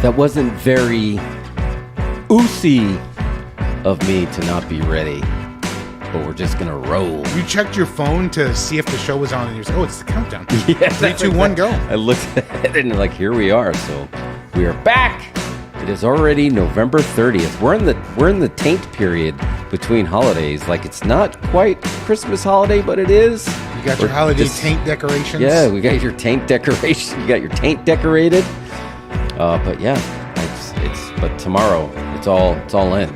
That wasn't very Ucey of me to not be ready. But we're just going to roll. You checked your phone to see if the show was on, and you said, oh, it's the countdown. Yeah, 3, 2, 1, go. I looked at it and like, here we are. So we are back. It is already November 30th. We're in the taint period between holidays. Like, it's not quite Christmas holiday, but it is. You got your holiday taint decorations. Yeah, we got your taint decoration. You got your taint decorated. But yeah, but tomorrow it's all in.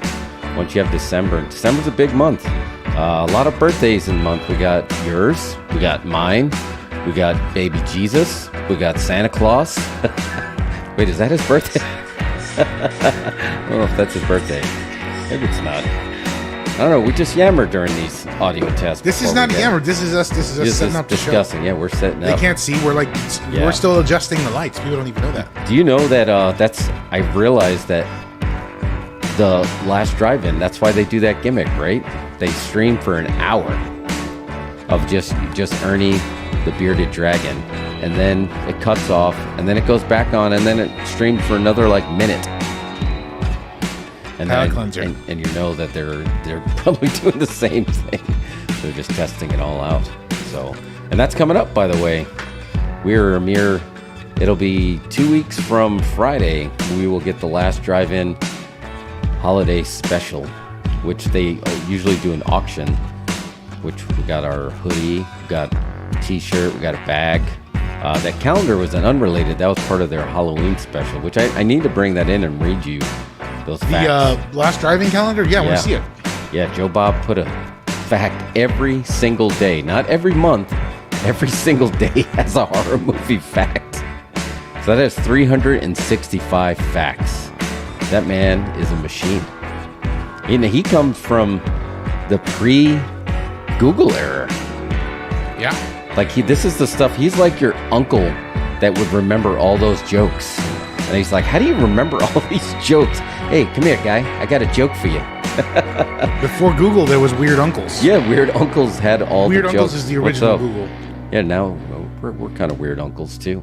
Once you have December. December's a big month. A lot of birthdays in the month. We got yours. We got mine. We got baby Jesus. We got Santa Claus. Wait, is that his birthday? I don't know if that's his birthday. Maybe it's not. I don't know. We just yammered during these audio tests. This is not yammered. This is us setting up the show. Discussing. Yeah, we're setting up. They can't see. We're still adjusting the lights. People don't even know that. Do you know that I realized that the last drive-in, that's why they do that gimmick, right? They stream for an hour of just Ernie, the bearded dragon, and then it cuts off, and then it goes back on, and then it streams for another minute. And then, and you know that they're probably doing the same thing. They're just testing it all out. So, and that's coming up, by the way. It'll be 2 weeks from Friday. We will get the last drive-in holiday special, which they usually do an auction, which we got our hoodie, we got a t-shirt, we got a bag. That calendar was an unrelated. That was part of their Halloween special, which I need to bring that in and read you those facts. The last driving calendar? Yeah, I want to see it. Yeah, Joe Bob put a fact every single day, not every month, every single day has a horror movie fact. So that has 365 facts. That man is a machine. He comes from the pre-Google era. Yeah. This is the stuff. He's like your uncle that would remember all those jokes. And he's like, how do you remember all these jokes? Hey, come here, guy. I got a joke for you. Before Google, there was Weird Uncles. Yeah, Weird Uncles had all the jokes. Weird Uncles is the original Google. Yeah, now we're kind of Weird Uncles too.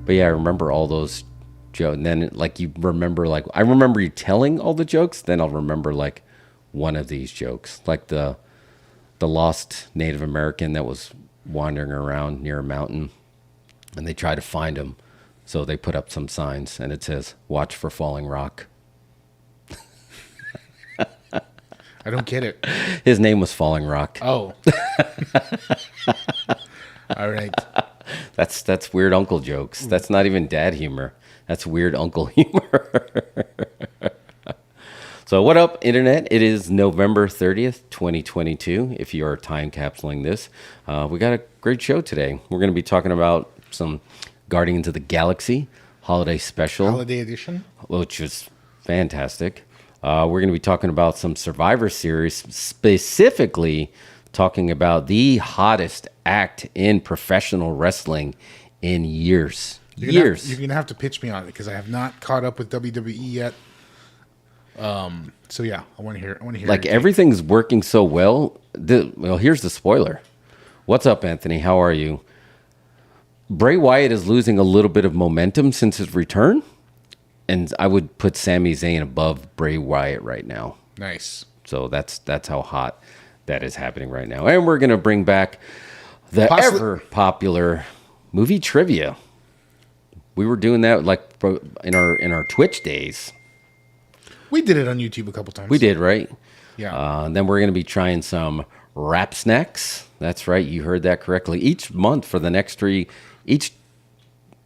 But yeah, I remember all those jokes. And then you remember, I remember you telling all the jokes. Then I'll remember one of these jokes. Like the lost Native American that was wandering around near a mountain. And they try to find him. So they put up some signs, and it says, "Watch for falling rock." I don't get it. His name was Falling Rock. Oh. All right. That's Weird Uncle jokes. That's not even dad humor. That's Weird Uncle humor. So what up, Internet? It is November 30th, 2022. If you are time capsuling this, we got a great show today. We're going to be talking about some Guardians of the Galaxy holiday special. Holiday edition. Which is fantastic. We're going to be talking about some Survivor Series, specifically talking about the hottest act in professional wrestling in years. You're going to have to pitch me on it because I have not caught up with WWE yet. So yeah, I want to hear it. Everything's working so well. Here's the spoiler. What's up, Anthony? How are you? Bray Wyatt is losing a little bit of momentum since his return, and I would put Sami Zayn above Bray Wyatt right now. Nice. So that's how hot that is happening right now. And we're going to bring back the ever popular movie trivia. We were doing that in our Twitch days. We did it on YouTube a couple times. We did, right? Yeah. And then we're going to be trying some rap snacks. That's right. You heard that correctly. Each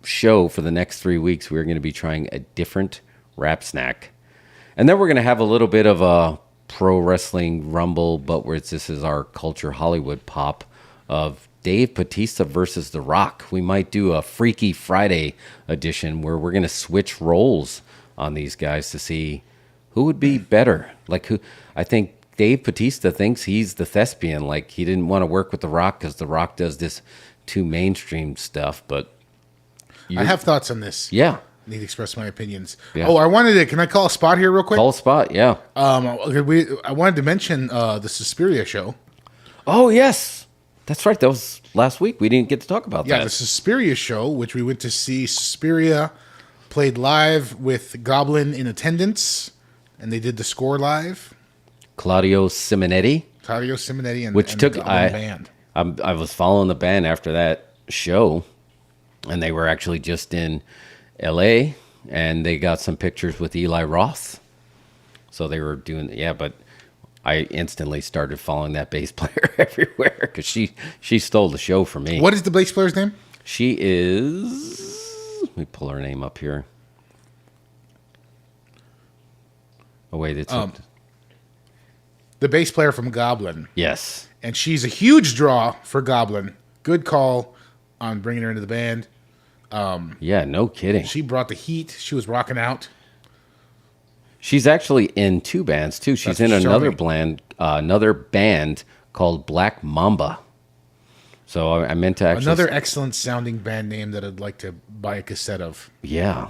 show for the next 3 weeks, we're going to be trying a different rap snack. And then we're going to have a little bit of a pro wrestling rumble, but this is our Culture Hollywood pop of Dave Batista versus The Rock. We might do a Freaky Friday edition where we're going to switch roles on these guys to see who would be better. I think Dave Batista thinks he's the thespian. He didn't want to work with The Rock because The Rock does this too mainstream stuff, but I have thoughts on this. Yeah. I need to express my opinions. Yeah. Oh, can I call a spot here real quick? Call a spot, yeah. I wanted to mention the Suspiria show. Oh, yes. That's right. That was last week. We didn't get to talk about that. Yeah, the Suspiria show, which we went to see Suspiria played live with Goblin in attendance, and they did the score live. Claudio Simonetti, and which and took the Goblin band. I was following the band after that show, and they were actually just in L.A. and they got some pictures with Eli Roth. So they were doing but I instantly started following that bass player everywhere because she stole the show from me. What is the bass player's name? She is. Let me pull her name up here. Oh wait, it's the bass player from Goblin. yes. And she's a huge draw for Goblin. Good call on bringing her into the band. Yeah, no kidding. She brought the heat. She was rocking out. She's actually in two bands too. She's in another band called Black Mamba. So I meant to actually Another excellent sounding band name that I'd like to buy a cassette of. Yeah,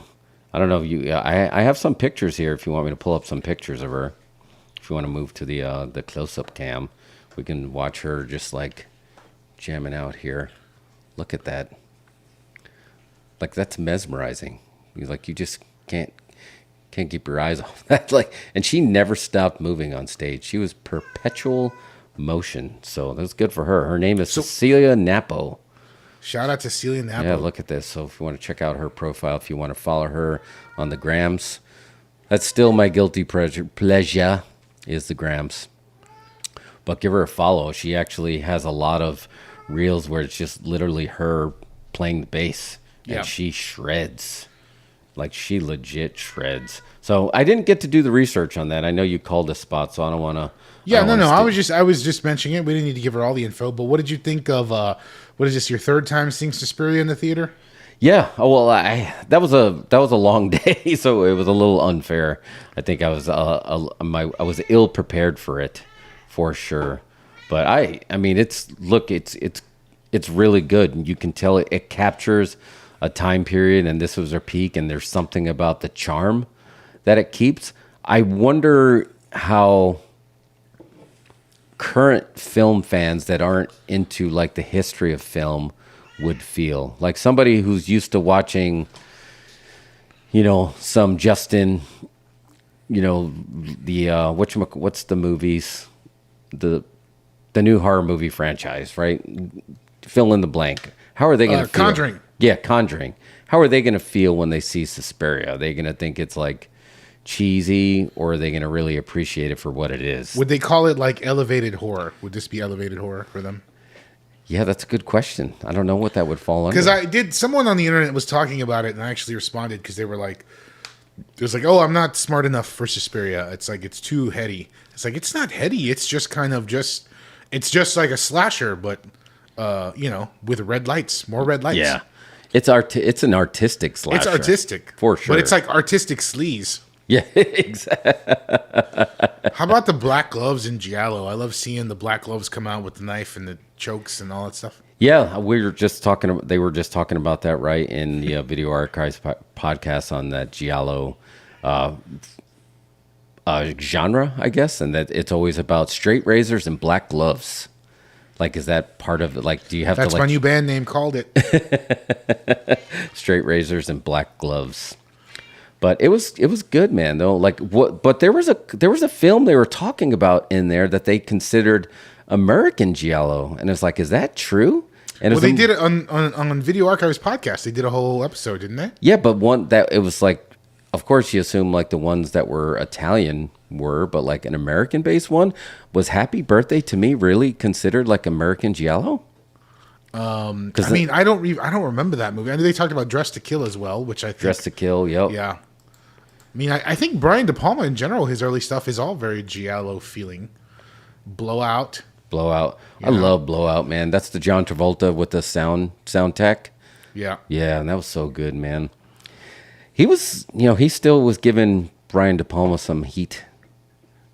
I don't know if you. I have some pictures here. If you want me to pull up some pictures of her, if you want to move to the close up cam, we can watch her just like jamming out here. Look at that. Like that's mesmerizing. You just can't keep your eyes off that. And she never stopped moving on stage. She was perpetual motion. So that's good for her. Her name is Cecilia Napo. Shout out to Cecilia Napo. Yeah, look at this. So if you want to check out her profile, if you want to follow her on the grams, that's still my guilty pleasure is the grams. But give her a follow. She actually has a lot of reels where it's just literally her playing the bass. And she shreds. Like, she legit shreds. So I didn't get to do the research on that. I know you called a spot, so I don't want to. Yeah, no. I was just mentioning it. We didn't need to give her all the info. But what did you think of? What is this? Your third time seeing Suspiria in the theater? Yeah. Oh well, that was a long day, so it was a little unfair. I think I was I was ill prepared for it, for sure. But I mean, it's really good. You can tell it captures a time period, and this was her peak, and there's something about the charm that it keeps. I wonder how current film fans that aren't into like the history of film would feel. Like somebody who's used to watching, some Justin, the what's the movies, the new horror movie franchise, right? Fill in the blank. How are they going to feel? Conjuring. Yeah, Conjuring. How are they going to feel when they see Suspiria? Are they going to think it's like cheesy, or are they going to really appreciate it for what it is? Would they call it like elevated horror? Would this be elevated horror for them? Yeah, that's a good question. I don't know what that would fall under. Because someone on the internet was talking about it, and I actually responded because they were like, it was like, oh, I'm not smart enough for Suspiria. It's like, it's too heady. It's like, it's not heady. It's just kind of it's just like a slasher, but, with red lights, more red lights. Yeah. It's an artistic slasher. It's artistic. For sure. But it's like artistic sleaze. Yeah, exactly. How about the black gloves in Giallo? I love seeing the black gloves come out with the knife and the chokes and all that stuff. Yeah, they were just talking about that, right, in the Video Archives podcast on that Giallo genre, I guess, and that it's always about straight razors and black gloves. Like, is that part of it? Like, do you have That's to? That's my new band name. Called it. Straight razors and black gloves. But it was good, man. Though, like what? But there was a film they were talking about in there that they considered American Giallo, and it's like, is that true? And they did it on Video Archives podcast. They did a whole episode, didn't they? Yeah, but it was like, of course, you assume like the ones that were Italian were, but like an American-based one was Happy Birthday to Me really considered like American Giallo? I don't remember that movie. I know they talked about Dress to Kill as well, which I think Dress to Kill, yep. Yeah. I mean, I think Brian De Palma in general, his early stuff is all very Giallo feeling. Blowout. Yeah. I love Blowout, man. That's the John Travolta with the sound tech. Yeah. Yeah, and that was so good, man. He was, he still was giving Brian De Palma some heat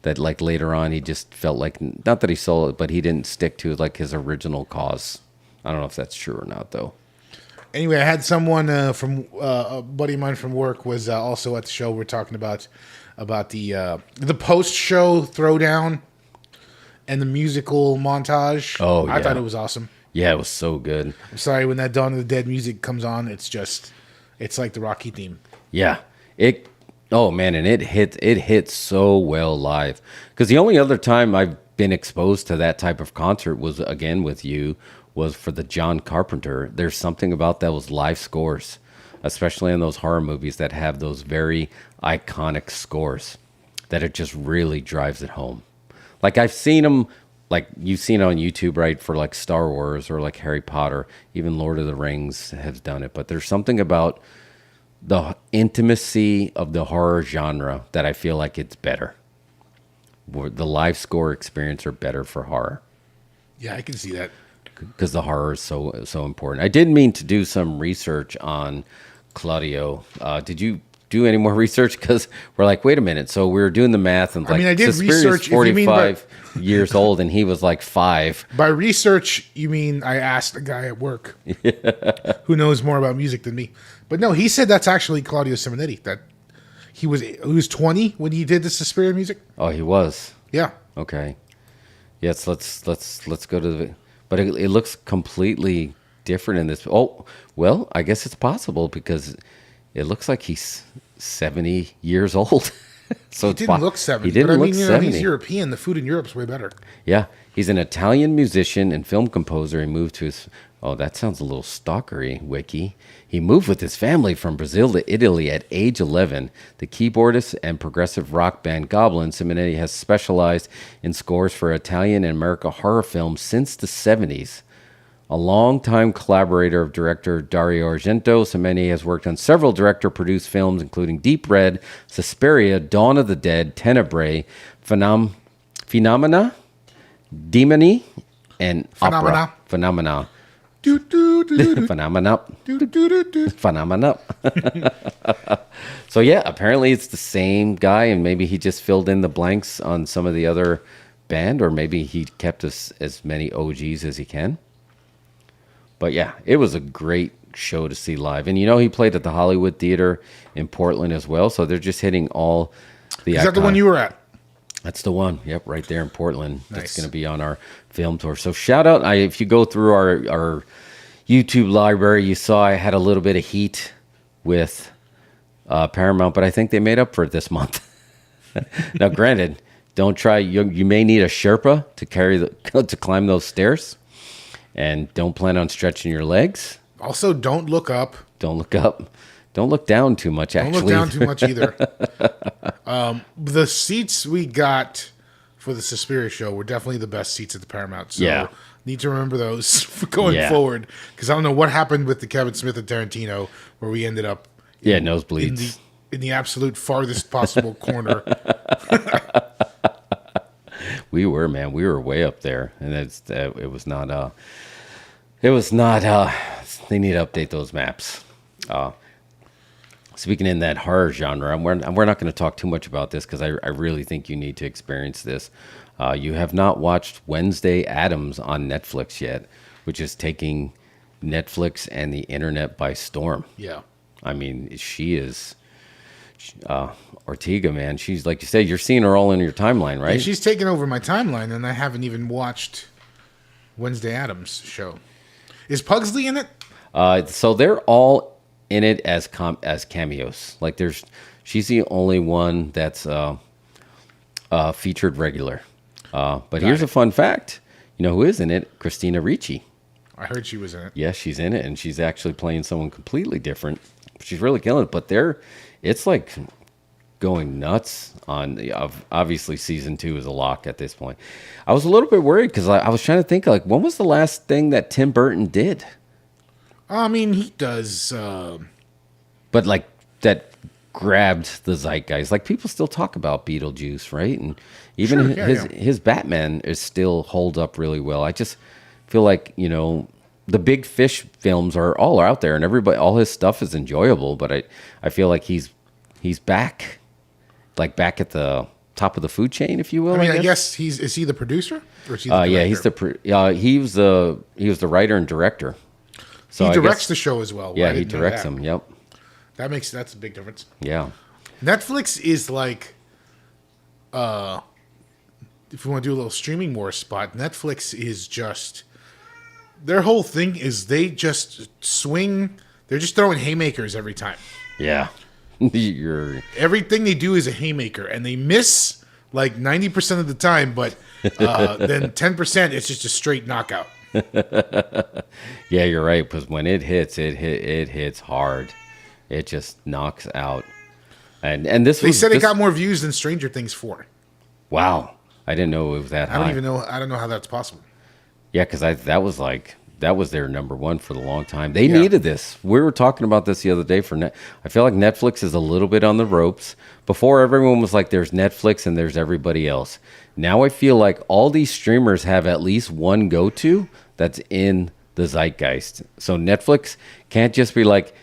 that like later on he just felt like, not that he sold it, but he didn't stick to like his original cause. I don't know if that's true or not, though. Anyway, I had someone from a buddy of mine from work was also at the show. We're talking about the post-show throwdown and the musical montage. Oh, yeah. I thought it was awesome. Yeah, it was so good. I'm sorry, when that Dawn of the Dead music comes on, it's like the Rocky theme. Yeah. It oh man, and it hit so well live. Because the only other time I've been exposed to that type of concert was again with you was for the John Carpenter. There's something about those live scores, especially in those horror movies that have those very iconic scores that it just really drives it home. Like I've seen them, like you've seen on YouTube, right? For like Star Wars or like Harry Potter, even Lord of the Rings has done it. But there's something about the intimacy of the horror genre that I feel like it's better. The live score experience are better for horror Yeah, I can see that. because the horror is so important. I did mean to do some research on Claudio. Did you do any more research? Because we're like, wait a minute. So we were doing the math, and like, I did Suspiria's research. If you mean 45 years old, and he was like 5. By research, you mean I asked a guy at work who knows more about music than me. But no, he said that's actually Claudio Simonetti. That he was 20 when he did the Suspiria music. Oh, he was. Yeah. Okay. Yes, let's go to the. But it looks completely different in this. Oh, well, I guess it's possible because it looks like he's 70 years old. So He didn't look 70. He didn't but I look mean, 70. he's European. The food in Europe's way better. Yeah, he's an Italian musician and film composer. He moved to his. Oh, that sounds a little stalkery, Wiki. He moved with his family from Brazil to Italy at age 11. The keyboardist and progressive rock band Goblin, Simonetti has specialized in scores for Italian and American horror films since the 70s. A longtime collaborator of director Dario Argento, Simonetti has worked on several director-produced films, including Deep Red, Suspiria, Dawn of the Dead, Tenebrae, Phenomena, Demony, and Opera. Phenomena. Do, do, do, do, Phenomena. do, do, do, do. Phenomena. So yeah, apparently it's the same guy, and maybe he just filled in the blanks on some of the other band, or maybe he kept as many OGs as he can. But yeah, it was a great show to see live. And he played at the Hollywood Theater in Portland as well. So they're just hitting all the Is that the one you were at? That's the one. Yep, right there in Portland. Nice. That's going to be on our film tour. So shout out. If you go through our YouTube library, you saw I had a little bit of heat with Paramount, but I think they made up for it this month. Now, granted, don't try. You may need a Sherpa to climb those stairs. And don't plan on stretching your legs. Also, don't look up. Don't look up. Don't look down too much, actually. Don't look down too much either. The seats we got for the Suspiria show were definitely the best seats at the Paramount. So Yeah. need to remember those for going Yeah. forward. Because I don't know what happened with the Kevin Smith and Tarantino where we ended up Nosebleeds. in the absolute farthest possible corner. We were way up there, and it was not. They need to update those maps. Speaking in that horror genre, we're not going to talk too much about this because I really think you need to experience this. You have not watched Wednesday Addams on Netflix yet, which is taking Netflix and the internet by storm. Yeah. I mean, she is. Ortega, man, she's like you said, you're seeing her all in your timeline, right? And she's taken over my timeline, and I haven't even watched Wednesday Addams show. Is Pugsley in it? So they're all in it as cameos. Like she's the only one that's featured regular. But here's a fun fact. You know who is in it? Christina Ricci. I heard she was in it. Yes, she's in it, and she's actually playing someone completely different. She's really killing it. But it's like going nuts on obviously season 2 is a lock at this point. I was a little bit worried because I was trying to think, like, when was the last thing that Tim Burton did? I mean, he does. But like that grabbed the zeitgeist. Like people still talk about Beetlejuice, right? And even his Batman still holds up really well. I just feel like the Big Fish films are all out there, and all his stuff is enjoyable. But I feel like he's back, like back at the top of the food chain, if you will. I guess is he the producer or is he the director? Yeah, he was the writer and director. So he directs the show as well. Yeah, he directs them. Yep. That's a big difference. Yeah. Netflix is like, if we want to do a little streaming war spot, Netflix is just, their whole thing is they just swing. They're just throwing haymakers every time. Yeah. You're Everything they do is a haymaker, and they miss like 90% of the time, but then 10% it's just a straight knockout. Yeah, you're right. Because when it hits, it hits hard. It just knocks out. And this They said it got more views than Stranger Things 4. Wow, I didn't know it was that high. I don't know how that's possible. Yeah, because that was their number one for the long time. They needed this. We were talking about this the other day I feel like Netflix is a little bit on the ropes. Before, everyone was like, there's Netflix and there's everybody else. Now I feel like all these streamers have at least one go-to that's in the zeitgeist. So Netflix can't just be like,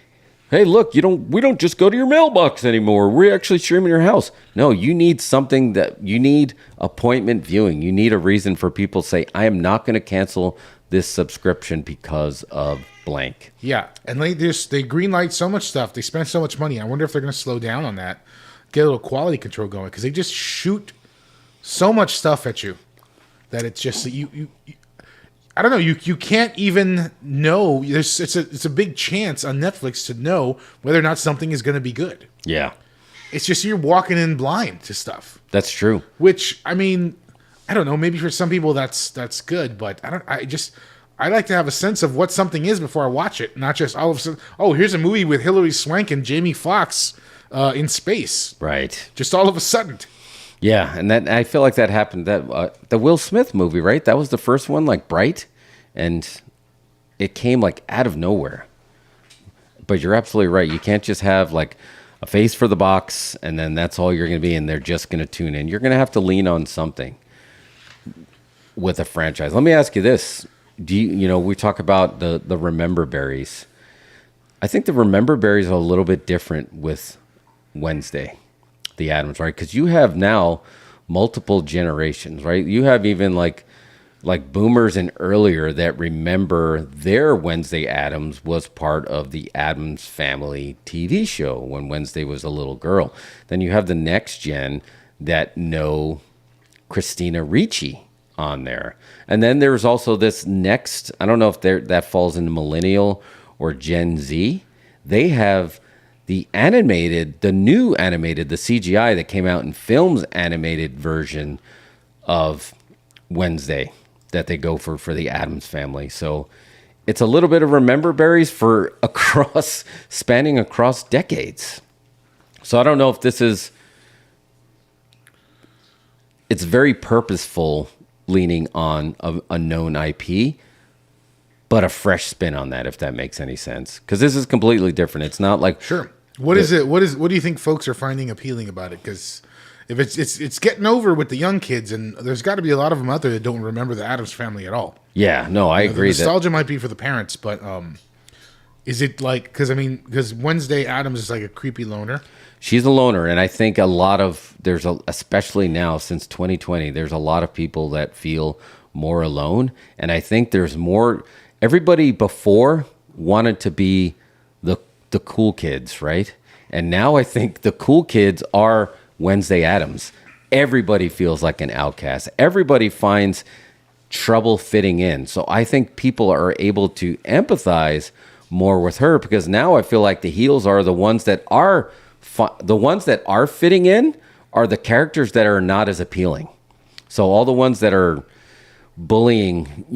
hey, look, we don't just go to your mailbox anymore. We're actually streaming your house. No, you need something you need appointment viewing. You need a reason for people to say, I am not going to cancel this subscription because of blank. Yeah, and they greenlight so much stuff. They spend so much money. I wonder if they're going to slow down on that, get a little quality control going, because they just shoot so much stuff at you that it's just you I don't know. You can't even know. It's a big chance on Netflix to know whether or not something is going to be good. Yeah, it's just you're walking in blind to stuff. That's true. Which, I mean, I don't know. Maybe for some people that's good, but I like to have a sense of what something is before I watch it, not just all of a sudden. Oh, here's a movie with Hilary Swank and Jamie Foxx in space. Right. Just all of a sudden. Yeah, and I feel like that happened. That the Will Smith movie, right? That was the first one, like Bright, and it came like out of nowhere. But you're absolutely right. You can't just have like a face for the box, and then that's all you're going to be, and they're just going to tune in. You're going to have to lean on something with a franchise. Let me ask you this: we talk about the Remember Berries. I think the Remember Berries are a little bit different with Wednesday. The Addams, right? Because you have now multiple generations, right? You have even like boomers and earlier that remember their Wednesday Addams was part of the Addams Family TV show when Wednesday was a little girl. Then you have the next gen that know Christina Ricci on there. And then there's also this next, I don't know if that falls into millennial or Gen Z. They have the new animated, the CGI that came out in films animated version of Wednesday that they go for the Addams Family. So it's a little bit of Remember Berries spanning across decades. So I don't know if it's very purposeful leaning on a known IP, but a fresh spin on that, if that makes any sense. Because this is completely different. It's not like... Sure. What do you think folks are finding appealing about it? Because if it's getting over with the young kids, and there's got to be a lot of them out there that don't remember the Addams Family at all. Yeah, no, I agree. The nostalgia might be for the parents, but is it like, because Wednesday Addams is like a creepy loner. She's a loner, and I think especially now since 2020, there's a lot of people that feel more alone, and I think there's more. Everybody before wanted to be the cool kids, right? And now I think the cool kids are Wednesday Addams. Everybody feels like an outcast. Everybody finds trouble fitting in. So I think people are able to empathize more with her, because now I feel like the heels are the ones that are fitting in are the characters that are not as appealing. So all the ones that are bullying,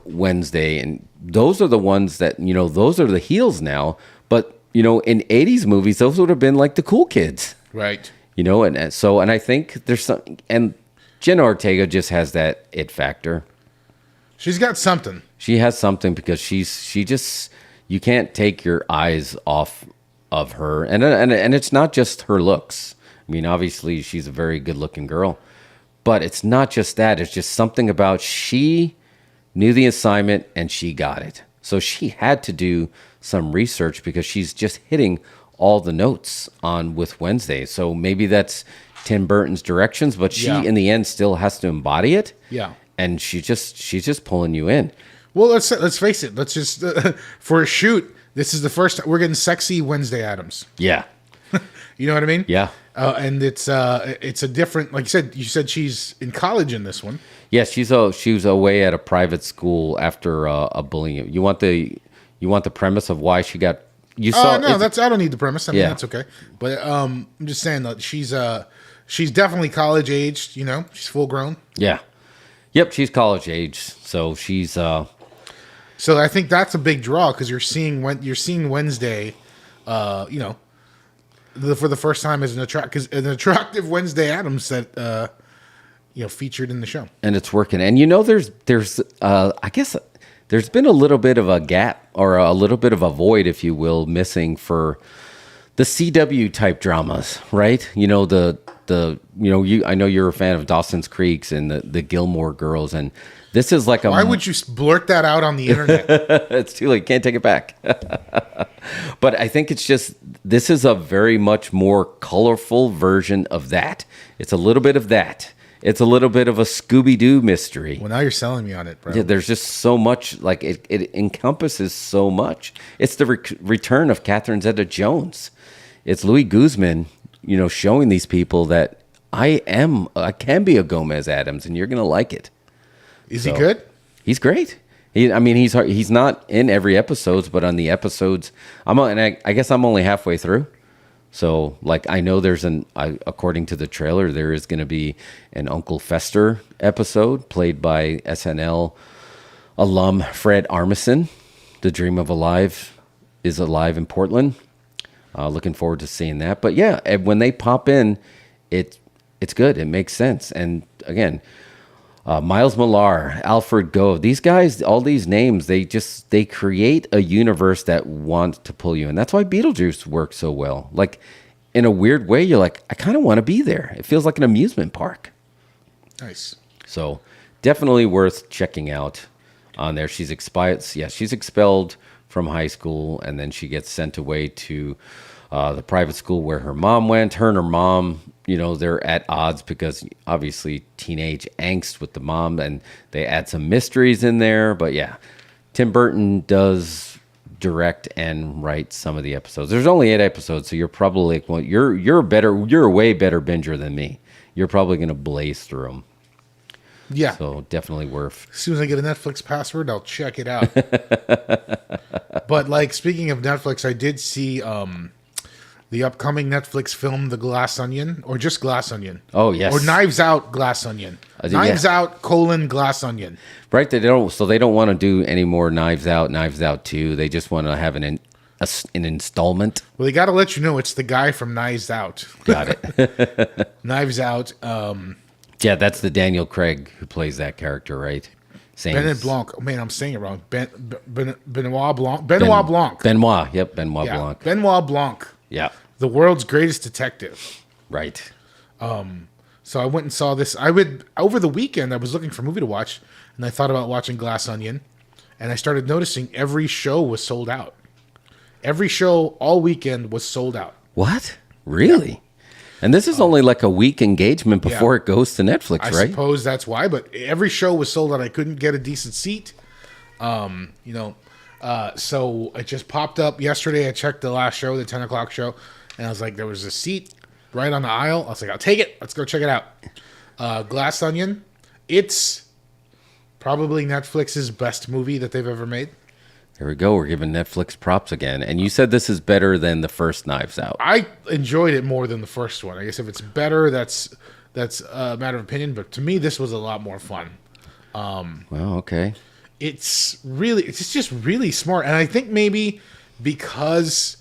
Wednesday, and those are the ones that, those are the heels now. But, in 80s movies, those would have been like the cool kids. Right. And I think there's some, and Jenna Ortega just has that it factor. She's got something. She has something because she just, you can't take your eyes off of her. And it's not just her looks. I mean, obviously she's a very good looking girl, but it's not just that. It's just something about she knew the assignment and she got it. So she had to do some research because she's just hitting all the notes with Wednesday. So maybe that's Tim Burton's directions, but she in the end still has to embody it. Yeah. And she's just pulling you in. Well, let's face it. Let's just for a shoot, this is the first time we're getting sexy Wednesday Addams. Yeah. You know what I mean? Yeah. And it's a different, like you said she's in college in this one. Yeah, she was away at a private school after a bullying. You want the premise of why she got you saw. No, I don't need the premise. I mean, Yeah. that's okay. But I'm just saying that she's definitely college aged. You know, she's full grown. Yeah. Yep, she's college age, so she's. So I think that's a big draw because you're seeing Wednesday, you know, for the first time as an attractive Wednesday Addams that you know featured in the show, and it's working. And you know, there's I guess there's been a little bit of a gap or a little bit of a void, if you will, missing for the CW type dramas, right? You know, I know you're a fan of Dawson's Creeks and the Gilmore Girls, and this is like why would you blurt that out on the internet? It's too late, can't take it back. But I think it's just, this is a very much more colorful version of that. It's a little bit of that. It's a little bit of a Scooby-Doo mystery. Well, now you're selling me on it, bro. Yeah, there's just so much, like it encompasses so much. It's the return of Catherine Zeta-Jones. It's Louis Guzman, you know, showing these people that I can be a Gomez Addams, and you're gonna like it. Is he good? He's great. He's not in every episodes, but on the episodes, I guess I'm only halfway through. So, like, I know according to the trailer, there is going to be an Uncle Fester episode played by SNL alum Fred Armisen. The Dream of Alive is alive in Portland. Looking forward to seeing that. But yeah, when they pop in, it's good. It makes sense. And again, Miles Millar, Alfred Goh, these guys, all these names, they create a universe that wants to pull you in. That's why Beetlejuice works so well. Like, in a weird way, you're like, I kind of want to be there. It feels like an amusement park. Nice. So definitely worth checking out on there. She's expelled from high school, and then she gets sent away to the private school where her mom went. Her and her mom, you know, they're at odds because obviously teenage angst with the mom, and they add some mysteries in there. But yeah, Tim Burton does direct and write some of the episodes. There's only 8 episodes, so you're probably like, well, you're a way better binger than me. You're probably going to blaze through them. Yeah. So definitely worth. As soon as I get a Netflix password, I'll check it out. But like, speaking of Netflix, I did see the upcoming Netflix film, The Glass Onion, or just Glass Onion. Oh, yes. Or Knives Out Glass Onion. Knives Out, Glass Onion. Right. They don't want to do any more Knives Out 2. They just want to have an installment. Well, they got to let you know it's the guy from Knives Out. Got it. Knives Out. Yeah, that's the Daniel Craig who plays that character, right? Benoit Blanc. Oh, man, I'm saying it wrong. Benoit Blanc. Benoit Blanc. Benoit. Yep, Benoit Blanc. Benoit Blanc. Yeah. The world's greatest detective. Right. So I went and saw this. Over the weekend, I was looking for a movie to watch, and I thought about watching Glass Onion, and I started noticing every show was sold out. Every show all weekend was sold out. What? Really? Yeah. And this is only like a week engagement before it goes to Netflix, right? I suppose that's why, but every show was sold out. I couldn't get a decent seat. So it just popped up yesterday. I checked the last show, the 10 o'clock show, and I was like, there was a seat right on the aisle. I was like, I'll take it. Let's go check it out. Glass Onion. It's probably Netflix's best movie that they've ever made. There we go. We're giving Netflix props again. And you said this is better than the first Knives Out. I enjoyed it more than the first one. I guess if it's better, that's a matter of opinion. But to me, this was a lot more fun. Well, okay. It's just really smart. And I think maybe because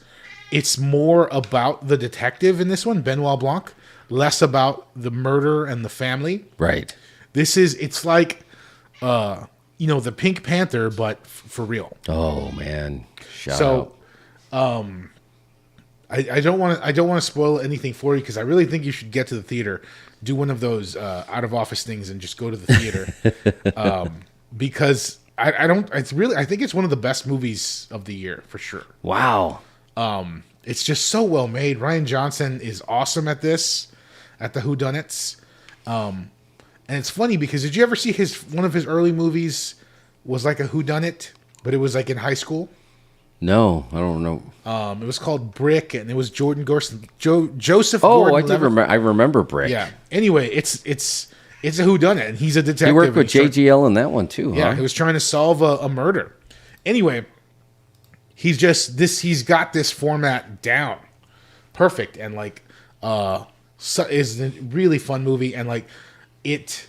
it's more about the detective in this one, Benoit Blanc, less about the murder and the family. Right. It's like... the Pink Panther, but for real. Oh man! Shout out. I don't want to spoil anything for you because I really think you should get to the theater, do one of those out of office things, and just go to the theater. Because I think it's one of the best movies of the year for sure. Wow. It's just so well made. Rian Johnson is awesome at this, at the whodunits. And it's funny because did you ever see one of his early movies was like a whodunit, but it was like in high school? No, I don't know. It was called Brick, and it was Jordan Gorson, Joseph. Oh, I did remember. I remember Brick. Yeah. Anyway, it's a whodunit, and he's a detective. He worked with JGL in that one too. Yeah, huh? he was trying to solve a murder. Anyway, he's got this format down perfect, and like is a really fun movie, and like it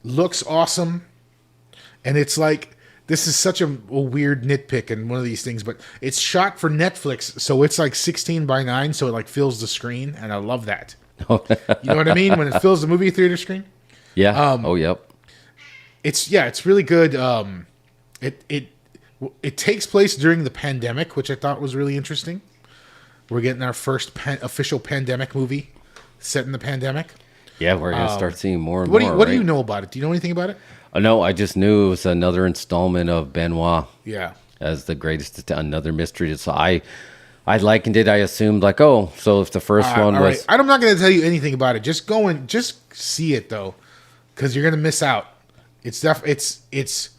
looks awesome, and it's like this is such a weird nitpick and one of these things, but it's shot for Netflix, so it's like 16:9, so it like fills the screen, and I love that. You know what I mean? When it fills the movie theater screen. Yeah. Yep. It's really good. It takes place during the pandemic, which I thought was really interesting. We're getting our first official pandemic movie set in the pandemic. Yeah, we're gonna start seeing more and what more. What do you know about it? Do you know anything about it? No, I just knew it was another installment of Benoit. Yeah. As the greatest, another mystery. So I likened it. I assumed like, oh, so if the first one was, right. I'm not going to tell you anything about it. Just go and just see it though, because you're going to miss out. It's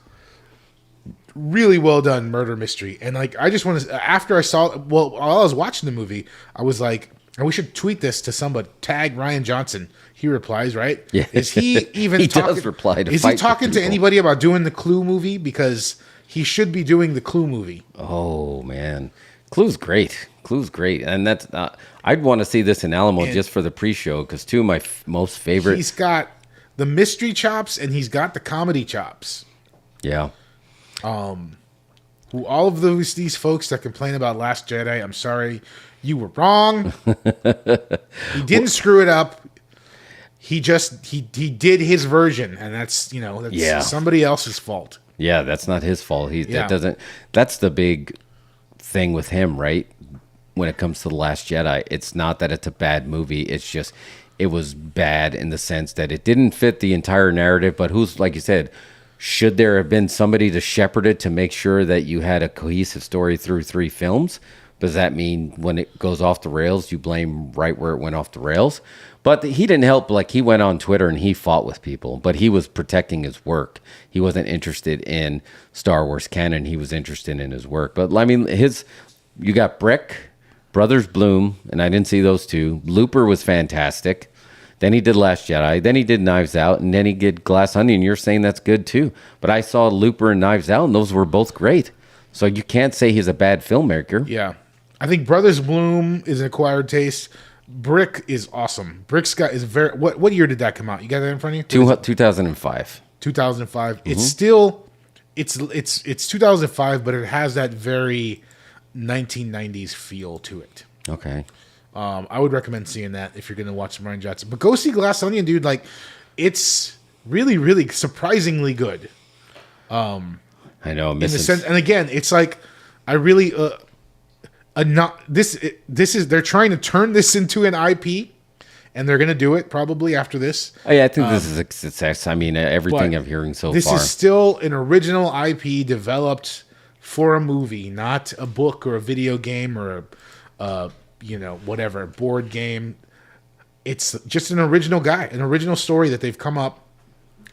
really well done murder mystery, and like I just want to. After I saw, while I was watching the movie, I was like, and we should tweet this to somebody. Tag Ryan Johnson. He replies, right? Yeah. Is he even? He talking, does reply to. Is he talking to anybody about doing the Clue movie? Because he should be doing the Clue movie. Oh man, Clue's great. Clue's great, and that's. I'd want to see this in Alamo just for the pre-show, because two of my most favorite. He's got the mystery chops and he's got the comedy chops. Yeah. Who all of these folks that complain about Last Jedi, I'm sorry, you were wrong. He didn't screw it up. He just he did his version, and that's somebody else's fault. Yeah, that's not his fault. That doesn't. That's the big thing with him, right? When it comes to The Last Jedi, it's not that it's a bad movie. It's just it was bad in the sense that it didn't fit the entire narrative. But who's, like you said, should there have been somebody to shepherd it to make sure that you had a cohesive story through 3 films? Does that mean when it goes off the rails, you blame right where it went off the rails? But he didn't help. Like, he went on Twitter and he fought with people, but he was protecting his work. He wasn't interested in Star Wars canon. He was interested in his work. But I mean, you got Brick, Brothers Bloom, and I didn't see those two. Looper was fantastic. Then he did Last Jedi. Then he did Knives Out, and then he did Glass Onion. You're saying that's good too. But I saw Looper and Knives Out, and those were both great. So you can't say he's a bad filmmaker. Yeah. I think Brothers Bloom is an acquired taste. Brick is awesome. Is very. What year did that come out? You got that in front of you? 2005. 2005. Mm-hmm. It's still, it's 2005, but it has that very 1990s feel to it. Okay. I would recommend seeing that if you're going to watch some Ryan Johnson. But go see Glass Onion, dude. Like, it's really, really surprisingly good. I know. In the sense, and again, it's like I really. They're trying to turn this into an IP, and they're going to do it probably after this. Oh, yeah, I think this is a success. I mean, everything I'm hearing so far. This is still an original IP developed for a movie, not a book or a video game or a whatever board game. It's just an original guy, an original story that they've come up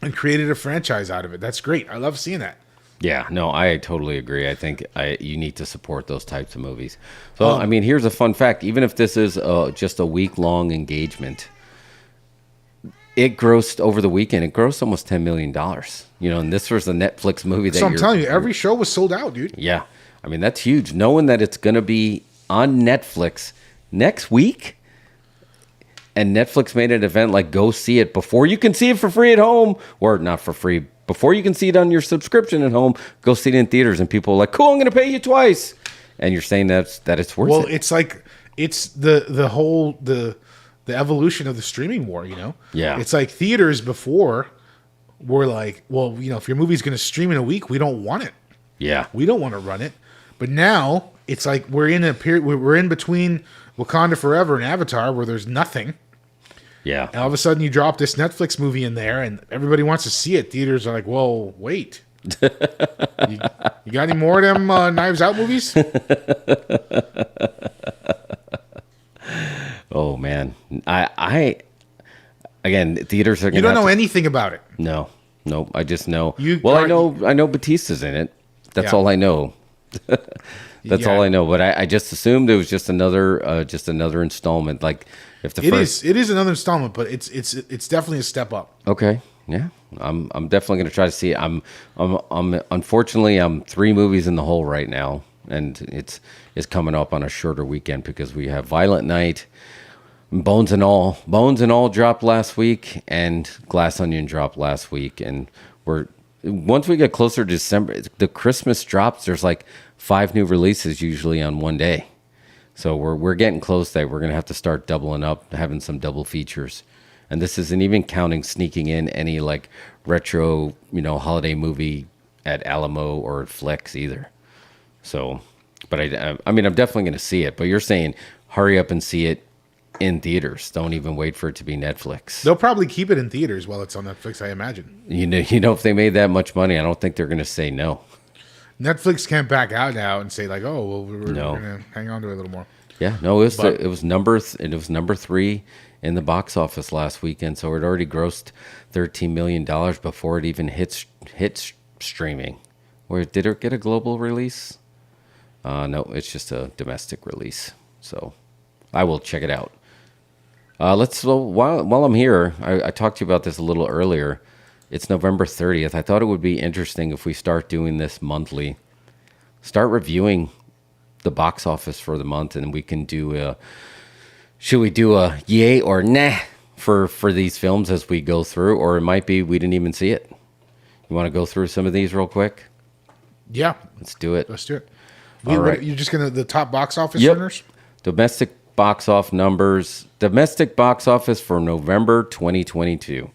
and created a franchise out of it. That's great. I love seeing that. Yeah, no, I totally agree. I think you need to support those types of movies. So, I mean, here's a fun fact. Even if this is just a week-long engagement, it grossed over the weekend. It grossed almost $10 million. And this was a Netflix movie. So I'm telling you, every show was sold out, dude. Yeah. I mean, that's huge. Knowing that it's going to be on Netflix next week, and Netflix made an event like go see it before you can see it for free at home, or not for free, before you can see it on your subscription at home, go see it in theaters, and people are like, cool, I'm going to pay you twice. And you're saying that it's worth it. Well, it's like, it's the whole, the evolution of the streaming war, Yeah. It's like theaters before were like, well, if your movie's going to stream in a week, we don't want it. Yeah. We don't want to run it. But now it's like we're in a period, we're in between Wakanda Forever and Avatar where there's nothing. Yeah. And all of a sudden you drop this Netflix movie in there and everybody wants to see it. Theaters are like, whoa, wait. you got any more of them Knives Out movies? Oh, man. I again, theaters are going to You don't know anything about it. No. Nope. I just know. I know Batista's in it. That's all I know. That's all I know. But I just assumed it was just another installment. Like if the it is another installment, but it's definitely a step up. Okay, yeah, I'm definitely going to try to see it. I'm unfortunately I'm 3 movies in the hole right now. and it's coming up on a shorter weekend because we have Violent Night, Bones and All dropped last week, and Glass Onion dropped last week, and once we get closer to December, the Christmas drops. There's like 5 new releases usually on one day, so we're getting close. That we're gonna have to start doubling up, having some double features, and this isn't even counting sneaking in any like retro, holiday movie at Alamo or Flex either. So, but I mean, I'm definitely going to see it. But you're saying hurry up and see it in theaters. Don't even wait for it to be Netflix. They'll probably keep it in theaters while it's on Netflix, I imagine. If they made that much money, I don't think they're going to say no. Netflix can't back out now and say like, oh, well, we're going to hang on to it a little more. Yeah, no, it was number 3 in the box office last weekend, so it already grossed $13 million before it even hits streaming. Or did it get a global release? No, it's just a domestic release. So I will check it out. While I'm here, I talked to you about this a little earlier. It's November 30th. I thought it would be interesting if we start doing this monthly. Start reviewing the box office for the month, and we can do should we do a yay or nah for these films as we go through, or it might be we didn't even see it. You want to go through some of these real quick? Yeah. Let's do it. Let's do it. All right. You're just going to the top box office Yep. earners? Domestic box office numbers. Domestic box office for November 2022.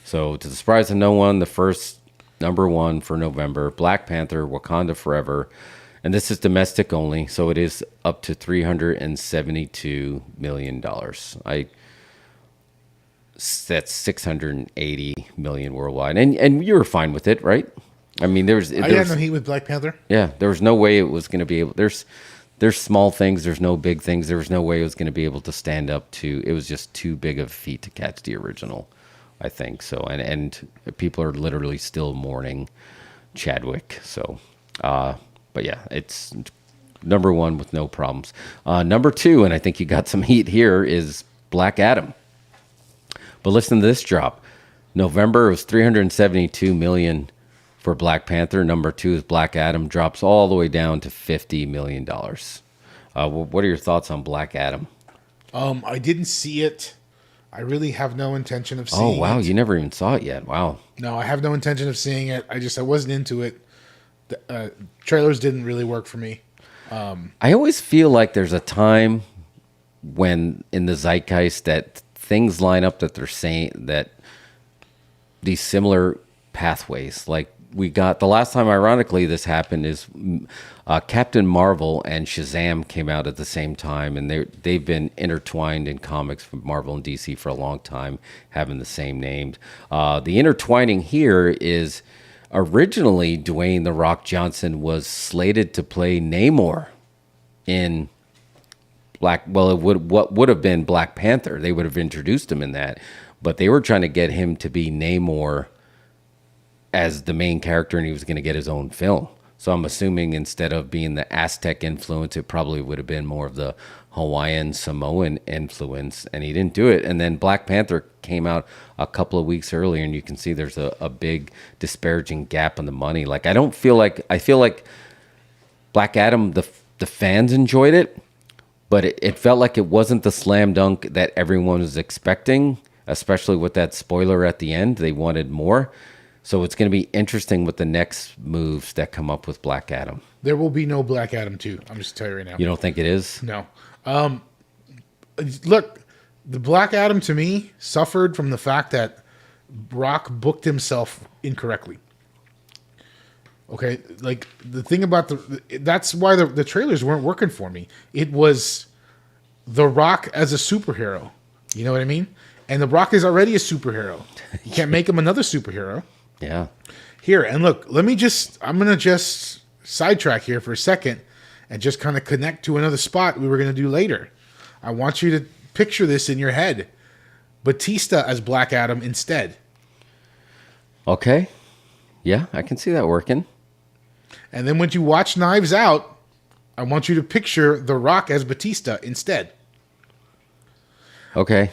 So to the surprise of no one, the first number 1 for November, Black Panther, Wakanda Forever. And this is domestic only, so it is up to $372 million. That's $680 million worldwide. And you were fine with it, right? I mean, I had no heat with Black Panther. Yeah, there was no way it was going to be able. There's small things. There's no big things. There was no way it was going to be able to stand up to. It was just too big of a feat to catch the original, I think. So, and people are literally still mourning Chadwick. So, but yeah, it's number 1 with no problems. Number 2, and I think you got some heat here, is Black Adam. But listen to this drop. November was $372 million for Black Panther. Number 2 is Black Adam. Drops all the way down to $50 million. What are your thoughts on Black Adam? I didn't see it. I really have no intention of seeing it. Oh, wow. You never even saw it yet. Wow. No, I have no intention of seeing it. I wasn't into it. The trailers didn't really work for me. I always feel like there's a time when in the zeitgeist that things line up that they're saying that these similar pathways, like we got the last time, ironically, this happened is Captain Marvel and Shazam came out at the same time, and they've been intertwined in comics from Marvel and DC for a long time, having the same name. The intertwining here is originally Dwayne "The Rock" Johnson was slated to play Namor in what would have been Black Panther. They would have introduced him in that, but they were trying to get him to be Namor as the main character, and he was going to get his own film. So I'm assuming instead of being the Aztec influence, it probably would have been more of the Hawaiian Samoan influence, and he didn't do it. And then Black Panther came out a couple of weeks earlier, and you can see there's a big disparaging gap in the money. Like I feel like Black Adam, the fans enjoyed it, but it felt like it wasn't the slam dunk that everyone was expecting, especially with that spoiler at the end. They wanted more. So it's going to be interesting with the next moves that come up with Black Adam. There will be no Black Adam 2. I'm just telling you right now. You don't think it is? No. Look, the Black Adam to me suffered from the fact that Rock booked himself incorrectly. Okay, like the thing about that's why the trailers weren't working for me. It was The Rock as a superhero. You know what I mean? And The Rock is already a superhero. You can't make him another superhero. Yeah. Here, and look, I'm going to just sidetrack here for a second and just kind of connect to another spot we were going to do later. I want you to picture this in your head. Batista as Black Adam instead. Okay. Yeah, I can see that working. And then when you watch Knives Out, I want you to picture The Rock as Batista instead. Okay.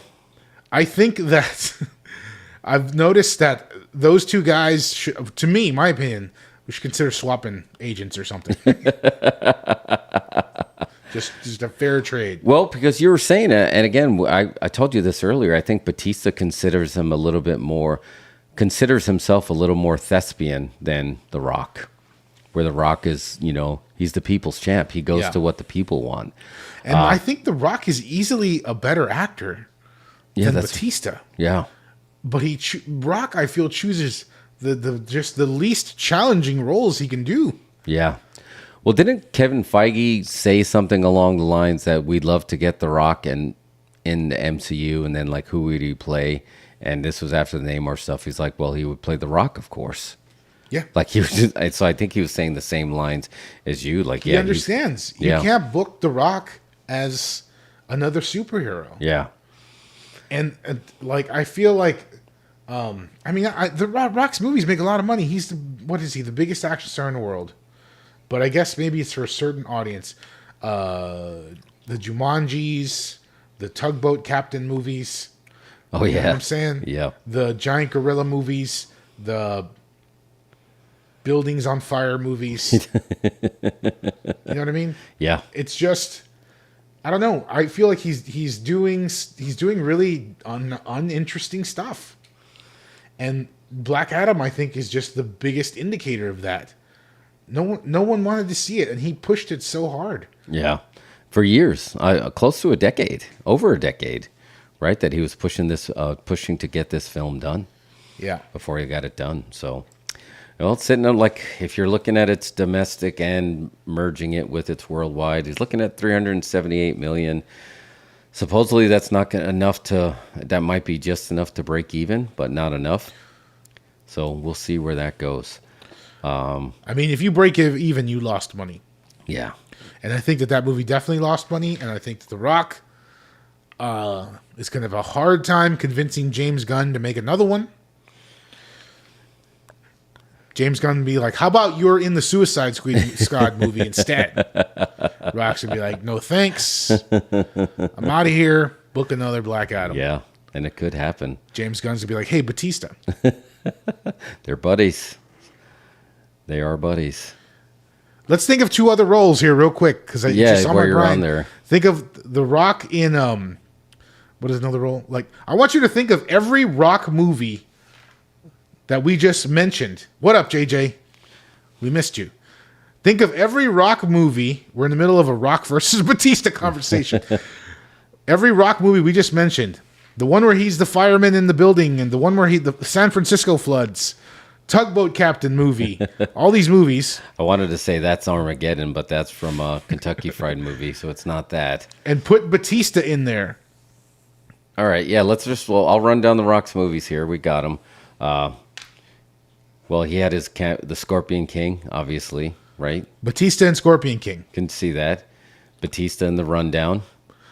I think that I've noticed that those two guys, to me, my opinion, We should consider swapping agents or something. just a fair trade. Well, because you were saying it, and again, I told you this earlier. I think Batista considers himself a little more thespian than The Rock, where The Rock is, he's the people's champ. He goes to what the people want. And I think The Rock is easily a better actor than Batista. Yeah. But Rock, I feel, chooses the least challenging roles he can do. Yeah. Well, didn't Kevin Feige say something along the lines that we'd love to get The Rock in the MCU, and then like who would he play? And this was after the Namor stuff. He's like, well, he would play The Rock, of course. Yeah. Like he was so I think he was saying the same lines as you. Like, he understands. You can't book The Rock as another superhero. Yeah. And like, I feel like, the Rock's movies make a lot of money. He's the biggest action star in the world. But I guess maybe it's for a certain audience. The Jumanjis, the Tugboat Captain movies. Oh, yeah. You know what I'm saying? Yeah. The Giant Gorilla movies, the Buildings on Fire movies. You know what I mean? Yeah. It's just, I don't know. I feel like he's doing really uninteresting stuff. And Black Adam, I think, is just the biggest indicator of that. No one wanted to see it, and he pushed it so hard. Yeah, for years, close to a decade, over a decade, right? That he was pushing to get this film done. Yeah, before he got it done. So, well, it's sitting on, like, if you're looking at its domestic and merging it with its worldwide, he's looking at $378 million. Supposedly, that's not enough that might be just enough to break even, but not enough. So we'll see where that goes. If you break even, you lost money. Yeah. And I think that movie definitely lost money, and I think that The Rock is going to have a hard time convincing James Gunn to make another one. James Gunn would be like, how about you're in the Suicide Squad movie instead? Rock's would be like, no thanks. I'm out of here. Book another Black Adam. Yeah, and it could happen. James Gunn's would be like, hey, Batista. They're buddies. They are buddies. Let's think of two other roles here real quick. Because just on my brain. There. Think of The Rock in, what is another role? Like, I want you to think of every Rock movie that we just mentioned. What up, JJ? We missed you. Think of every Rock movie. We're in the middle of a Rock versus Batista conversation. Every Rock movie we just mentioned. The one where he's the fireman in the building, and the one where the San Francisco floods. Tugboat Captain movie. All these movies. I wanted to say that's Armageddon, but that's from a Kentucky Fried movie, so it's not that. And put Batista in there. All right, yeah, I'll run down the Rock's movies here. We got him. Well, he had the Scorpion King, obviously, right? Batista and Scorpion King. Can see that. Batista in The Rundown.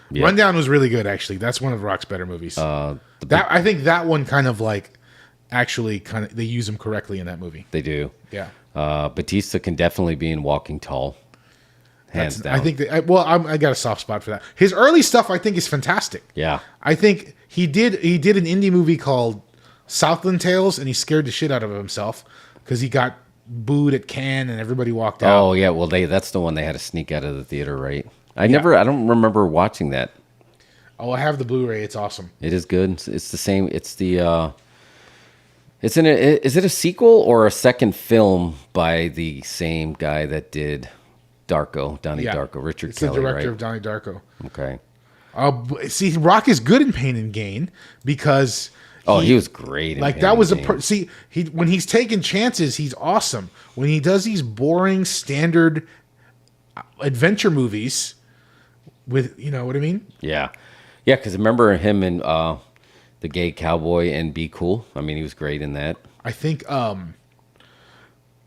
Yeah. Rundown was really good, actually. That's one of Rock's better movies. I think that one kind of like, actually they use him correctly in that movie. They do. Yeah. Batista can definitely be in Walking Tall. Hands down. I think I got a soft spot for that. His early stuff, I think, is fantastic. Yeah. I think he did an indie movie called Southland Tales, and he scared the shit out of himself because he got booed at Cannes and everybody walked out. Oh yeah, well that's the one they had to sneak out of the theater, right? I don't remember watching that. Oh, I have the Blu-ray. It's awesome. It is good. It's the same. It's the. Is it a sequel or a second film by the same guy that did Darko, Donnie Darko, Richard Kelly, the director right? of Donnie Darko. Okay. See, Rock is good in Pain and Gain because he was great. Like that was when he's taking chances, he's awesome. When he does these boring standard adventure movies with, you know what I mean? Yeah, because remember him in The Gay Cowboy and Be Cool. I mean, he was great in that. I think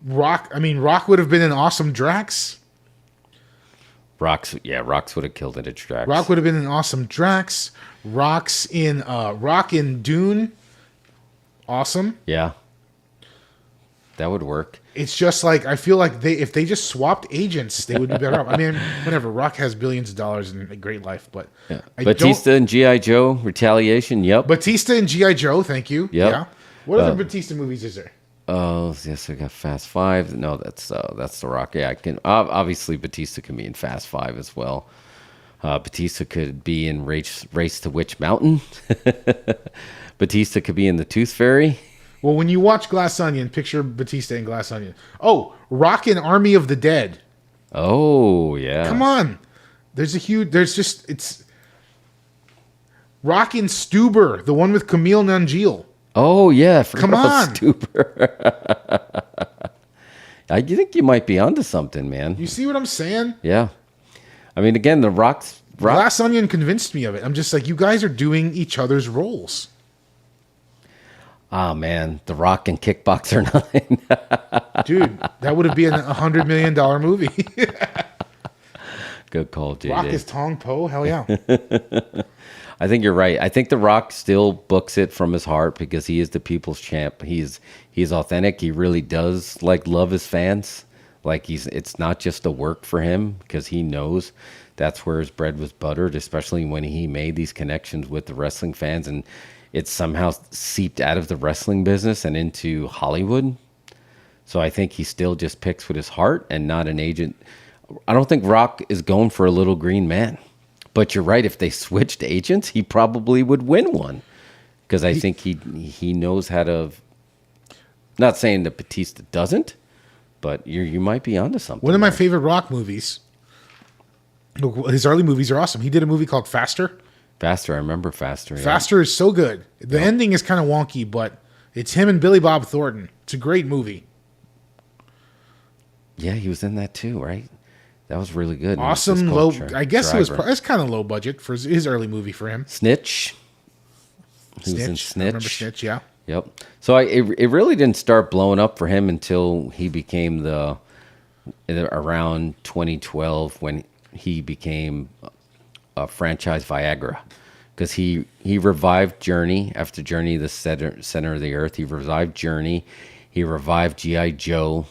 Rock would have been an awesome Drax. Rox would have killed it at Drax. Rock would have been an awesome Drax. Rock in Dune. Awesome. Yeah. That would work. It's just like, I feel like if they just swapped agents, they would be better off. I mean, whatever. Rock has billions of dollars and a great life, but Batista and G.I. Joe, Retaliation. Yep. Batista and G.I. Joe. Thank you. Yep. Yeah. What other Batista movies is there? Oh, yes, I got Fast Five. No, that's The Rock. Yeah, I can obviously Batista can be in Fast Five as well. Batista could be in Race to Witch Mountain. Batista could be in The Tooth Fairy. Well, when you watch Glass Onion, picture Batista in Glass Onion. Oh, Rock in Army of the Dead. Oh, yeah. Come on. It's Rock in Stuber, the one with Camille Nanjil. Oh, yeah. I forgot Come about on. Stuber. I think you might be onto something, man. You see what I'm saying? Yeah. I mean, again, the Rock. Glass Onion convinced me of it. I'm just like, you guys are doing each other's roles. Oh, man. The Rock and Kickboxer 9. Dude, that would have been a $100 million movie. Good call, JJ. Rock is Tong Po? Hell yeah. I think you're right. I think The Rock still books it from his heart because he is the people's champ. He's authentic. He really does love his fans. It's not just a work for him because he knows that's where his bread was buttered, especially when he made these connections with the wrestling fans, and it somehow seeped out of the wrestling business and into Hollywood. So I think he still just picks with his heart and not an agent. I don't think Rock is going for a little green man. But you're right. If they switched agents, he probably would win one. Because I think he knows how to... Not saying that Batista doesn't, but you might be onto something. One of my favorite Rock movies. His early movies are awesome. He did a movie called Faster. Faster, I remember Faster. Yeah. Faster is so good. The ending is kind of wonky, but it's him and Billy Bob Thornton. It's a great movie. Yeah, he was in that too, right? That was really good. Awesome low. I guess it's kind of low budget for his early movie for him. Snitch. He was in Snitch. I remember Snitch, yeah. Yep. So it really didn't start blowing up for him until he became around 2012 when he became a franchise Viagra, because he revived Journey after Journey, the center of the earth. He revived Journey. He revived G.I. Joe.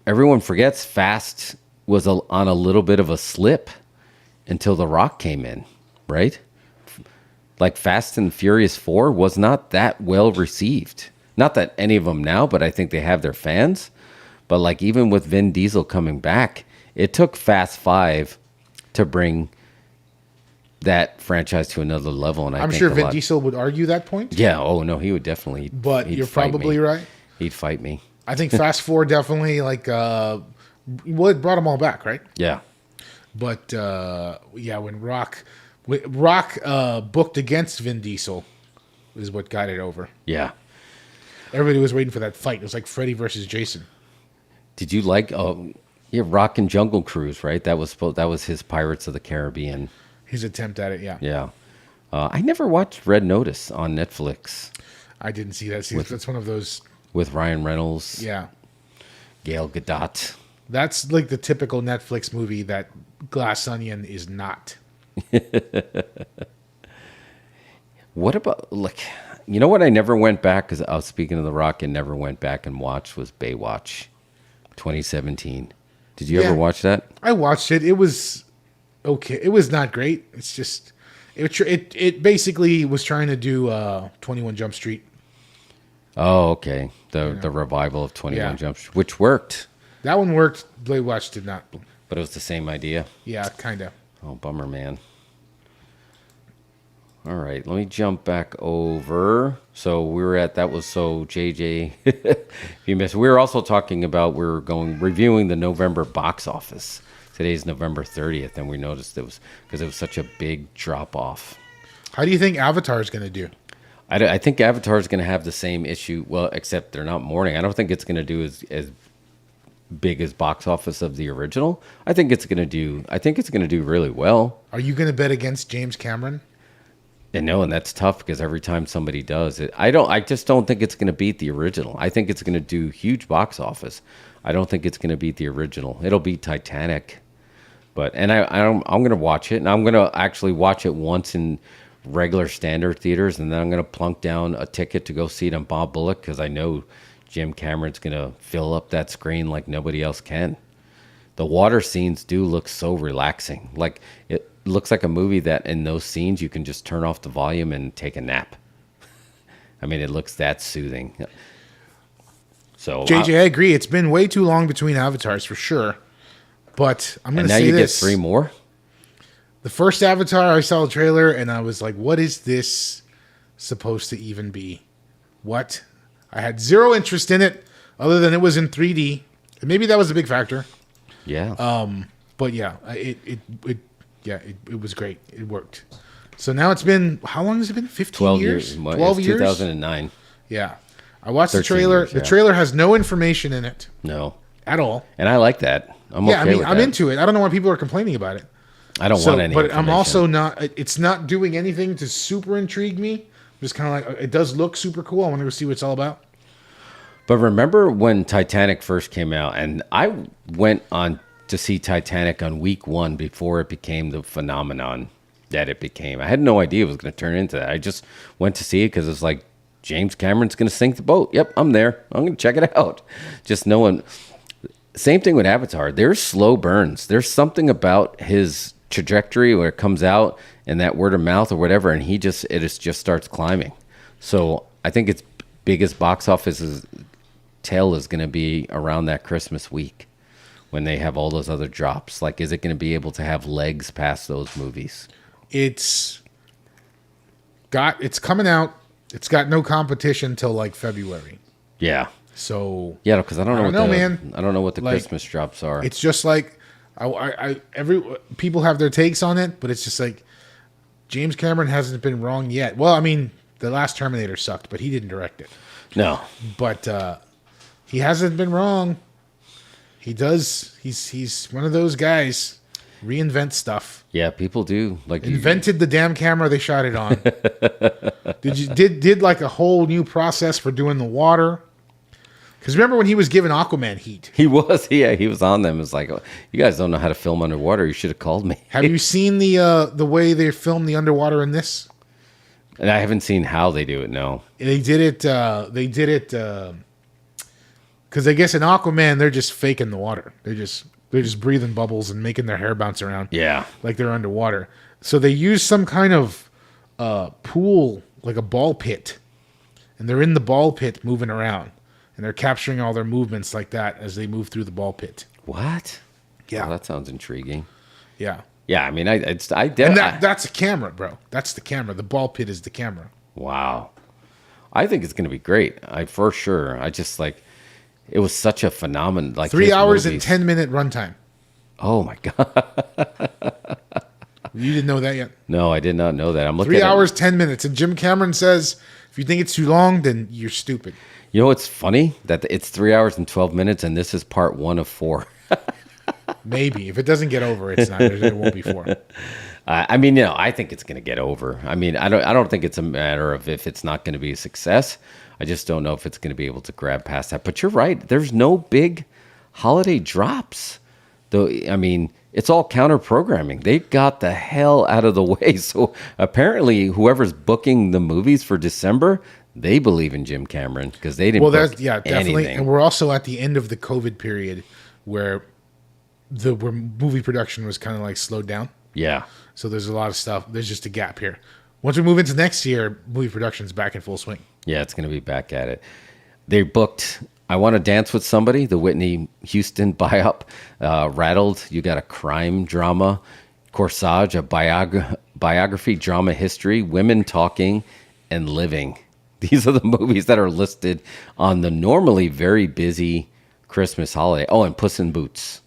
Everyone forgets Fast was on a little bit of a slip until The Rock came in, right? Like Fast and Furious 4 was not that well received. Not that any of them now, but I think they have their fans. But like even with Vin Diesel coming back, it took Fast 5 to bring that franchise to another level. And I'm sure Vin Diesel would argue that point. Yeah. Oh no, he would definitely. But you're probably right. He'd fight me. I think Fast 4 definitely it brought them all back, right? Yeah. But when Rock booked against Vin Diesel is what got it over. Yeah. Everybody was waiting for that fight. It was like Freddy versus Jason. Did you like Rock and Jungle Cruise, right? That was his Pirates of the Caribbean. His attempt at it, yeah. Yeah. I never watched Red Notice on Netflix. I didn't see that. That's one of those... With Ryan Reynolds. Yeah. Gail Gadot. That's like the typical Netflix movie that Glass Onion is not. What about, you know what I never went back, because I was speaking of The Rock and never went back and watched, was Baywatch 2017. Did you ever watch that? I watched it. It was okay. It was not great. It's just, it basically was trying to do 21 Jump Street. Oh, okay. The revival of 21 Jump Street, which worked. That one worked. Baywatch did not. But it was the same idea. Yeah, kind of. Oh, bummer, man. All right, let me jump back over. So we were at, that was so JJ, if you missed, we were also talking about, reviewing the November box office. Today's November 30th, and we noticed it was, because it was such a big drop off. How do you think Avatar is going to do? I think Avatar is going to have the same issue, well, except they're not mourning. I don't think it's going to do as big as box office of the original. I think it's going to do really well. Are you going to bet against James Cameron? And no, and that's tough because every time somebody does it, I just don't think it's going to beat the original. I think it's going to do huge box office. I don't think it's going to beat the original. It'll beat Titanic, I'm going to watch it, and I'm going to actually watch it once in regular standard theaters, and then I'm going to plunk down a ticket to go see it on Bob Bullock, because I know Jim Cameron's going to fill up that screen like nobody else can. The water scenes do look so relaxing. Like, it looks like a movie that in those scenes you can just turn off the volume and take a nap. I mean, it looks that soothing. So JJ, I agree. It's been way too long between avatars for sure. But I'm going and to now say you this. get 3 more. The first Avatar, I saw the trailer and I was like, what is this supposed to even be? What? I had zero interest in it other than it was in 3D. And maybe that was a big factor. Yeah. But yeah, it was great. It worked. So now it's been, how long has it been? 15 12 years? years. 12 years? 2009. Yeah. I watched the 13 trailer. years, The yeah. trailer has no information in it No. at all. And I like that. I'm Yeah, okay with I'm that. into it. I don't know why people are complaining about it. I don't want any. But I'm information. also not. It's not doing anything to super intrigue me. Just kind of like it does look super cool. I want to go see what it's all about. But remember when Titanic first came out, and I went on to see Titanic on week 1 before it became the phenomenon that it became. I had no idea it was going to turn into that. I just went to see it because it's like James Cameron's going to sink the boat. Yep, I'm there. I'm going to check it out. Just knowing. Same thing with Avatar. There's slow burns. There's something about his trajectory where it comes out and that word of mouth or whatever, and it just starts climbing. So I think its biggest box office tail is going to be around that Christmas week when they have all those other drops. Like, is it going to be able to have legs past those movies? It's coming out. It's got no competition till like February. Yeah. So Yeah, because I don't know, man. I don't know what the Like, Christmas drops are. it's just like every people have their takes on it, but it's just like James Cameron hasn't been wrong yet. Well, I mean, the last Terminator sucked, but he didn't direct it. No. But he hasn't been wrong. He does. He's one of those guys. Reinvent stuff. Yeah, people do. Like Invented the damn camera they shot it on. did like a whole new process for doing the water. Because remember when he was giving Aquaman heat? He was, yeah, he was on them. It's like, oh, you guys don't know how to film underwater. You should have called me. Have you seen the way they filmed the underwater in this? And I haven't seen how they do it. No. They did it. Because I guess in Aquaman they're just faking the water. They're just breathing bubbles and making their hair bounce around. Yeah. Like they're underwater. So they use some kind of pool, like a ball pit, and they're in the ball pit moving around, and they're capturing all their movements like that as they move through the ball pit. What? Yeah. Oh, that sounds intriguing. Yeah. Yeah, I mean, And that's a camera, bro. That's the camera. The ball pit is the camera. Wow. I think it's going to be great. For sure. I just like, it was such a phenomenon. Like 3 his hours movies. and 10-minute runtime. Oh my God. You didn't know that yet? No, I did not know that. I'm looking 3 at hours, 10 minutes. And Jim Cameron says, if you think it's too long, then you're stupid. You know what's funny? That it's 3 hours and 12 minutes, and this is part 1 of 4. Maybe. If it doesn't get over, it's not. It won't be 4. I mean, you know, I think it's going to get over. I mean, I don't think it's a matter of if it's not going to be a success. I just don't know if it's going to be able to grab past that. But you're right. There's no big holiday drops. Though, I mean, it's all counter programming. They got the hell out of the way. So apparently, whoever's booking the movies for December, they believe in Jim Cameron because they didn't. Book definitely. anything. And we're also at the end of the COVID period where where movie production was kind of like slowed down. Yeah. So there's a lot of stuff. There's just a gap here. Once we move into next year, movie production's back in full swing. Yeah, it's going to be back at it. They booked I Want to Dance with Somebody, the Whitney Houston biop. Rattled, you got a crime drama. Corsage, a biography, drama history. Women Talking, and Living. These are the movies that are listed on the normally very busy Christmas holiday. Oh, and Puss in Boots.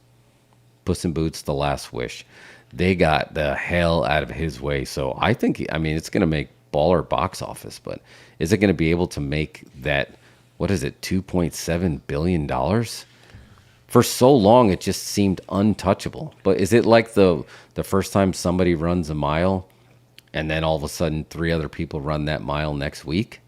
Puss in Boots, The Last Wish. They got the hell out of his way. So I think, I mean, it's going to make baller box office, but is it going to be able to make that, what is it, $2.7 billion? For so long, it just seemed untouchable. But is it like the first time somebody runs a mile and then all of a sudden 3 other people run that mile next week?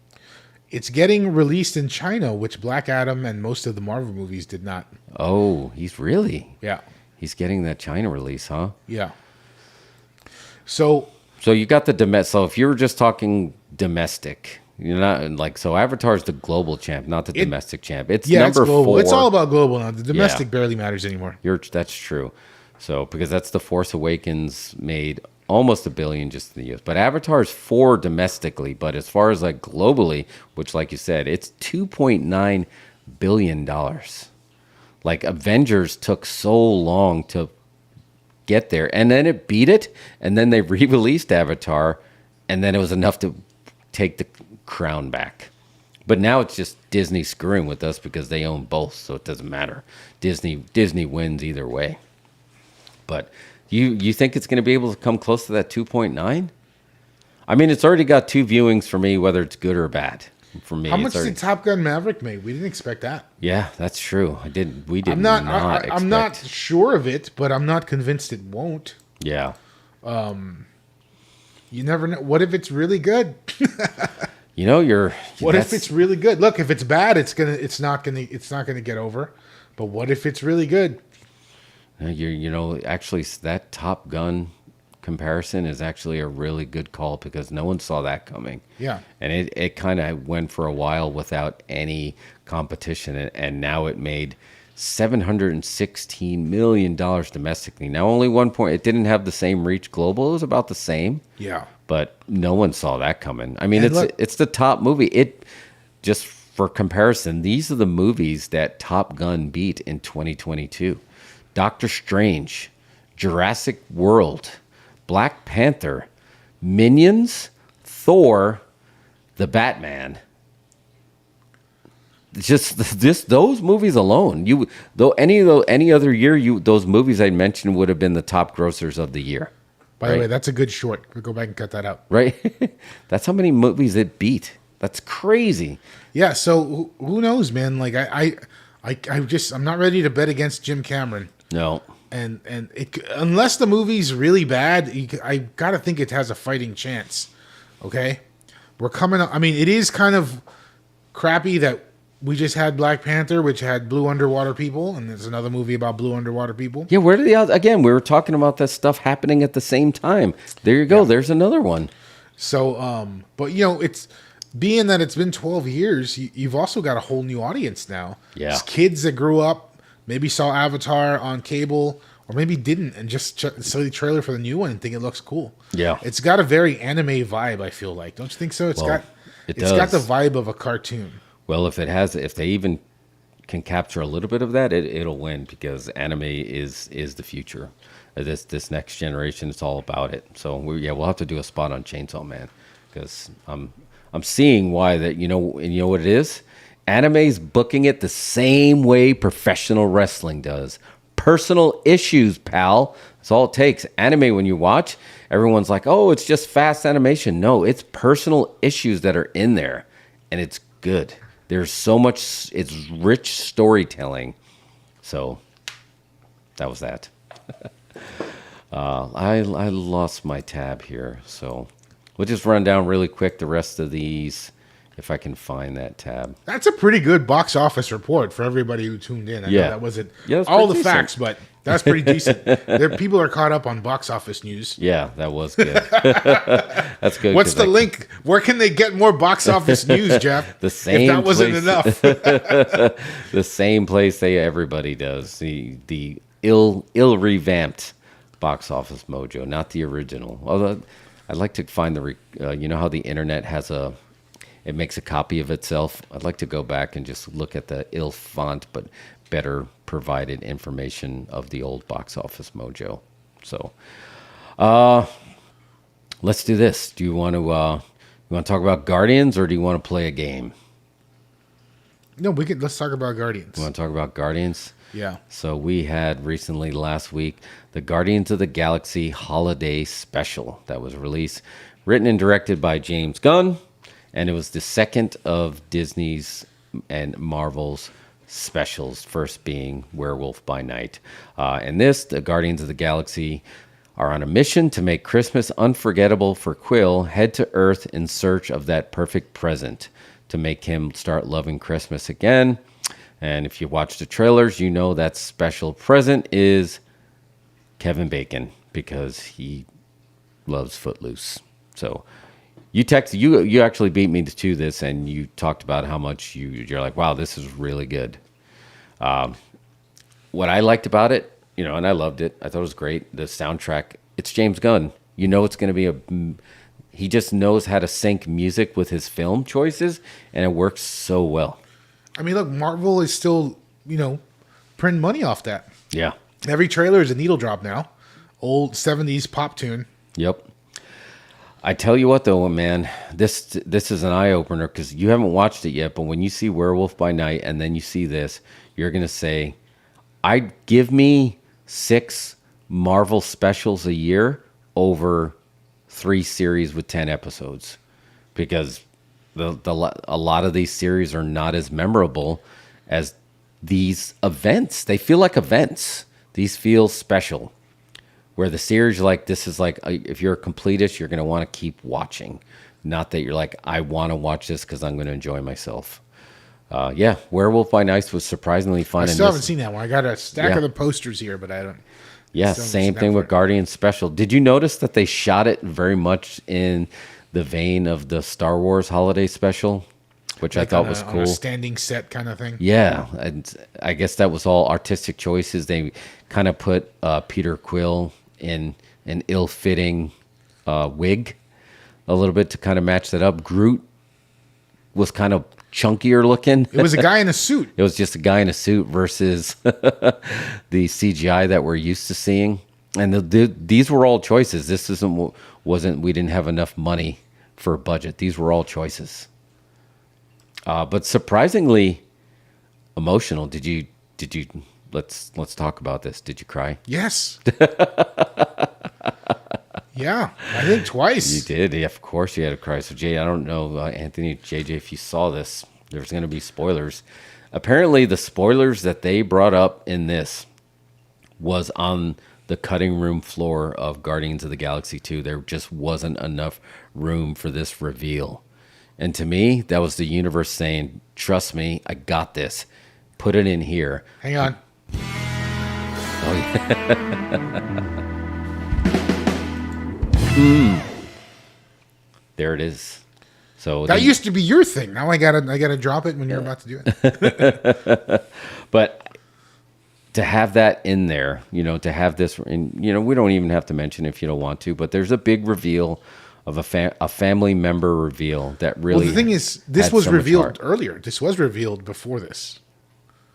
It's getting released in China, which Black Adam and most of the Marvel movies did not. Oh, he's really? Yeah. He's getting that China release, huh? Yeah. So you got the domestic. So if you were just talking domestic, you're not like, so Avatar's the global champ, not the domestic champ. It's number it's global. 4. It's all about global now. The domestic barely matters anymore. That's true. So because that's the Force Awakens made almost $1 billion just in the US. But Avatar's 4 domestically, but as far as like globally, which like you said, it's $2.9 billion. Like Avengers took so long to get there, and then it beat it, and then they re-released Avatar, and then it was enough to take the crown back. But now it's just Disney screwing with us because they own both, so it doesn't matter. Disney wins either way. But you think it's going to be able to come close to that 2.9? I mean, it's already got 2 viewings for me, whether it's good or bad. For me, how much did Top Gun Maverick make? We didn't expect that. Yeah, that's true. We did I'm not sure of it, but I'm not convinced it won't. Yeah. You never know. What if it's really good? What if it's really good? Look, if it's bad, it's not gonna get over. But what if it's really good? Actually, that Top Gun comparison is actually a really good call because no one saw that coming. Yeah. And it kind of went for a while without any competition, and now it made $716 million domestically. Now, only 1 point. It didn't have the same reach global. It was about the same. Yeah. But no one saw that coming. I mean, it's the top movie. Just for comparison, these are the movies that Top Gun beat in 2022. Doctor Strange, Jurassic World, Black Panther, Minions, Thor, The Batman. Just those movies alone. Any other year, those movies I mentioned would have been the top grossers of the year. By the way, that's a good short. We'll go back and cut that out. Right? That's how many movies it beat. That's crazy. Yeah. So who knows, man? Like I'm not ready to bet against Jim Cameron. No. And unless the movie's really bad, I gotta think it has a fighting chance. Okay, we're coming up. I mean, it is kind of crappy that we just had Black Panther, which had blue underwater people, and there's another movie about blue underwater people. Yeah, where did again? We were talking about that stuff happening at the same time. There you go. Yeah. There's another one. So, but it's being that it's been 12 years, you've also got a whole new audience now. Yeah, it's kids that grew up, maybe saw Avatar on cable, or maybe didn't, and just saw the trailer for the new one and think it looks cool. Yeah, it's got a very anime vibe. I feel like, don't you think so? It's got the vibe of a cartoon. Well, if they even can capture a little bit of that, it'll win because anime is the future. This next generation, it's all about it. So we'll have to do a spot on Chainsaw Man because I'm seeing why that you know what it is. Anime's booking it the same way professional wrestling does. Personal issues, pal. That's all it takes. Anime, when you watch, everyone's like, "Oh, it's just fast animation." No, it's personal issues that are in there, and it's good. There's so much, it's rich storytelling. So that was that. I lost my tab here. So we'll just run down really quick the rest of these if I can find that tab. That's a pretty good box office report for everybody who tuned in. I know that wasn't all the decent facts, but that's pretty decent. People are caught up on box office news. Yeah, that was good. That's good. What's the link? Where can they get more box office news, Jeff? The same. If that wasn't enough. The same place everybody does. The ill revamped Box Office Mojo, not the original. Although I'd like to find you know how the internet has it makes a copy of itself. I'd like to go back and just look at the ill font, but better provided information of the old Box Office Mojo. So, let's do this. Do you want to talk about Guardians or do you want to play a game? No, let's talk about Guardians. You want to talk about Guardians? Yeah. So we had recently last week the Guardians of the Galaxy Holiday Special that was released, written and directed by James Gunn, and it was the second of Disney's and Marvel's specials, first being Werewolf by Night. And the Guardians of the Galaxy are on a mission to make Christmas unforgettable for Quill, head to Earth in search of that perfect present to make him start loving Christmas again. And if you watch the trailers, you know that special present is Kevin Bacon because he loves Footloose. So you actually beat me to this, and you talked about how much you're like, wow, this is really good. What I liked about it, and I loved it. I thought it was great. The soundtrack, it's James Gunn. It's going to be he just knows how to sync music with his film choices, and it works so well. I mean, look, Marvel is still, printing money off that. Yeah. Every trailer is a needle drop now. Old 70s pop tune. Yep. I tell you what, though, man, this is an eye opener because you haven't watched it yet. But when you see Werewolf by Night and then you see this, you're gonna say, "I'd give me 6 Marvel specials a year over 3 series with 10 episodes," because a lot of these series are not as memorable as these events. They feel like events. These feel special. Where the series, like, this is like, if you're a completist, you're going to want to keep watching. Not that you're like, I want to watch this because I'm going to enjoy myself. Yeah, Werewolf by Night was surprisingly fun. I still haven't seen that one. I got a stack of the posters here, but I don't. Yeah, same thing with Guardians Special. Did you notice that they shot it very much in the vein of the Star Wars Holiday Special? Which I thought was cool. On a standing set kind of thing. Yeah, and I guess that was all artistic choices. They kind of put Peter Quill in an ill-fitting wig a little bit to kind of match that up. Groot was kind of chunkier looking. It was a guy in a suit. It was just a guy in a suit versus the CGI that we're used to seeing. And these were all choices. This wasn't we didn't have enough money for a budget. These were all choices. But surprisingly emotional. Did you? Let's talk about this. Did you cry? Yes. Yeah, I think twice. You did. Yeah, of course you had to cry. So Jay, I don't know, Anthony, JJ, if you saw this, there's going to be spoilers. Apparently, the spoilers that they brought up in this was on the cutting room floor of Guardians of the Galaxy 2. There just wasn't enough room for this reveal. And to me, that was the universe saying, trust me, I got this. Put it in here. Hang on. Oh, yeah. There it is. So that used to be your thing. Now I gotta drop it when you're about to do it. But to have that in there, to have this, and we don't even have to mention if you don't want to, but there's a big reveal of a family member reveal that really. Well, the thing is, this was revealed earlier. This was revealed before this.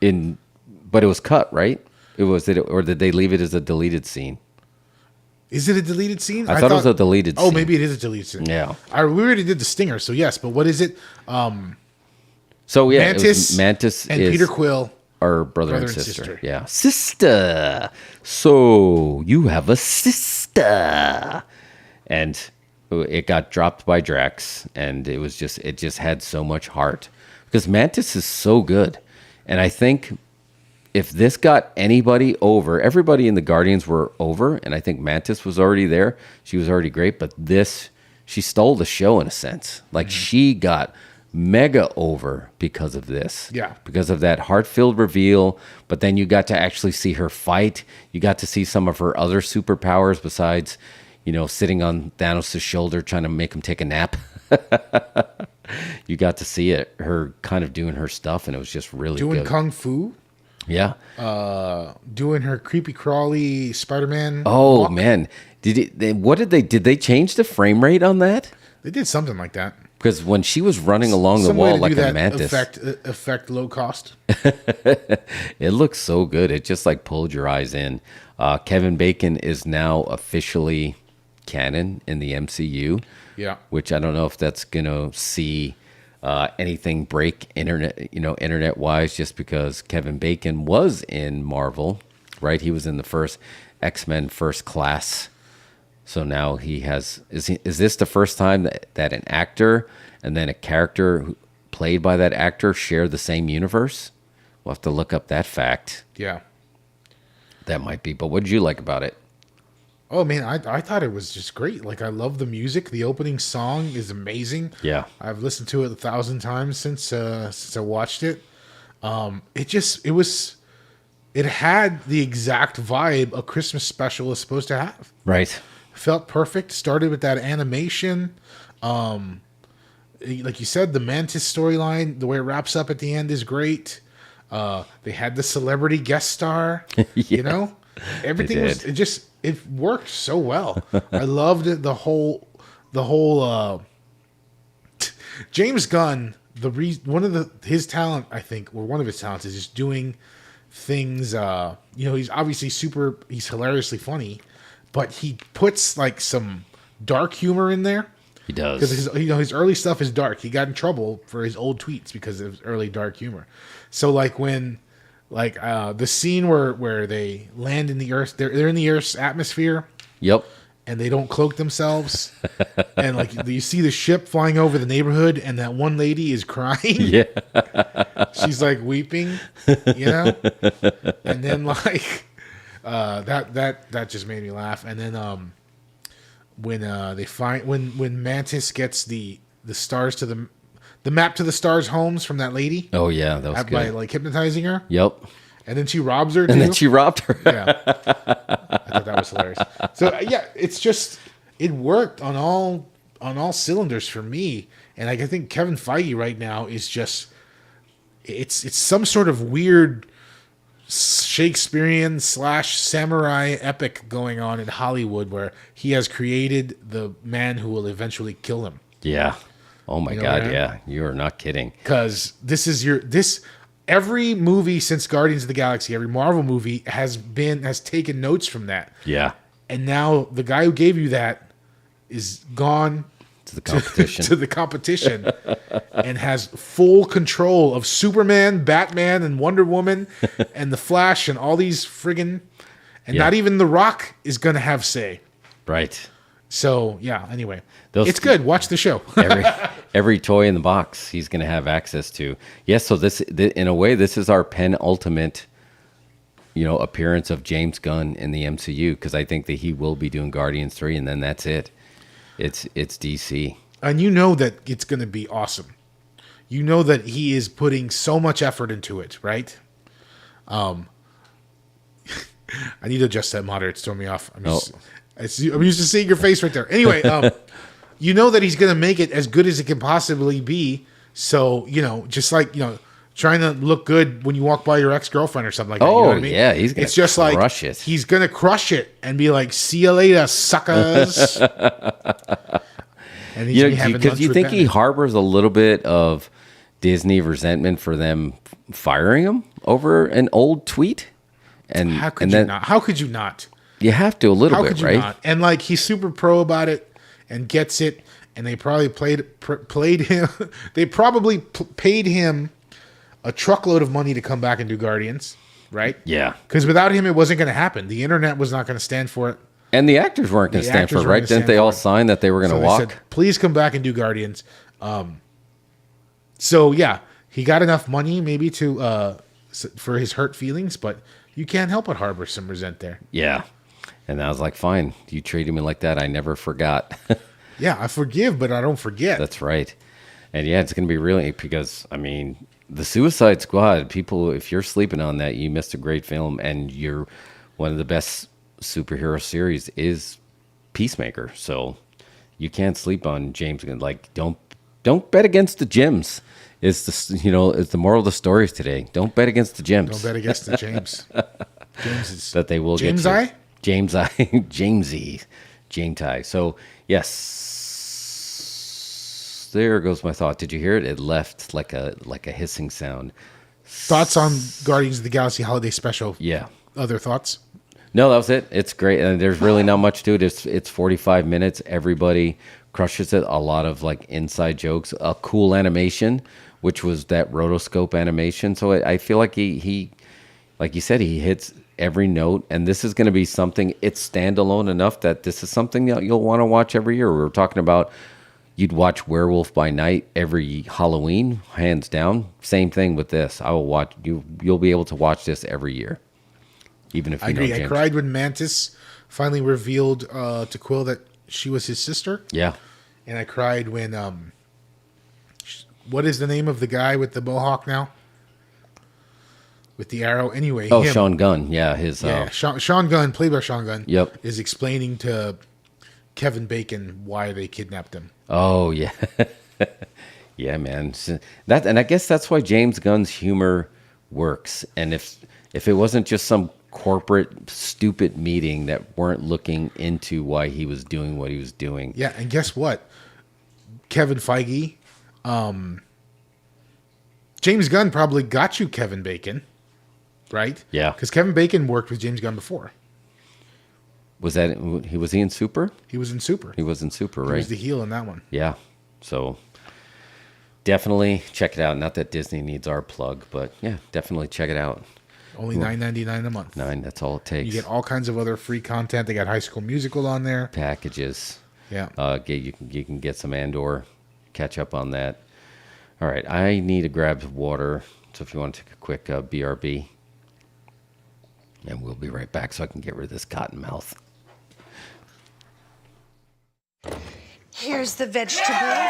But it was cut, right? Or did they leave it as a deleted scene? Is it a deleted scene? I thought it was a deleted scene. Oh, maybe it is a deleted scene. Yeah. We already did the stinger, so yes. But what is it? So yeah, Mantis and Peter Quill are brother and sister. Yeah, sister. So you have a sister, and it got dropped by Drax, and it just had so much heart because Mantis is so good, and I think. If this got anybody over, everybody in the Guardians were over, and I think Mantis was already there. She was already great, but she stole the show in a sense. Like she got mega over because of this. Yeah. Because of that heart-filled reveal, but then you got to actually see her fight. You got to see some of her other superpowers besides, sitting on Thanos' shoulder trying to make him take a nap. You got to see her kind of doing her stuff, and it was just really good. Doing kung fu. Yeah. Doing her creepy crawly Spider-Man. Oh walk. Man. Did they change the frame rate on that? They did something like that. Because when she was running along the wall like a mantis. Effect low cost. It looks so good. It just like pulled your eyes in. Kevin Bacon is now officially canon in the MCU. Yeah. Which I don't know if that's gonna see anything break internet wise, just because Kevin Bacon was in Marvel, right? He was in the first X-Men First Class. So now is this the first time that an actor and then a character played by that actor share the same universe? We'll have to look up that fact. Yeah. That might be. But what did you like about it? Oh man, I thought it was just great. Like I love the music. The opening song is amazing. Yeah, I've listened to it 1,000 times since I watched it. It had the exact vibe a Christmas special is supposed to have. Right. Felt perfect. Started with that animation. Like you said, the Mantis storyline, the way it wraps up at the end is great. They had the celebrity guest star. Yeah. Everything it worked so well. I loved it. The whole James Gunn his talent, I think, or one of his talents is just doing things. He's obviously he's hilariously funny, but he puts like some dark humor in there. He does, because his early stuff is dark. He got in trouble for his old tweets because of his early dark humor. So like when the scene where they land in the Earth, they're in the Earth's atmosphere. Yep. And they don't cloak themselves, and like you see the ship flying over the neighborhood, and that one lady is crying. Yeah, she's like weeping, and then like that just made me laugh. And then when Mantis gets the stars to the map to the stars homes from that lady. Oh yeah, that was good. By like hypnotizing her. Yep. And then she robs her too. And then she robbed her. Yeah. I thought that was hilarious. So yeah, it worked on all cylinders for me. And I think Kevin Feige right now is just it's some sort of weird Shakespearean / samurai epic going on in Hollywood where he has created the man who will eventually kill him. Yeah. Oh my God, yeah. You are not kidding. Because every movie since Guardians of the Galaxy, every Marvel movie has taken notes from that. Yeah. And now the guy who gave you that is gone to the competition. to the competition and has full control of Superman, Batman, and Wonder Woman and the Flash and all these friggin' not even The Rock is gonna have say. Right. So yeah, anyway. It's good. Watch the show. every toy in the box he's going to have access to. Yes, so this in a way, this is our penultimate, appearance of James Gunn in the MCU, because I think that he will be doing Guardians 3, and then that's it. It's DC. And you know that it's going to be awesome. You know that he is putting so much effort into it, right? I need to adjust that monitor. It's throwing me off. I'm used to seeing your face right there. Anyway, you know that he's going to make it as good as it can possibly be. So, just like, trying to look good when you walk by your ex-girlfriend or something like that. Oh, you know what I mean? Yeah. He's going to crush it. He's going to crush it and be like, see you later, suckers. And he's because you think he harbors a little bit of Disney resentment for them firing him over an old tweet? And how could you not? How could you not? You have to a little How bit, could you right? not? And like he's super pro about it and gets it, and they probably played him. They probably paid him a truckload of money to come back and do Guardians, right? Yeah. Because without him, it wasn't going to happen. The internet was not going to stand for it. And the actors weren't going to stand for it, right? Didn't they all sign that they were going to walk? Said, please come back and do Guardians. So yeah, he got enough money maybe to for his hurt feelings, but you can't help but harbor some resent there. Yeah. And I was like, fine, you treated me like that. I never forgot. Yeah, I forgive, but I don't forget. That's right. And yeah, it's going to be really, because, the Suicide Squad, people, if you're sleeping on that, you missed a great film. And one of the best superhero series is Peacemaker. So you can't sleep on James Gunn. Like, don't bet against the gyms. It's the moral of the stories today. Don't bet against the gyms. Don't bet against the James. James is that they will James get you. I? James I. Jamesy. Jametai. So yes, there goes my thought. Did you hear it? It left like a hissing sound. Thoughts on Guardians of the Galaxy Holiday Special? Yeah. Other thoughts? No, that was it. It's great, and there's really not much to it. It's 45 minutes. Everybody crushes it. A lot of like inside jokes. A cool animation, which was that rotoscope animation. So I feel like he like you said, he hits every note, and this is going to be something. It's standalone enough that this is something that you'll want to watch every year. We were talking about you'd watch Werewolf by Night every Halloween, hands down. Same thing with this. I will watch you. You'll be able to watch this every year, even if you I agree. know James. I cried when Mantis finally revealed to Quill that she was his sister. Yeah, and I cried when what is the name of the guy with the mohawk now? With the arrow, anyway. Oh, Sean Gunn, yeah, Sean Gunn, played by Sean Gunn. Yep, is explaining to Kevin Bacon why they kidnapped him. Oh yeah, yeah, man. And I guess that's why James Gunn's humor works. And if it wasn't just some corporate stupid meeting that weren't looking into why he was doing what he was doing. Yeah, and guess what? Kevin Feige James Gunn probably got you Kevin Bacon, right? Yeah. Because Kevin Bacon worked with James Gunn before. Was he in Super? He was in Super. He was in Super, right? He was the heel in that one. Yeah. So definitely check it out. Not that Disney needs our plug, but yeah, definitely check it out. Only $9.99 a month. That's all it takes. You get all kinds of other free content. They got High School Musical on there. Packages. Yeah. You can get some Andor, catch up on that. All right, I need to grab water. So if you want to take a quick BRB, and we'll be right back so I can get rid of this cotton mouth. Here's the vegetables.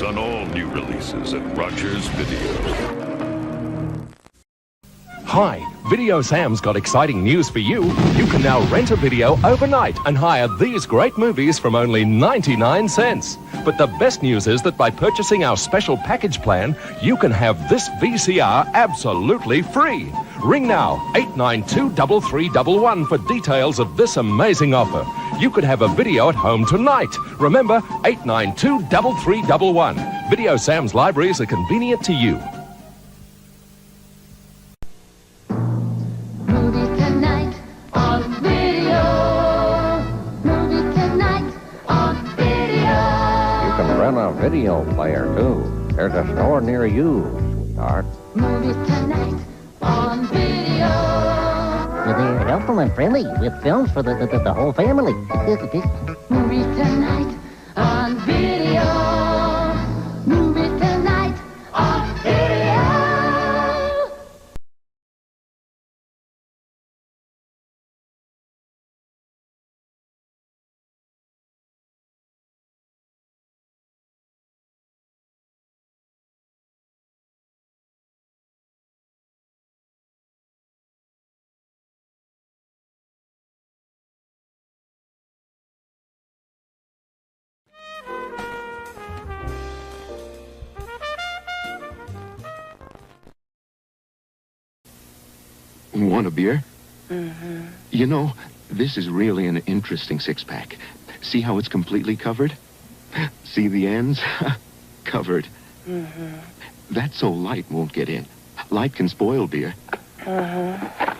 On all new releases at Rogers Video. Hi, Video Sam's got exciting news for you. You can now rent a video overnight and hire these great movies from only 99 cents. But the best news is that by purchasing our special package plan, you can have this VCR absolutely free. Ring now, 892-3311 for details of this amazing offer. You could have a video at home tonight. Remember, 892-3311. Video Sam's libraries are convenient to you. Movie tonight on video. Movie tonight on video. You can rent a video player, too. There's a store near you, sweetheart. Movie tonight on video. They're helpful and friendly with films for the whole family. Movie tonight on video. Movie tonight on video. Want a beer? Mm-hmm. You know, this is really an interesting six-pack. See how it's completely covered? See the ends? Covered. Mm-hmm. That's so light won't get in. Light can spoil beer. Uh-huh.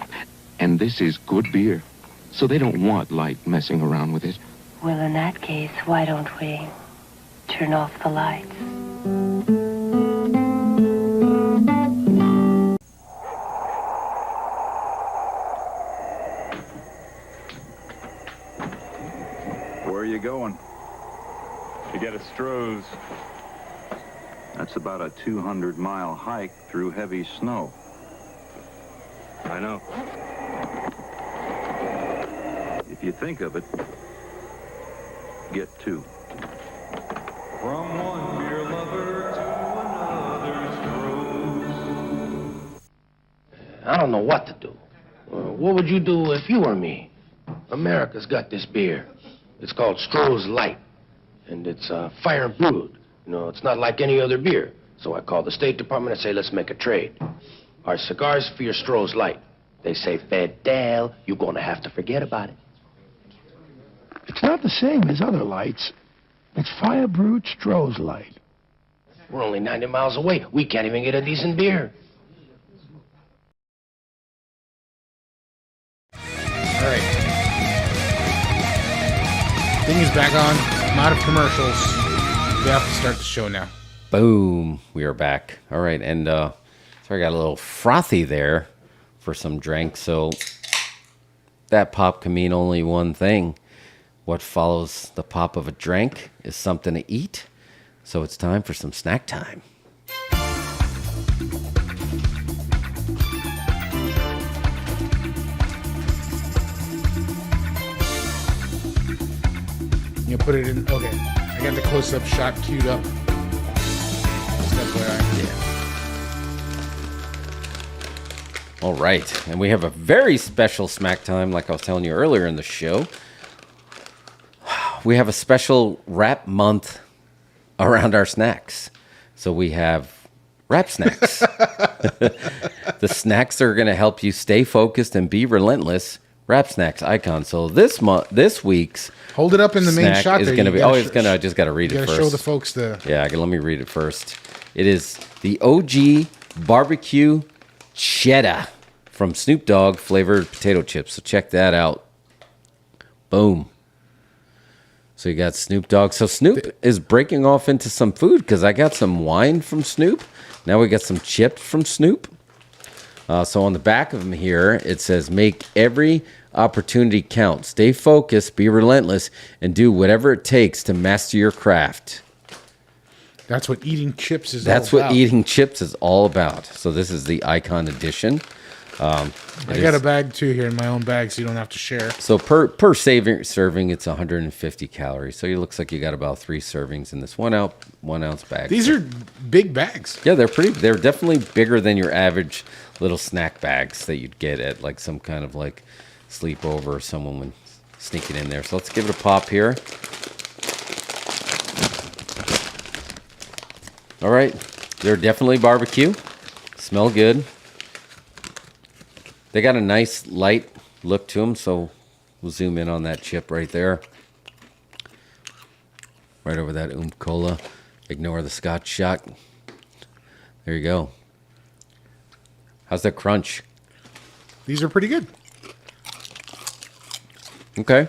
And this is good beer, so they don't want light messing around with it. Well, in that case, why don't we turn off the lights? Where are you going? To get a Stroh's. That's about a 200-mile hike through heavy snow. I know. If you think of it, get two. From one beer lover to another's Stroh's. I don't know what to do. What would you do if you were me? America's got this beer. It's called Stroh's Light, and it's fire brewed. You know, it's not like any other beer. So I call the State Department and say, let's make a trade. Our cigars for your Stroh's Light. They say, Fidel, you're going to have to forget about it. It's not the same as other lights. It's fire brewed Stroh's Light. We're only 90 miles away. We can't even get a decent beer. All right. Thing is back on. I'm out of commercials. We have to start the show now. Boom. We are back. All right. And sorry, I got a little frothy there for some drink. So that pop can mean only one thing. What follows the pop of a drink is something to eat. So it's time for some snack time. You put it in. Okay. I got the close-up shot queued up. FYI. Yeah. All right. And we have a very special smack time, like I was telling you earlier in the show. We have a special wrap month around our snacks. So we have wrap snacks. The snacks are going to help you stay focused and be relentless. Wrap snacks icon. So this week's hold it up in the main shot. Is going to be. Oh, it's going to. I just got to read it first. Show the folks the. Yeah, let me read it first. It is the OG barbecue cheddar from Snoop Dogg flavored potato chips. So check that out. Boom. So you got Snoop Dogg. So Snoop is breaking off into some food because I got some wine from Snoop. Now we got some chips from Snoop. So on the back of them here, it says, make every opportunity count. Stay focused, be relentless, and do whatever it takes to master your craft. That's what eating chips is That's all about. what eating chips is all about. So this is the Icon Edition. I got a bag too here in my own bag, so you don't have to share. So per serving, it's 150 calories. So it looks like you got about 3 servings in this 1 ounce bag. These are big bags. Yeah, they're definitely bigger than your average little snack bags that you'd get at like some kind of like sleepover or someone would sneak it in there. So let's give it a pop here. All right, they're definitely barbecue. Smell good. They got a nice light look to them, so we'll zoom in on that chip right there. Right over that Cola. Ignore the Scotch shot. There you go. How's that crunch? These are pretty good. Okay.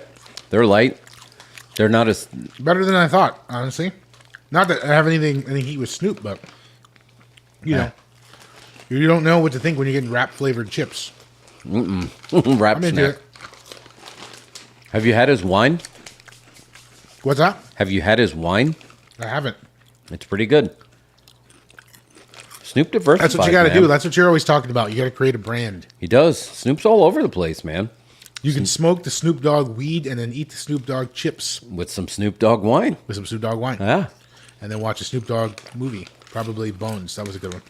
They're light. They're not as... Better than I thought, honestly. Not that I have any heat with Snoop, but, you know. You don't know what to think when you're getting wrap-flavored chips. Wrap snack. Have you had his wine? What's that? Have you had his wine? I haven't. It's pretty good. Snoop diversified. That's what you got to do. That's what you're always talking about. You got to create a brand. He does. Snoop's all over the place, man. You can smoke the Snoop Dogg weed and then eat the Snoop Dogg chips. With some Snoop Dogg wine. With some Snoop Dogg wine. Yeah. And then watch a Snoop Dogg movie. Probably Bones. That was a good one.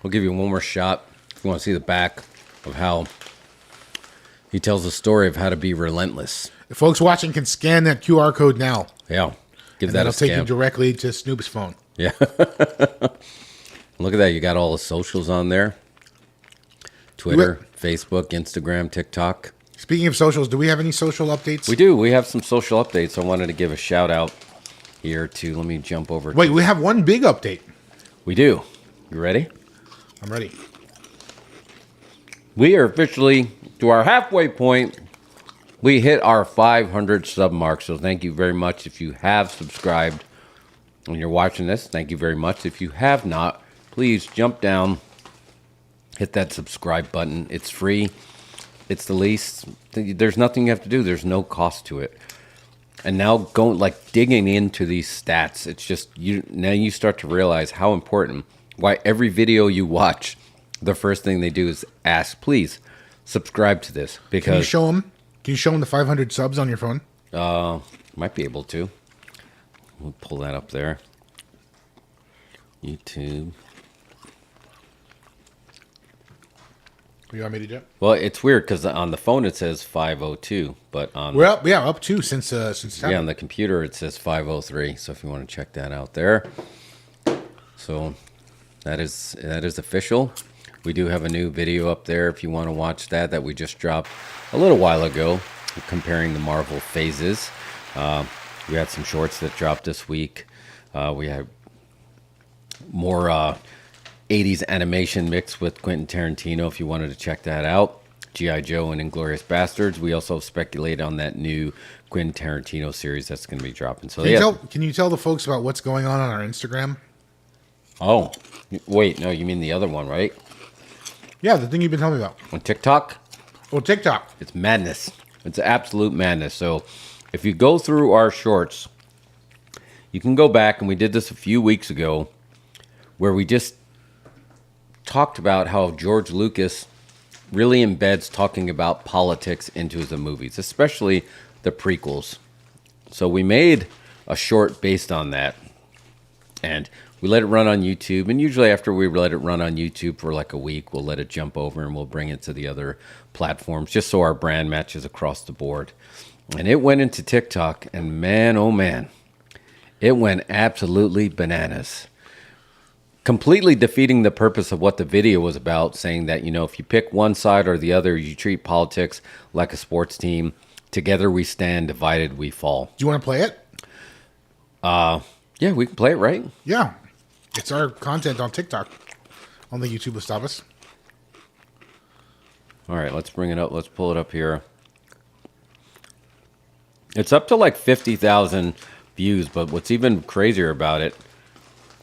We'll give you one more shot. If you want to see the back of how he tells the story of how to be relentless. If folks watching can scan that QR code now. Yeah. Give that a scan. It'll take you directly to Snoop's phone. Yeah. Look at that. You got all the socials on there. Twitter, Facebook, Instagram, TikTok. Speaking of socials, do we have any social updates? We do. We have some social updates. I wanted to give a shout out here to, let me jump over. Wait, we have one big update. We do. You ready? I'm ready. We are officially to our halfway point. We hit our 500 sub mark. So thank you very much. If you have subscribed and you're watching this, thank you very much. If you have not, please jump down, hit that subscribe button. It's free. It's the least. There's nothing you have to do. There's no cost to it. And now digging into these stats, it's just now you start to realize how important, why every video you watch, the first thing they do is ask, please subscribe to this. Because Can you show them the 500 subs on your phone? Might be able to. We'll pull that up there. YouTube. You want me to do it? Well, it's weird because on the phone it says 502, but on we're up, up 2 since on the computer it says 503. So if you want to check that out there, so that is official. We do have a new video up there if you want to watch that we just dropped a little while ago, comparing the Marvel phases. We had some shorts that dropped this week. We had more 80s animation mixed with Quentin Tarantino if you wanted to check that out. G.I. Joe and Inglourious Bastards. We also speculate on that new Quentin Tarantino series that's going to be dropping. So can you tell the folks about what's going on our Instagram? Oh, wait, no, you mean the other one, right? Yeah, the thing you've been telling me about. On TikTok? Oh, TikTok. It's madness. It's absolute madness. So if you go through our shorts, you can go back, and we did this a few weeks ago, where we just talked about how George Lucas really embeds talking about politics into the movies, especially the prequels. So we made a short based on that, and We let it run on YouTube, and usually after we let it run on YouTube for like a week, we'll let it jump over and we'll bring it to the other platforms just so our brand matches across the board. And it went into TikTok, and man, oh man, it went absolutely bananas. Completely defeating the purpose of what the video was about, saying that, you know, if you pick one side or the other, you treat politics like a sports team. Together we stand, divided we fall. Do you want to play it? Yeah, we can play it, right? Yeah. It's our content on TikTok. Only YouTube will stop us. All right, let's bring it up. Let's pull it up here. It's up to like 50,000 views, but what's even crazier about it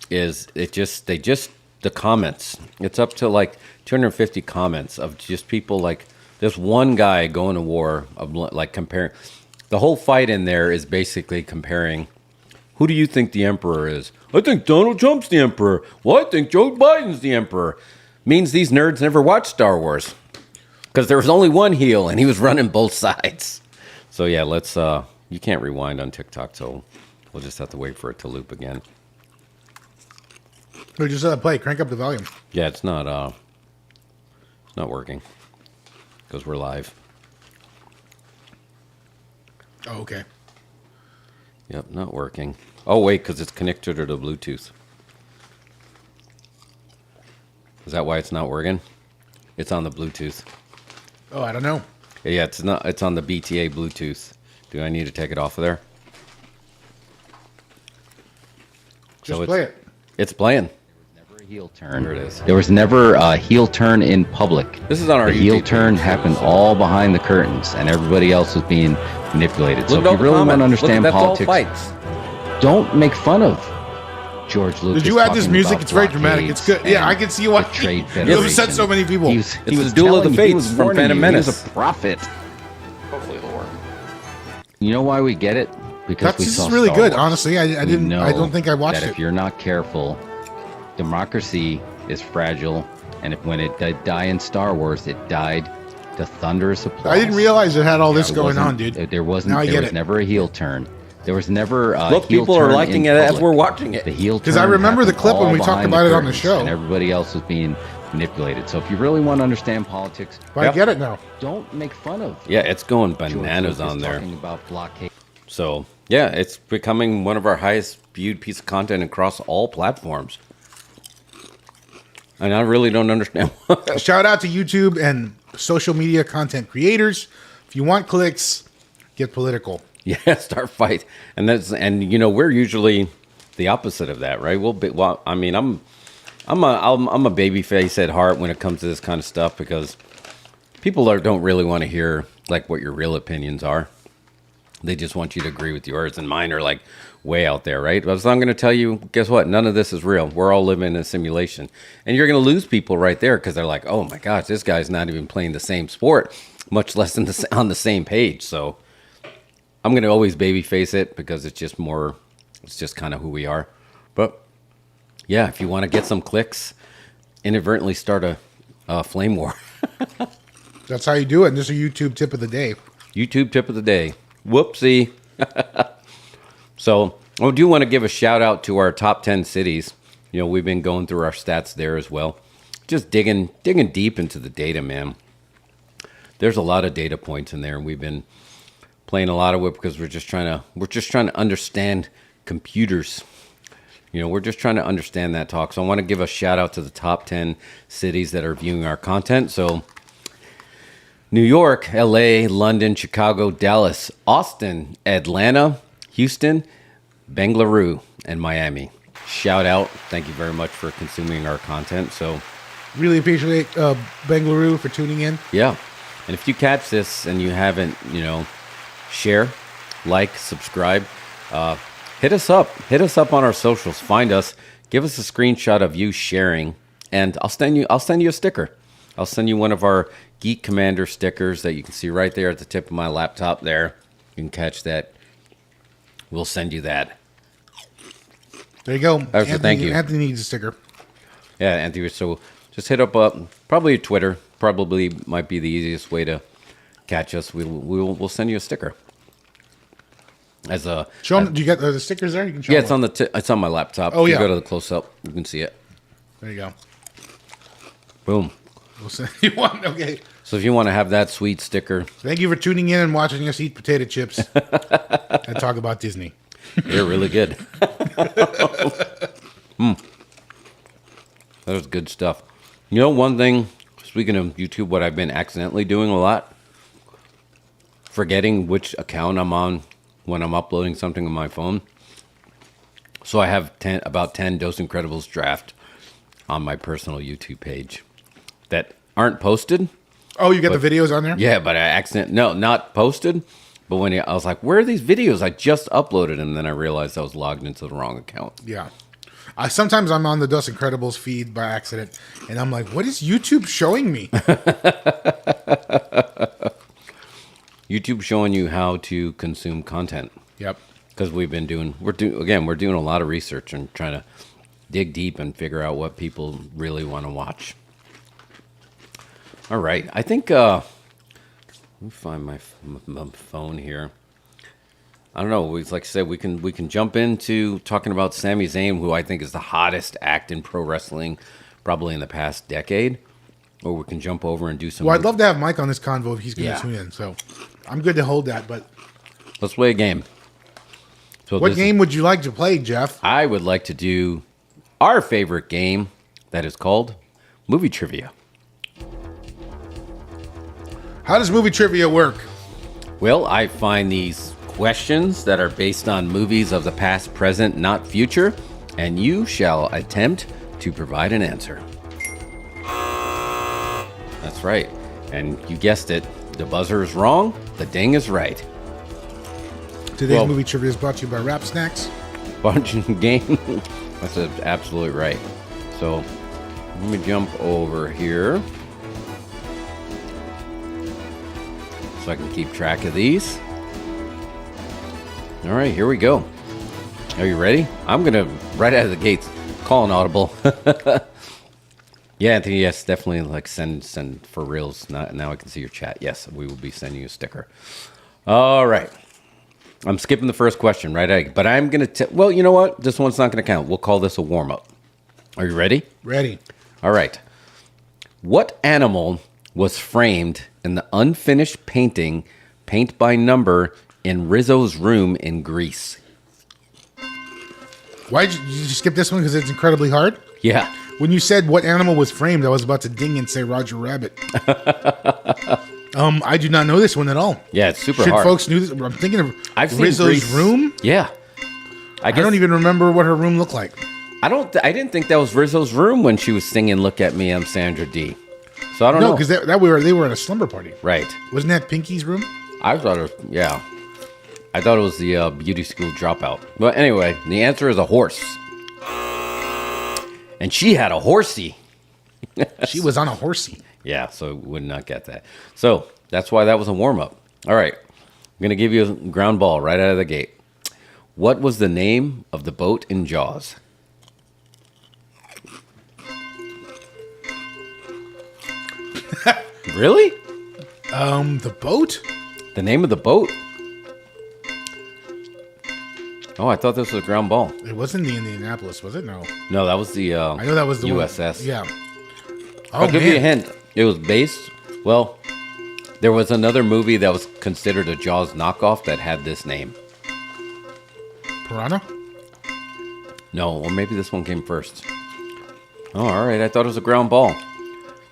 is the comments. It's up to like 250 comments of just people like this one guy going to war of like comparing. The whole fight in there is basically comparing, who do you think the emperor is? I think Donald Trump's the emperor. Well, I think Joe Biden's the emperor. Means these nerds never watched Star Wars because there was only one heel and he was running both sides. So yeah, let's, you can't rewind on TikTok, so we'll just have to wait for it to loop again. No, just let it play. Crank up the volume. Yeah, it's not working because we're live. Oh, okay. Yep, not working. Oh, wait, because it's connected to the Bluetooth. Is that why it's not working? It's on the Bluetooth. Oh, I don't know. Yeah, it's not. It's on the BTA Bluetooth. Do I need to take it off of there? Just play it. It's playing. Never a heel turn. There it is. There was never a heel turn in public. This is on our The heel YouTube turn page. happened all behind the curtains, and everybody else was being manipulated. So Look if at you all the really want to comments. Look, understand that's all politics, fights. don't make fun of George Lucas. Did you add this talking music? about It's very dramatic. It's good. Yeah, I can see why. the Trade It upset so many people. He was the Duel of the telling- he Fates was from warning Phantom you. Menace. He was a prophet. Hopefully it'll work. You know why we get it? Because That's we this saw is really Star good. Wars. Honestly, I We didn't. I know don't think I watched that it. if you're not careful, democracy is fragile, and if when it did die in Star Wars, it died to thunderous applause. I didn't realize it had all this It going wasn't- on, dude. There wasn't. Now I There get was it. never a heel turn. There was never a Look, heel people are turn liking in it as public. we're watching it. The heel turn. Because I remember the happened clip when all we talked behind about it on the curtains, show. and everybody else was being manipulated. So if you really want to understand politics, I get it now. don't make fun of. Yeah, it's going George bananas Lucas on there. Talking about blockade. So yeah, it's becoming one of our highest viewed piece of content across all platforms. And I really don't understand. Shout out to YouTube and social media content creators. If you want clicks, get political. Yeah, start fight, and you know we're usually the opposite of that, right? Well, I mean, I'm a baby face at heart when it comes to this kind of stuff because people don't really want to hear like what your real opinions are. They just want you to agree with yours, and mine are like way out there, right? But so I'm going to tell you, guess what? None of this is real. We're all living in a simulation, and you're going to lose people right there because they're like, oh my gosh, this guy's not even playing the same sport, much less on the same page. So I'm going to always baby face it because it's just kind of who we are. But yeah, if you want to get some clicks, inadvertently start a flame war. That's how you do it. And this is a YouTube tip of the day. YouTube tip of the day. Whoopsie. So I do want to give a shout out to our top 10 cities. You know, we've been going through our stats there as well. Just digging deep into the data, man. There's a lot of data points in there, and we've been playing a lot of it because we're just trying to understand computers. You know, we're just trying to understand that talk. So I want to give a shout out to the top 10 cities that are viewing our content. So New York, LA, London, Chicago, Dallas, Austin, Atlanta, Houston, Bengaluru, and Miami. Shout out. Thank you very much for consuming our content. So Really appreciate Bengaluru for tuning in. yeah. And if you catch this and you haven't, you know, share, like, subscribe, hit us up. Hit us up on our socials. Find us. Give us a screenshot of you sharing, and I'll send you a sticker. I'll send you one of our Geek Commander stickers that you can see right there at the tip of my laptop there. You can catch that. We'll send you that. There you go. Thank you. Anthony needs a sticker. Yeah, Anthony. So just hit up probably Twitter. Probably might be the easiest way to catch us. We'll send you a sticker. as a Show them. Do you get the stickers there? You can show yeah, them. it's on it's on my laptop. Oh, If yeah. you go to the close up, you can see it. There you go. Boom. We'll send you one. Okay. So if you want to have that sweet sticker, Thank you for tuning in and watching us eat potato chips and talk about Disney. they're really good. That was good stuff. You know, one thing, speaking of YouTube, what I've been accidentally doing a lot, forgetting which account I'm on when I'm uploading something on my phone. So I have about 10 Dos Incredibles draft on my personal YouTube page that aren't posted. Oh, you got the videos on there? Yeah, but no, not posted. But when I was like, where are these videos? I just uploaded them. And then I realized I was logged into the wrong account. Yeah. Sometimes I'm on the Dos Incredibles feed by accident, and I'm like, what is YouTube showing me? YouTube showing you how to consume content. Yep. Because we're doing a lot of research and trying to dig deep and figure out what people really want to watch. All right, I think let me find my phone here. I don't know. Like I said, we can jump into talking about Sami Zayn, who I think is the hottest act in pro wrestling, probably in the past decade. Or we can jump over and do some. Well, I'd love to have Mike on this convo if he's going to Yeah. tune in. So I'm good to hold that. But let's play a game. So what game would you like to play, Jeff? I would like to do our favorite game that is called Movie Trivia. How does movie trivia work? Well, I find these questions that are based on movies of the past, present, not future, and you shall attempt to provide an answer. That's right. And you guessed it. The buzzer is wrong. The ding is right. Today's movie trivia is brought to you by Rap Snacks. Bunch game. That's absolutely right. So let me jump over here so I can keep track of these. All right, here we go. Are you ready? I'm going to, right out of the gates, call an audible. Yeah, Anthony, yes, definitely like send for reals. Now I can see your chat. Yes, we will be sending you a sticker. All right. I'm skipping the first question, right? But I'm going to well, you know what? This one's not going to count. We'll call this a warm-up. Are you ready? Ready. All right. What animal was framed in the unfinished painting, paint by number, in Rizzo's room in Greece? Why did you skip this one? Because it's incredibly hard? Yeah. When you said what animal was framed, I was about to ding and say Roger Rabbit. I do not know this one at all. Yeah, it's super Should hard. folks know this? I'm thinking of I've Rizzo's seen Grease. room. Yeah. I don't even remember what her room looked like. I didn't think that was Rizzo's room when she was singing "Look at Me, I'm Sandra D." So I don't know. No, because they were at a slumber party. Right. Wasn't that Pinky's room? I thought it was, yeah. I thought it was the beauty school dropout. But anyway, the answer is a horse. And she had a horsey. She was on a horsey. Yeah, so would not get that. So that's why that was a warm-up. All right. I'm going to give you a ground ball right out of the gate. What was the name of the boat in Jaws? Really? The boat? The name of the boat? Oh, I thought this was a ground ball. It wasn't the Indianapolis, was it? No. No, that was the I know that was the USS. One. Yeah. I'll give you a hint. It was based, well, there was another movie that was considered a Jaws knockoff that had this name. Piranha? No, or maybe this one came first. Oh, all right. I thought it was a ground ball.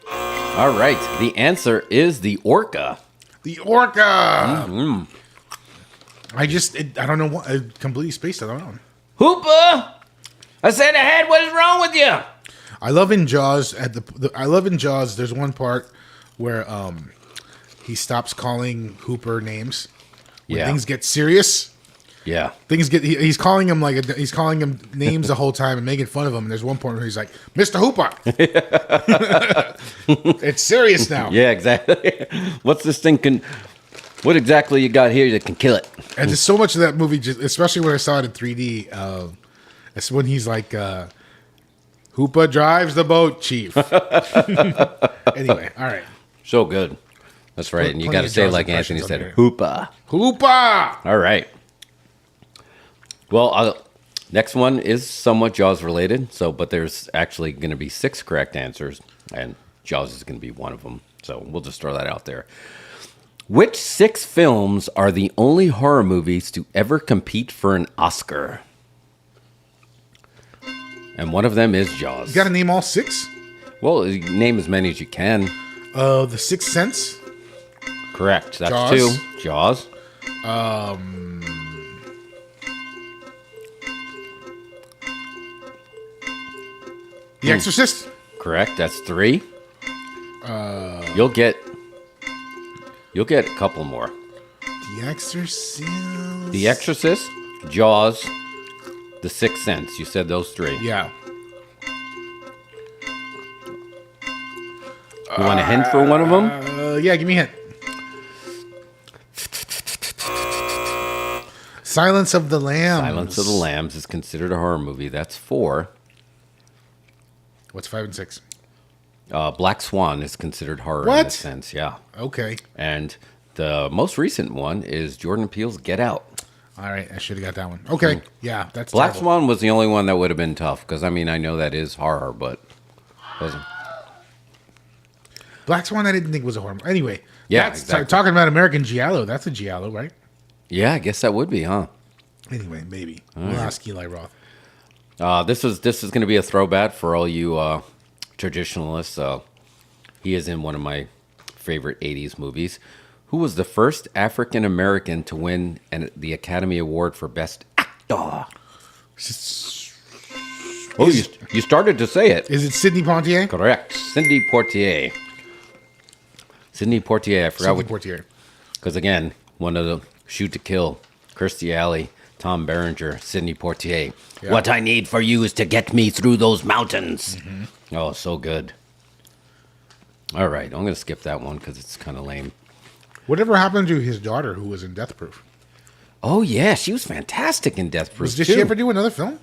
All right. The answer is the orca. The orca! Mm-hmm. I don't know what. I completely spaced it on. Hooper! I said ahead. What is wrong with you? I love in Jaws I love in Jaws. There's one part where he stops calling Hooper names when things get serious. Yeah, he's calling him he's calling him names the whole time and making fun of him. And there's one point where he's like, "Mr. Hooper, it's serious now." Yeah, exactly. What's this thing? What exactly you got here that can kill it? And there's so much of that movie, especially when I saw it in 3D. It's when he's like, "Hooper drives the boat, Chief." Anyway, all right. So good. That's right. And you got to say it like Anthony said, Hooper. Hooper! All right. Well, next one is somewhat Jaws related. But there's actually going to be 6 correct answers, and Jaws is going to be one of them. So we'll just throw that out there. Which 6 films are the only horror movies to ever compete for an Oscar? And one of them is Jaws. You got to name all 6? Well, name as many as you can. The Sixth Sense. Correct. That's Jaws. 2. Jaws. The Exorcist. Correct. That's 3. You'll get a couple more. The Exorcist. The Exorcist, Jaws, The Sixth Sense. You said those 3. Yeah. You want a hint for one of them? Yeah, give me a hint. Silence of the Lambs. Silence of the Lambs is considered a horror movie. That's 4. What's 5 and 6? Black Swan is considered horror What? in a sense, yeah. Okay. And the most recent one is Jordan Peele's Get Out. All right, I should have got that one. Okay, yeah, that's Black terrible. Swan was the only one that would have been tough because I know that is horror, but wasn't. Black Swan, I didn't think was a horror. Anyway, Yeah, that's, exactly. talking about American Giallo. That's a Giallo, right? Yeah, I guess that would be, huh? Anyway, maybe All we'll right. ask Eli Roth. This is going to be a throwback for all you traditionalists. He is in one of my favorite 80s movies. Who was the first African American to win the Academy Award for Best Actor? Oh, you started to say it. Is it Sidney Poitier? Correct. Sidney Poitier. Sidney Poitier. I forgot Sidney what. Poitier. Because again, one of the Shoot to Kill, Kirstie Alley, Tom Berenger, Sidney Poitier. Yeah. What I need for you is to get me through those mountains. Oh, so good. All right, I'm going to skip that one because it's kind of lame. Whatever happened to his daughter who was in Death Proof? Oh, yeah, she was fantastic in Death Proof, Did too. she ever do another film?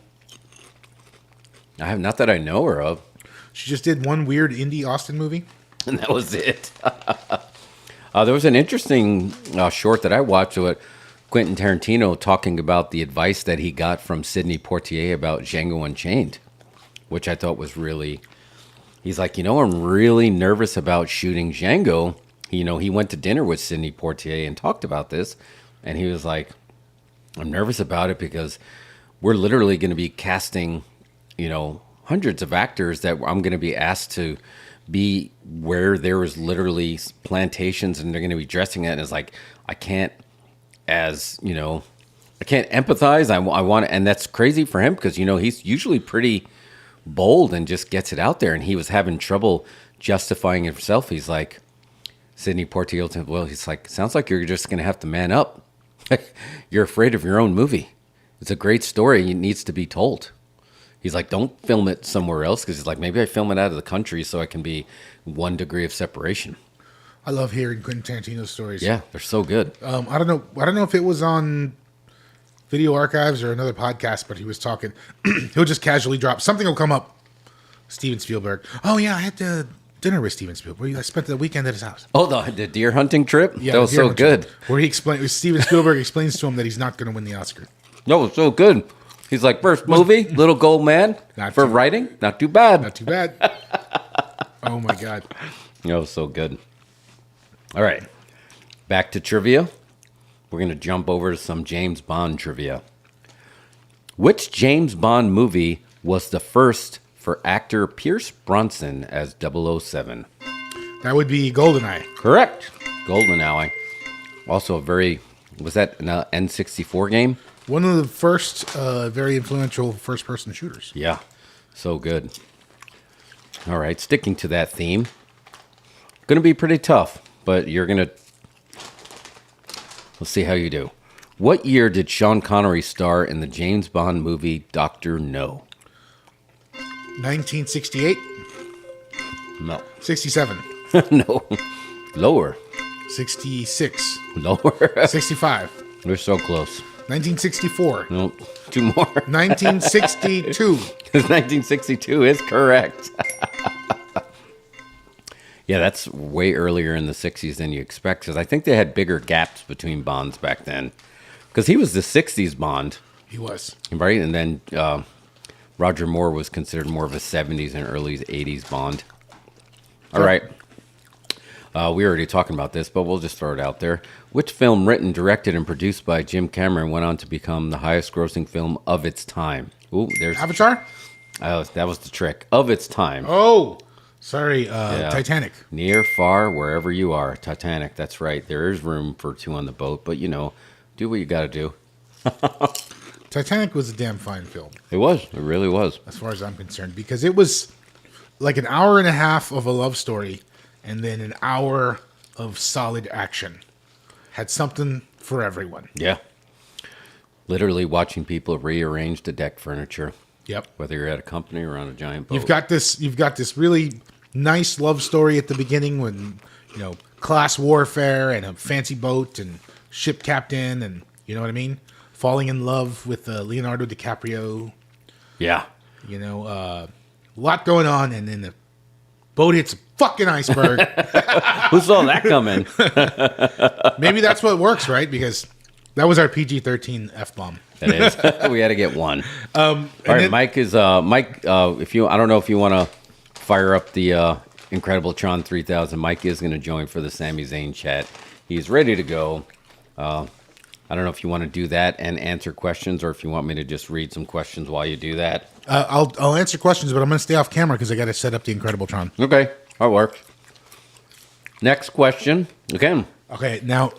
I have not that I know her of. She just did one weird indie Austin movie. And that was it. There was an interesting short that I watched with Quentin Tarantino talking about the advice that he got from Sidney Poitier about Django Unchained, which I thought was really... He's like, I'm really nervous about shooting Django. He went to dinner with Sidney Poitier and talked about this, and he was like, I'm nervous about it because we're literally going to be casting, hundreds of actors that I'm going to be asked to be where there is literally plantations and they're going to be dressing it. And it's like, I can't empathize. I want to, and that's crazy for him because, he's usually pretty bold and just gets it out there. And he was having trouble justifying himself. He's like, Sidney Poitier, well, he's like, sounds like you're just going to have to man up. You're afraid of your own movie. It's a great story. It needs to be told. He's like, don't film it somewhere else because he's like, maybe I film it out of the country so I can be 1 degree of separation. I love hearing Quentin Tarantino stories. Yeah, they're so good. I don't know if it was on Video Archives or another podcast, but he was talking. He'll just casually drop something. Will come up. Steven Spielberg. Oh yeah, I had dinner with Steven Spielberg. I spent the weekend at his house. Oh, the deer hunting trip. Yeah, that was so good. Where Steven Spielberg explains to him that he's not going to win the Oscar. No, it was so good. He's like, first movie, Little Gold Man. For writing, not too bad. Not too bad. Oh my God. That was so good. All right, back to trivia. We're going to jump over to some James Bond trivia. Which James Bond movie was the first for actor Pierce Brosnan as 007? That would be GoldenEye. Correct. GoldenEye. Also was that an N64 game? One of the first very influential first-person shooters. Yeah, so good. All right, sticking to that theme. Going to be pretty tough, but let's see how you do. What year did Sean Connery star in the James Bond movie Dr. No? 1968? No. 67? No. Lower. 66? Lower. 65? We're so close. 1964? Nope. 2 more. 1962? 1962 is correct. Yeah, that's way earlier in the 60s than you expect, because I think they had bigger gaps between Bonds back then. Because he was the 60s Bond, He was. Right? And then Roger Moore was considered more of a 70s and early 80s Bond. All right. We were already talking about this, but we'll just throw it out there. Which film written, directed, and produced by Jim Cameron went on to become the highest grossing film of its time? Ooh, there's Avatar? That was the trick. Of its time. Oh, sorry. Titanic. Near, far, wherever you are. Titanic. That's right. There is room for two on the boat, but do what you got to do. Titanic was a damn fine film. It was. It really was. As far as I'm concerned, because it was like an hour and a half of a love story and then an hour of solid action. Had something for everyone. Yeah. Literally watching people rearrange the deck furniture. Yep. Whether you're at a company or on a giant boat. You've got this really nice love story at the beginning when, class warfare and a fancy boat and ship captain and, you know what I mean? Falling in love with Leonardo DiCaprio. Yeah. A lot going on, and then the boat hits a fucking iceberg. Who saw that coming? Maybe that's what works, right? Because that was our PG-13 F-bomb. That is. We had to get one. All right, Mike is Mike. If you, I don't know if you want to fire up the Incredibletron 3000. Mike is going to join for the Sami Zayn chat. He's ready to go. I don't know if you want to do that and answer questions, or if you want me to just read some questions while you do that. I'll answer questions, but I'm going to stay off camera because I got to set up the Incredibletron. Okay, that works. Next question. Again. Okay, now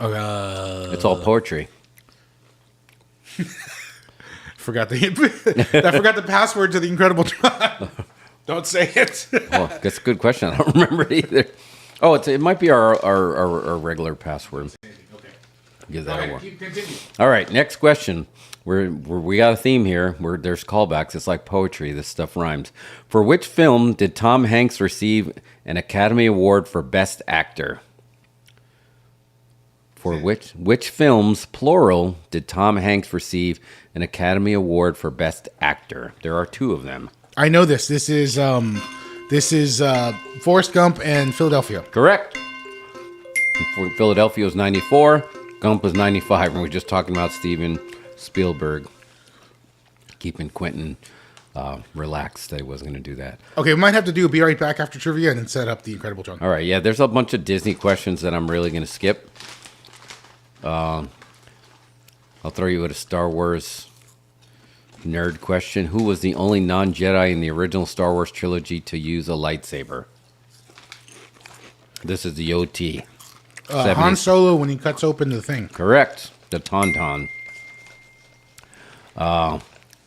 it's all poetry. Forgot the password to the Incredibletron. Don't say it. Oh, that's a good question. I don't remember it either. Oh, it might be our regular password. Okay. Give that a whirl. Continue. All right, next question. We got a theme here where there's callbacks. It's like poetry. This stuff rhymes. For which film did Tom Hanks receive an Academy Award for Best Actor? For which films, plural, did Tom Hanks receive an Academy Award for Best Actor? There are two of them. I know this. This is Forrest Gump and Philadelphia. Correct. Philadelphia was 94. Gump was 95. And we're just talking about Steven Spielberg keeping Quentin relaxed that he wasn't going to do that. Okay, we might have to do a Be Right Back after trivia and then set up the Incredibletron. All right, yeah, there's a bunch of Disney questions that I'm really going to skip. I'll throw you at a Star Wars nerd question. Who was the only non-Jedi in the original Star Wars trilogy to use a lightsaber? This is the OT. Han Solo when he cuts open the thing. Correct. The Tauntaun.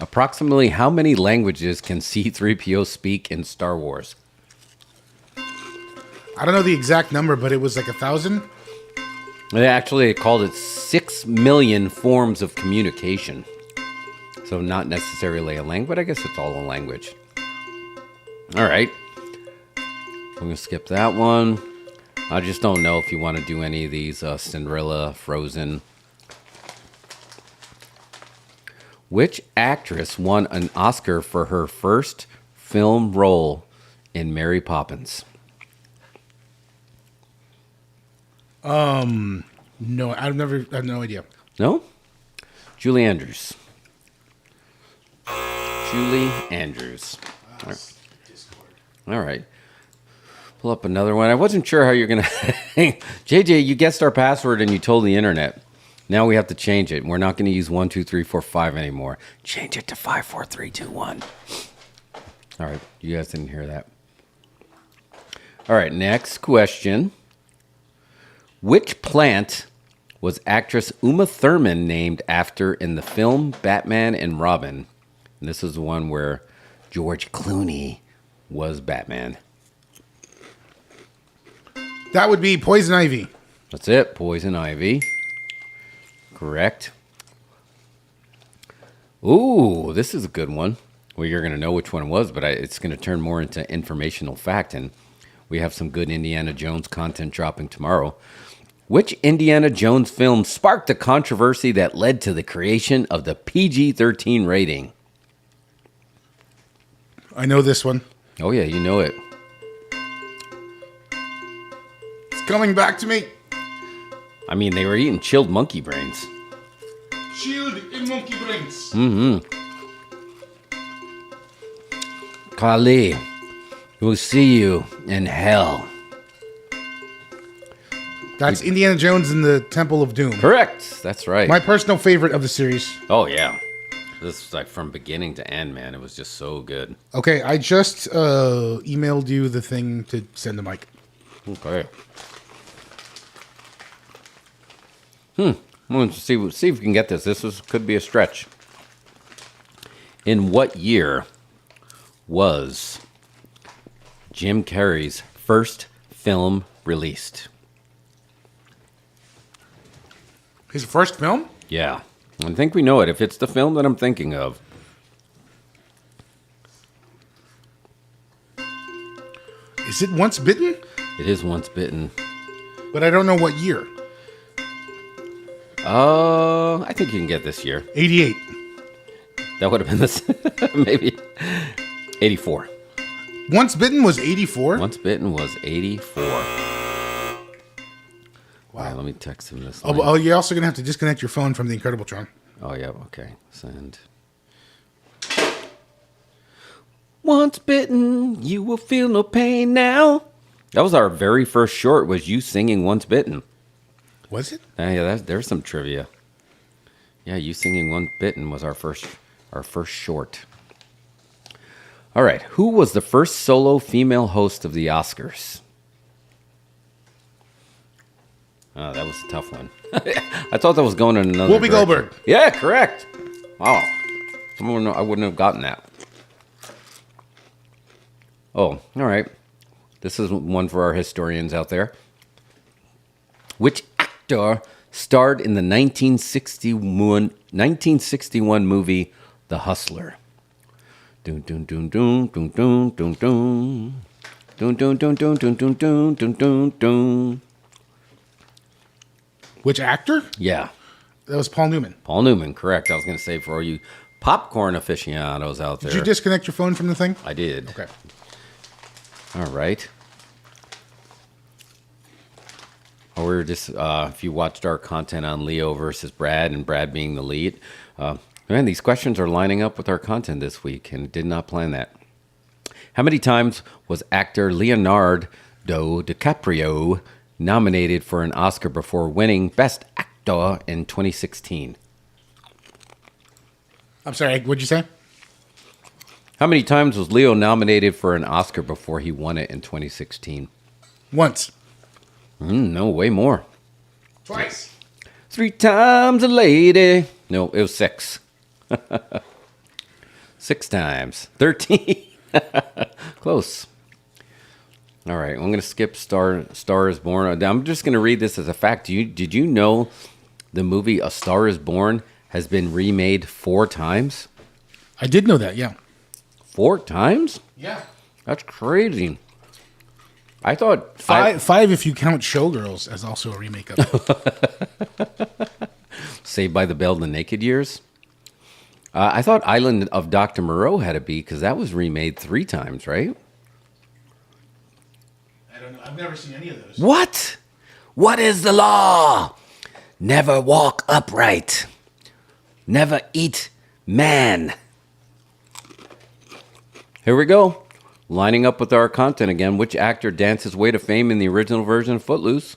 Approximately how many languages can C-3PO speak in Star Wars? I don't know the exact number, but it was like 1,000. They called it 6 million forms of communication. So not necessarily a language, but I guess it's all a language. All right. I'm going to skip that one. I just don't know if you want to do any of these. Cinderella, Frozen. Which actress won an Oscar for her first film role in Mary Poppins? No, I have no idea. No? Julie Andrews. Julie Andrews. All right. Pull up another one. I wasn't sure how you're going to... JJ, you guessed our password and you told the internet. Now we have to change it. We're not going to use 1, 2, 3, 4, 5 anymore. Change it to 5, 4, 3, 2, 1. All right. You guys didn't hear that. All right. Next question. Which plant was actress Uma Thurman named after in the film Batman and Robin? And this is the one where George Clooney was Batman. That would be Poison Ivy. That's it. Poison Ivy. Correct. Ooh, this is a good one. Well, you're going to know which one it was, but it's going to turn more into informational fact, and we have some good Indiana Jones content dropping tomorrow. Which Indiana Jones film sparked a controversy that led to the creation of the PG-13 rating? I know this one. Oh, yeah, you know it. It's coming back to me. I mean, they were eating chilled monkey brains. Shield in monkey brains. Mm-hmm. Kali, we'll see you in hell. That's Indiana Jones and the Temple of Doom. Correct. That's right. My personal favorite of the series. Oh, yeah. This was like from beginning to end, man. It was just so good. Okay, I just emailed you the thing to send to Mike. Okay. We'll see if we can get this. Could be a stretch. In what year was Jim Carrey's first film released? His first film? Yeah. I think we know it if it's the film that I'm thinking of. Is it Once Bitten? It is Once Bitten. But I don't know what year. I think you can get this year. 88. That would have been this. Maybe 84. Once Bitten was 84? Once Bitten was 84. Wow. All right, let me text him this. Oh, you're also going to have to disconnect your phone from the Incredible Tron. Oh, yeah. Okay. Send. Once bitten, you will feel no pain now. That was our very first short, was you singing Once Bitten. Was it? Yeah, there's some trivia. Yeah, you singing Once Bitten was our first short. All right. Who was the first solo female host of the Oscars? Oh, that was a tough one. I thought that was going in another Whoopi direction. Goldberg. Yeah, correct. Wow. I wouldn't have gotten that. Oh, all right. This is one for our historians out there. Which actor starred in the 1961 movie The Hustler? Dun dun dun dun dun dun dun dun. Dun dun dun dun dun dun dun dun dun dun. Which actor? Yeah. That was Paul Newman. Paul Newman, correct. I was going to say for all you popcorn aficionados out there. Did you disconnect your phone from the thing? I did. Okay. All right. We were just, if you watched our content on Leo versus Brad and Brad being the lead, man, these questions are lining up with our content this week and did not plan that. How many times was actor Leonardo DiCaprio nominated for an Oscar before winning Best Actor in 2016? I'm sorry, what'd you say? How many times was Leo nominated for an Oscar before he won it in 2016? Once. No, way more. Twice. 3 times a lady. No, it was 6. 6 times. 13. Close. All right, I'm going to skip Star is Born. I'm just going to read this as a fact. Did you know the movie A Star is Born has been remade 4 times? I did know that, yeah. 4 times? Yeah. That's crazy. I thought five if you count Showgirls as also a remake of it. Saved by the Bell, The Naked Years. I thought Island of Dr. Moreau had to be because that was remade 3 times, right? I don't know. I've never seen any of those. What? What is the law? Never walk upright. Never eat man. Here we go. Lining up with our content again. Which actor danced his way to fame in the original version of Footloose?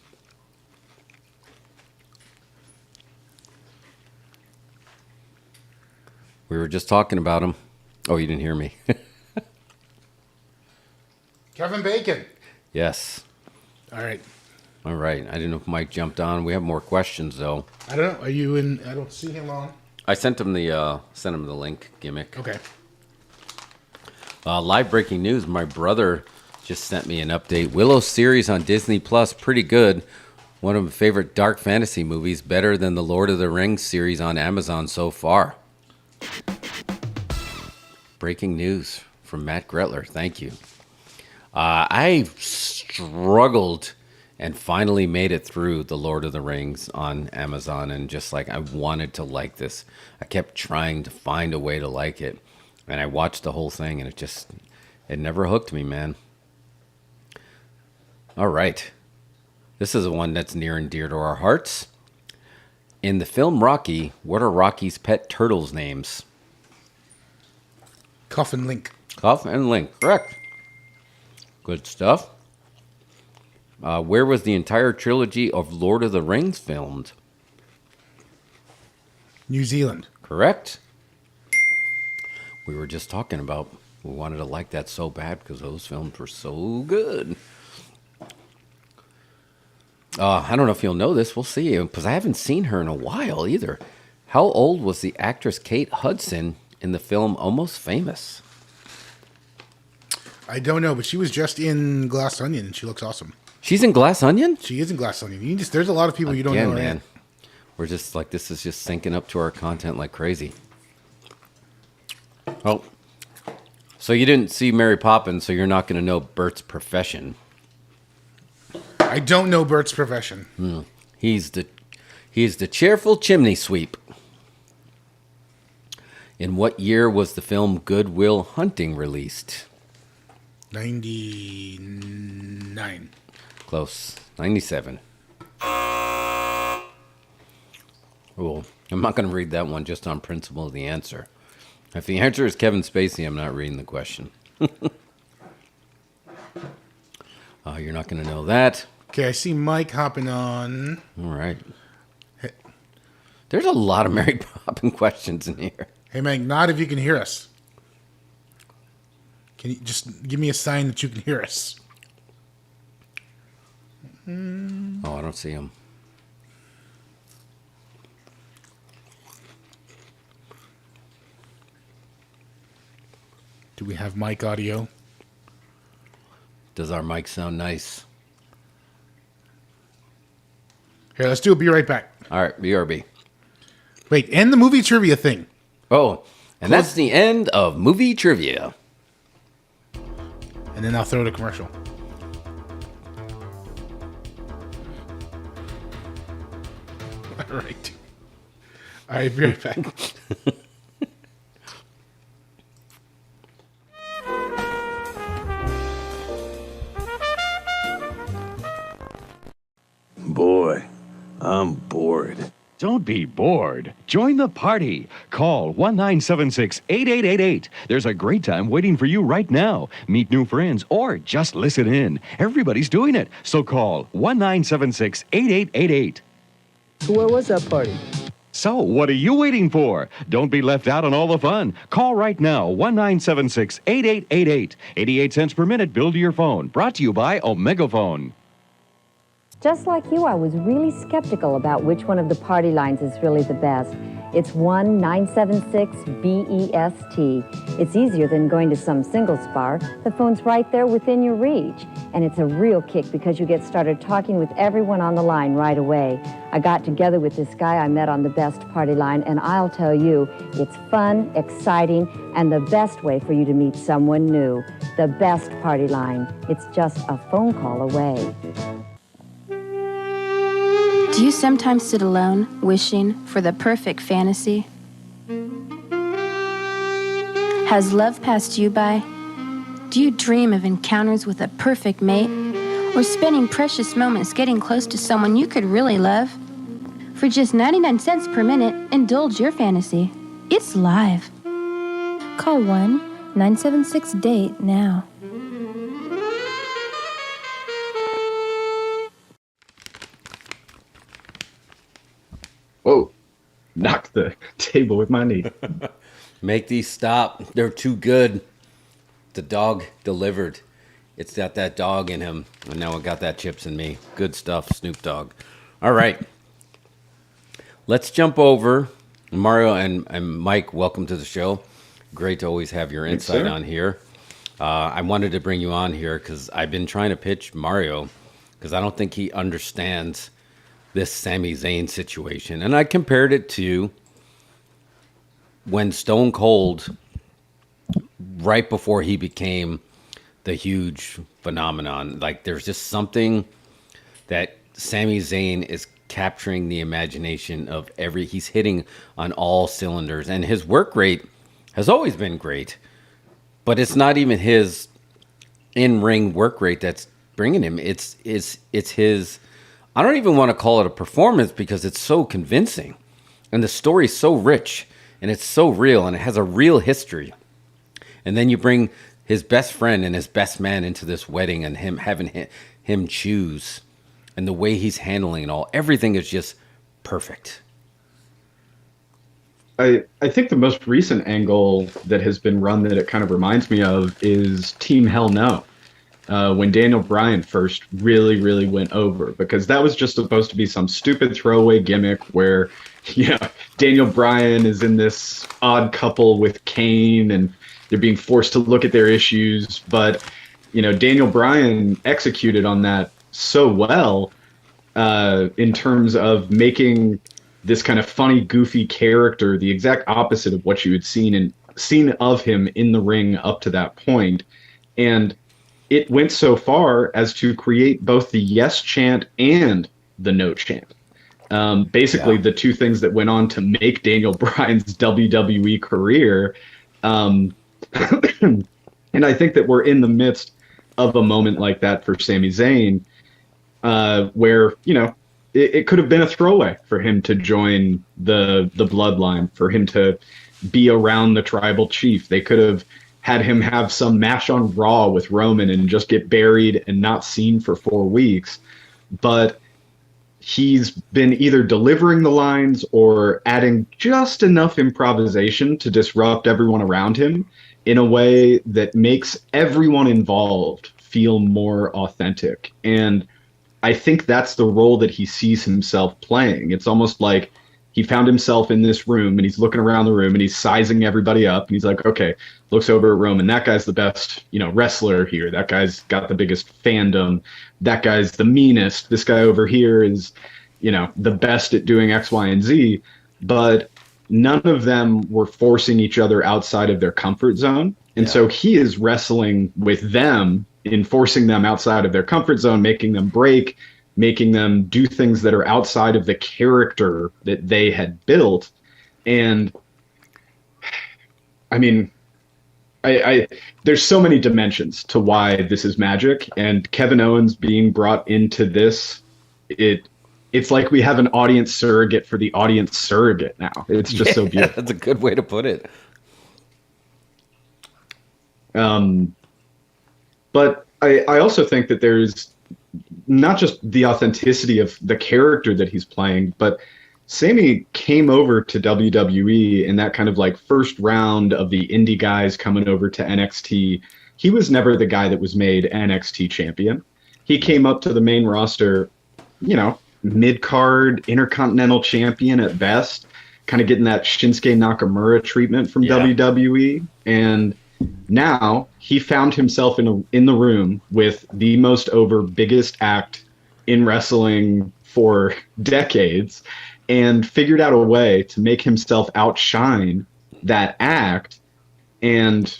We were just talking about him. Oh, you didn't hear me. Kevin Bacon. Yes. All right. All right. I didn't know if Mike jumped on. We have more questions, though. I don't know. Are you in? I don't see him on. I sent him the link, Gimmick. Okay. Live breaking news. My brother just sent me an update. Willow series on Disney Plus, pretty good. One of my favorite dark fantasy movies, better than the Lord of the Rings series on Amazon so far. Breaking news from Matt Gretler. Thank you. I struggled and finally made it through the Lord of the Rings on Amazon, and just like I wanted to like this. I kept trying to find a way to like it. And I watched the whole thing, and it never hooked me, man. All right. This is the one that's near and dear to our hearts. In the film Rocky, what are Rocky's pet turtles' names? Cuff and Link. Cuff and Link, correct. Good stuff. Where was the entire trilogy of Lord of the Rings filmed? New Zealand. Correct. We were just talking about, we wanted to like that so bad because those films were so good. I don't know if you'll know this. We'll see. Because I haven't seen her in a while either. How old was the actress Kate Hudson in the film Almost Famous? I don't know, but she was just in Glass Onion, and she looks awesome. She's in Glass Onion? She is in Glass Onion. There's a lot of people you don't know. Man. Right? We're just like, this is just syncing up to our content like crazy. Oh. So you didn't see Mary Poppins, so you're not going to know Bert's profession. I don't know Bert's profession. He's the cheerful chimney sweep. In what year was the film Good Will Hunting released? 99. Close. 97. Well, I'm not going to read that one just on principle of the answer. If the answer is Kevin Spacey, I'm not reading the question. You're not going to know that. Okay, I see Mike hopping on. All right. Hey. There's a lot of Mary Poppins questions in here. Hey, Mike, nod if you can hear us. Can you just give me a sign that you can hear us? Oh, I don't see him. Do we have mic audio? Does our mic sound nice? Here, let's do a Be Right Back. All right, BRB. Wait, and the movie trivia thing. Oh, and that's the end of movie trivia. And then I'll throw the commercial. All right. All right, be right back. Boy, I'm bored. Don't be bored. Join the party. Call 1-976-8888. There's a great time waiting for you right now. Meet new friends or just listen in. Everybody's doing it. So call 1-976-8888. Where was that party? So, what are you waiting for? Don't be left out on all the fun. Call right now, 1-976-8888. 88 cents per minute billed to your phone. Brought to you by Omegaphone. Just like you, I was really skeptical about which one of the party lines is really the best. It's 1-976-BEST. It's easier than going to some singles bar. The phone's right there within your reach. And it's a real kick because you get started talking with everyone on the line right away. I got together with this guy I met on the best party line, and I'll tell you, it's fun, exciting, and the best way for you to meet someone new. The best party line. It's just a phone call away. Do you sometimes sit alone, wishing for the perfect fantasy? Has love passed you by? Do you dream of encounters with a perfect mate? Or spending precious moments getting close to someone you could really love? For just 99 cents per minute, indulge your fantasy. It's live. Call 1-976-DATE now. Whoa, knocked the table with my knee. Make these stop. They're too good. The dog delivered. It's got that dog in him. And now it got that chips in me. Good stuff, Snoop Dogg. All right. Let's jump over. Mario and Mike, welcome to the show. Great to always have your insight on here. I wanted to bring you on here because I've been trying to pitch Mario because I don't think he understands this Sami Zayn situation. And I compared it to when Stone Cold, right before he became the huge phenomenon, like there's just something that Sami Zayn is capturing the imagination of he's hitting on all cylinders. And his work rate has always been great, but it's not even his in-ring work rate that's bringing him. It's his I don't even want to call it a performance because it's so convincing. And the story is so rich and it's so real and it has a real history. And then you bring his best friend and his best man into this wedding and him having him choose and the way he's handling it all. Everything is just perfect. I think the most recent angle that has been run that it kind of reminds me of is Team Hell No. When Daniel Bryan first really went over, because that was just supposed to be some stupid throwaway gimmick where, Daniel Bryan is in this odd couple with Kane and they're being forced to look at their issues. But, Daniel Bryan executed on that so well in terms of making this kind of funny, goofy character the exact opposite of what you had seen of him in the ring up to that point. And it went so far as to create both the yes chant and the no chant. Basically, the two things that went on to make Daniel Bryan's WWE career. And I think that we're in the midst of a moment like that for Sami Zayn, where, it could have been a throwaway for him to join the bloodline, for him to be around the tribal chief. They could have had him have some match on Raw with Roman and just get buried and not seen for 4 weeks. But he's been either delivering the lines or adding just enough improvisation to disrupt everyone around him in a way that makes everyone involved feel more authentic. And I think that's the role that he sees himself playing. It's almost like he found himself in this room and he's looking around the room and he's sizing everybody up and he's like, okay, looks over at Roman. That guy's the best, wrestler here. That guy's got the biggest fandom. That guy's the meanest. This guy over here is, the best at doing X, Y, and Z. But none of them were forcing each other outside of their comfort zone. And so he is wrestling with them in forcing them outside of their comfort zone, making them break, making them do things that are outside of the character that they had built. And I mean, I there's so many dimensions to why this is magic, and Kevin Owens being brought into this, it's like we have an audience surrogate for the audience surrogate now. It's just so beautiful. That's a good way to put it. But I also think that there's not just the authenticity of the character that he's playing, but Sami came over to WWE in that kind of like first round of the indie guys coming over to NXT. He was never the guy that was made NXT champion. He came up to the main roster, mid-card, intercontinental champion at best, kind of getting that Shinsuke Nakamura treatment from WWE. And now he found himself in the room with the most over biggest act in wrestling for decades and figured out a way to make himself outshine that act. And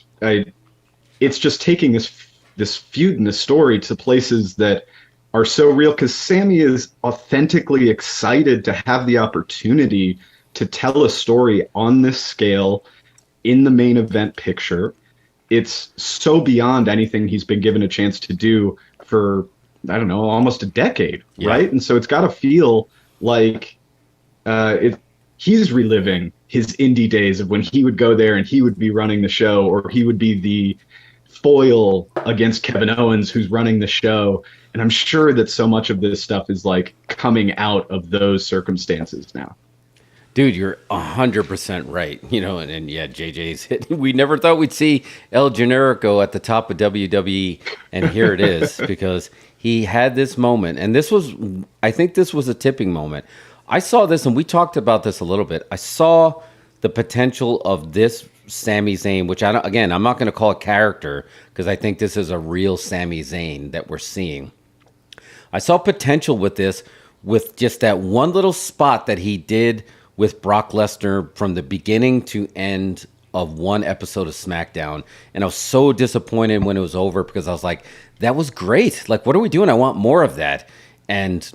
it's just taking this feud and this story to places that are so real, because Sami is authentically excited to have the opportunity to tell a story on this scale in the main event picture. It's so beyond anything he's been given a chance to do for, I don't know, almost a decade, right? And so it's got to feel like he's reliving his indie days of when he would go there and he would be running the show, or he would be the foil against Kevin Owens who's running the show. And I'm sure that so much of this stuff is like coming out of those circumstances now. Dude, you're 100% right. And JJ's hit. We never thought we'd see El Generico at the top of WWE, and here it is, because he had this moment, and I think this was a tipping moment. I saw this, and we talked about this a little bit. I saw the potential of this Sami Zayn, which I'm not going to call a character, because I think this is a real Sami Zayn that we're seeing. I saw potential with this, with just that one little spot that he did with Brock Lesnar from the beginning to end of one episode of SmackDown. And I was so disappointed when it was over, because I was like, that was great. Like, what are we doing? I want more of that. And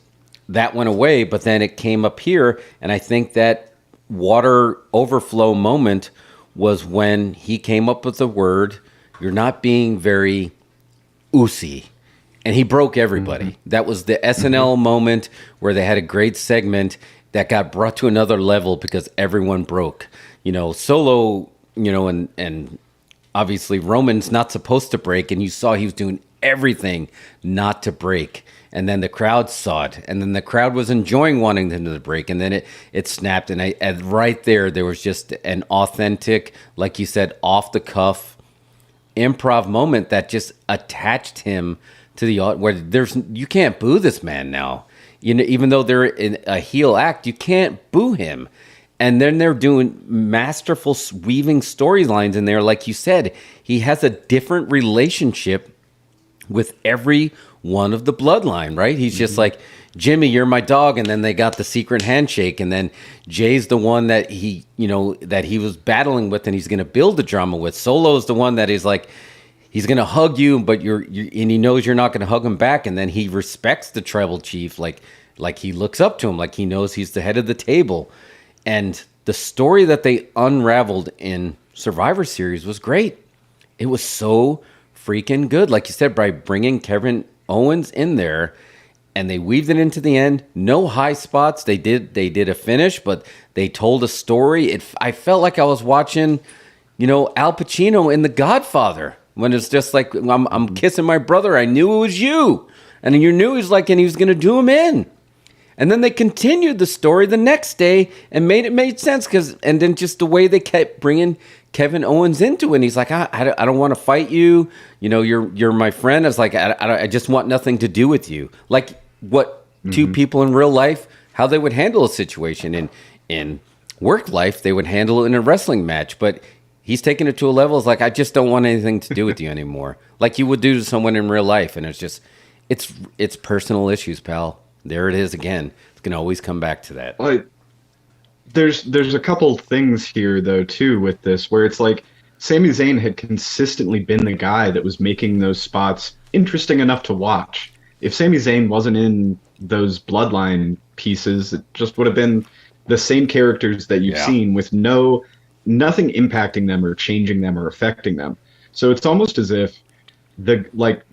that went away, but then it came up here. And I think that water overflow moment was when he came up with the word, you're not being very Ucey. and he broke everybody. That was the SNL moment where they had a great segment that got brought to another level because everyone broke. Solo, and obviously Roman's not supposed to break, and you saw he was doing everything not to break. And then the crowd saw it, and then the crowd was enjoying wanting them to break, and then it snapped. And right there was just an authentic, like you said, off the cuff improv moment that just attached him to the where you can't boo this man now. Even though they're in a heel act, you can't boo him. And then they're doing masterful weaving storylines in there. Like you said, he has a different relationship with every one of the bloodline, right? He's just like, Jimmy, you're my dog. And then they got the secret handshake. And then Jay's the one that he was battling with and he's going to build the drama with. Solo's the one that is like, he's going to hug you, but and he knows you're not going to hug him back. And then he respects the tribal chief. Like he looks up to him, like he knows he's the head of the table. And the story that they unraveled in Survivor Series was great. It was so freaking good. Like you said, by bringing Kevin Owens in there, and they weaved it into the end. No high spots. They did a finish, but they told a story. I felt like I was watching, Al Pacino in The Godfather, when it's just like, I'm kissing my brother. I knew it was you, and you knew he was going to do him in. And then they continued the story the next day and made sense and then just the way they kept bringing Kevin Owens into it. And he's like, I don't want to fight you. You're my friend. I was like, I just want nothing to do with you. Like what two people in real life, how they would handle a situation in work life, they would handle it in a wrestling match. But he's taking it to a level. It's like, I just don't want anything to do with you anymore. Like you would do to someone in real life. And it's personal issues, pal. There it is again. It's going to always come back to that. Like, there's a couple things here, though, too, with this, where it's like Sami Zayn had consistently been the guy that was making those spots interesting enough to watch. If Sami Zayn wasn't in those bloodline pieces, it just would have been the same characters that you've seen with nothing impacting them or changing them or affecting them. So it's almost as if,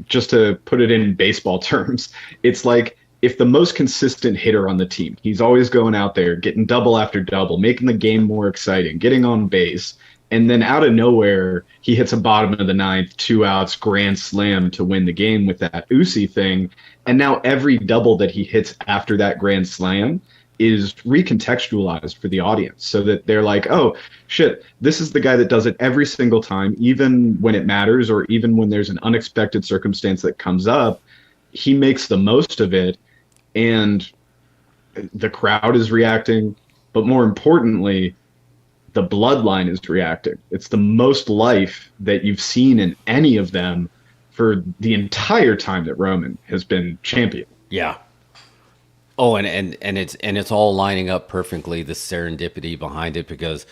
just to put it in baseball terms, it's like, if the most consistent hitter on the team, he's always going out there, getting double after double, making the game more exciting, getting on base, and then out of nowhere, he hits a bottom of the ninth, 2 outs, grand slam to win the game with that Ucey thing, and now every double that he hits after that grand slam is recontextualized for the audience, so that they're like, oh, shit, this is the guy that does it every single time, even when it matters, or even when there's an unexpected circumstance that comes up, he makes the most of it. And the crowd is reacting, but more importantly, the bloodline is reacting. It's the most life that you've seen in any of them for the entire time that Roman has been champion. Yeah. Oh, and it's all lining up perfectly, the serendipity behind it, because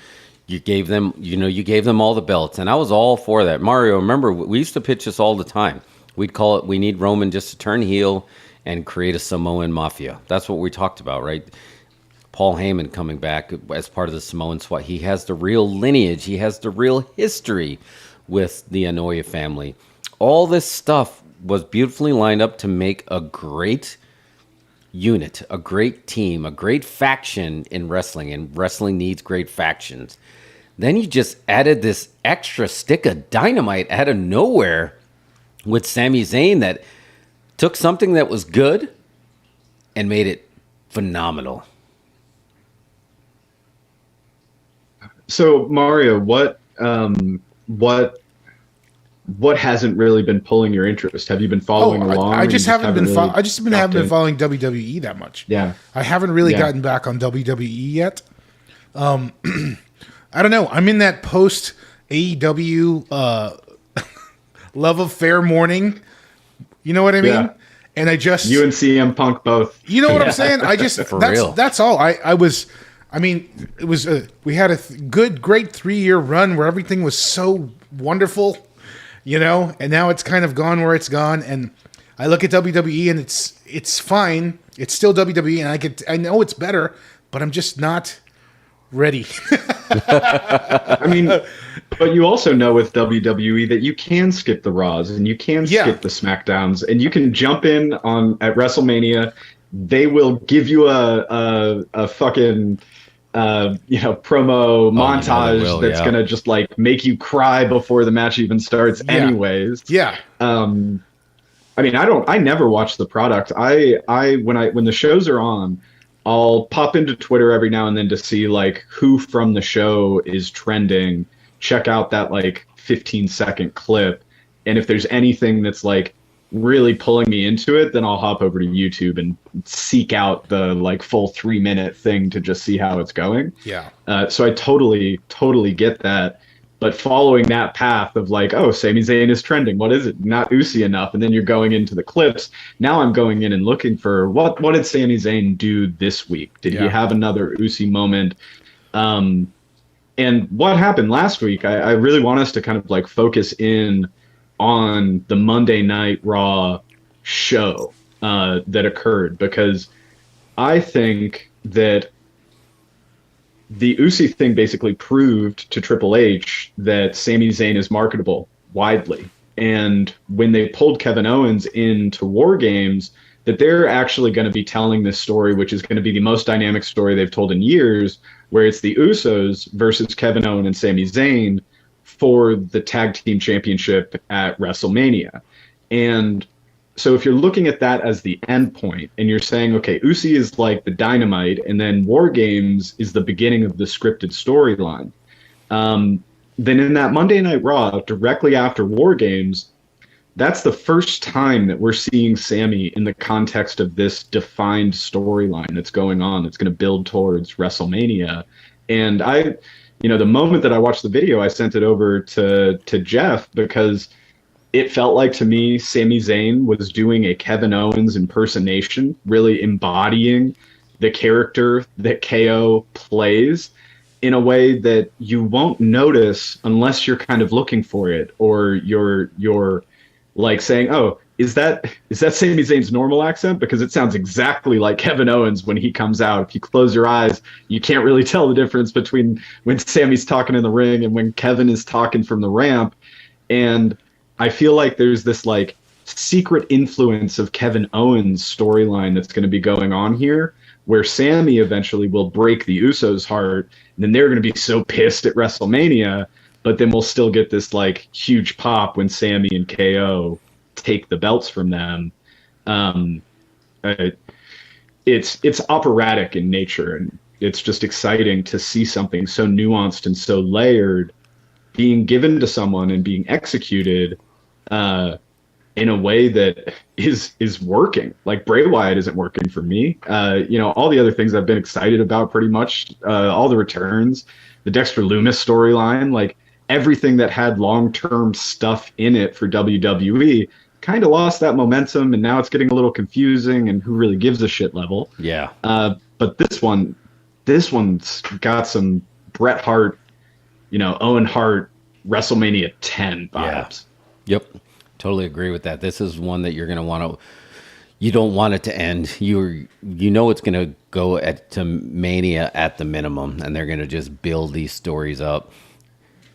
you gave them all the belts, and I was all for that. Mario, remember, we used to pitch this all the time. We'd call it, we need Roman just to turn heel and create a Samoan mafia. That's what we talked about, right? Paul Heyman coming back as part of the Samoan SWAT. He has the real lineage. He has the real history with the Anoa'i family. All this stuff was beautifully lined up to make a great unit, a great team, a great faction in wrestling, and wrestling needs great factions. Then you just added this extra stick of dynamite out of nowhere with Sami Zayn that took something that was good and made it phenomenal. So Mario, what hasn't really been pulling your interest? Have you been following along? I just haven't been following WWE that much. Yeah, I haven't really gotten back on WWE yet. I don't know. I'm in that post AEW love affair morning. You know what I mean? Yeah. And I just you and CM Punk both. You know what I'm saying? I just that's all. It was we had a great 3-year run where everything was so wonderful, and now it's kind of gone where it's gone. And I look at WWE and it's fine. It's still WWE, and I know it's better, but I'm just not Ready. I mean, but you also know with WWE that you can skip the Raws and you can skip the SmackDowns and you can jump in at WrestleMania. They will give you a fucking promo montage that's gonna just like make you cry before the match even starts anyways. Yeah. I mean, I never watch the product. When the shows are on, I'll pop into Twitter every now and then to see like who from the show is trending, check out that like 15-second clip, and if there's anything that's like really pulling me into it, then I'll hop over to YouTube and seek out the like full 3-minute thing to just see how it's going. Yeah. So I totally get that. But following that path of like, oh, Sami Zayn is trending. What is it? Not Ucey enough. And then you're going into the clips. Now I'm going in and looking for what did Sami Zayn do this week? Did he have another Ucey moment? And what happened last week? I really want us to kind of like focus in on the Monday Night Raw show that occurred, because I think that the Ucey thing basically proved to Triple H that Sami Zayn is marketable widely. And when they pulled Kevin Owens into War Games, that they're actually going to be telling this story, which is going to be the most dynamic story they've told in years, where it's the Usos versus Kevin Owens and Sami Zayn for the tag team championship at WrestleMania. And so if you're looking at that as the end point and you're saying, okay, Ucey is like the dynamite and then War Games is the beginning of the scripted storyline, then in that Monday Night Raw, directly after War Games, that's the first time that we're seeing Sami in the context of this defined storyline that's going on, that's going to build towards WrestleMania. And the moment that I watched the video, I sent it over to Jeff, because it felt like to me Sami Zayn was doing a Kevin Owens impersonation, really embodying the character that KO plays in a way that you won't notice unless you're kind of looking for it, or you're like saying, oh, is that Sami Zayn's normal accent? Because it sounds exactly like Kevin Owens when he comes out. If you close your eyes, you can't really tell the difference between when Sami's talking in the ring and when Kevin is talking from the ramp. And I feel like there's this like secret influence of Kevin Owens' storyline that's going to be going on here, where Sami eventually will break the Usos' heart, and then they're going to be so pissed at WrestleMania, but then we'll still get this like huge pop when Sami and KO take the belts from them. It's operatic in nature, and it's just exciting to see something so nuanced and so layered being given to someone and being executed in a way that is working. Like Bray Wyatt isn't working for me. All the other things I've been excited about, pretty much all the returns, the Dexter Lumis storyline, like everything that had long-term stuff in it for WWE kind of lost that momentum, and now it's getting a little confusing and who really gives a shit level. Yeah. But this one's got some Bret Hart, Owen Hart WrestleMania 10 vibes. Yep. Totally agree with that. This is one that you're going to want to, you don't want it to end. You know it's going to go to Mania at the minimum, and they're going to just build these stories up.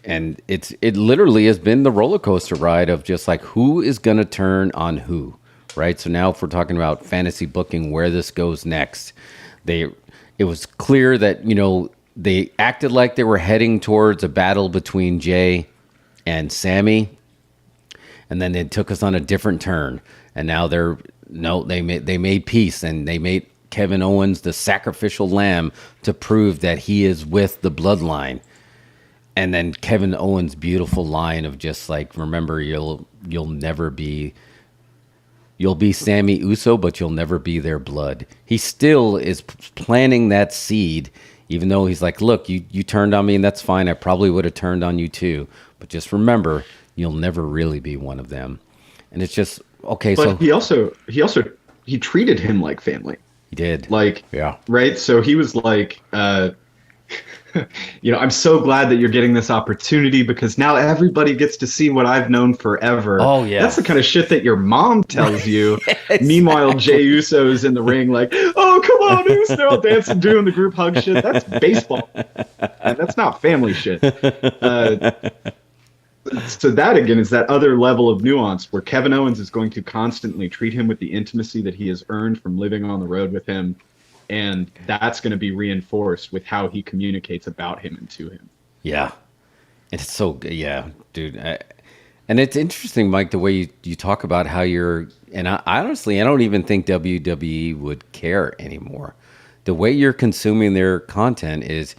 And it literally has been the roller coaster ride of just like who is going to turn on who, right? So now if we're talking about fantasy booking, where this goes next, it was clear that, they acted like they were heading towards a battle between Jay and Sami, and then it took us on a different turn. And now they made peace, and they made Kevin Owens the sacrificial lamb to prove that he is with the bloodline. And then Kevin Owens' beautiful line of just like, remember, you'll be Sami Uso, but you'll never be their blood. He still is planting that seed, even though he's like, look, you turned on me, and that's fine. I probably would have turned on you too. But just remember, you'll never really be one of them. And it's just, okay. But he treated him like family. He did. Like, yeah. Right. So he was like, I'm so glad that you're getting this opportunity because now everybody gets to see what I've known forever. Oh, yeah. That's the kind of shit that your mom tells you. Exactly. Meanwhile, Jey Uso's in the ring like, oh, come on, Uso, they're all dancing, doing the group hug shit. That's baseball. And that's not family shit. So that, again, is that other level of nuance where Kevin Owens is going to constantly treat him with the intimacy that he has earned from living on the road with him. And that's going to be reinforced with how he communicates about him and to him. Yeah. And it's so good. Yeah, dude. And it's interesting, Mike, the way you talk about how you're, and I honestly, I don't even think WWE would care anymore. The way you're consuming their content is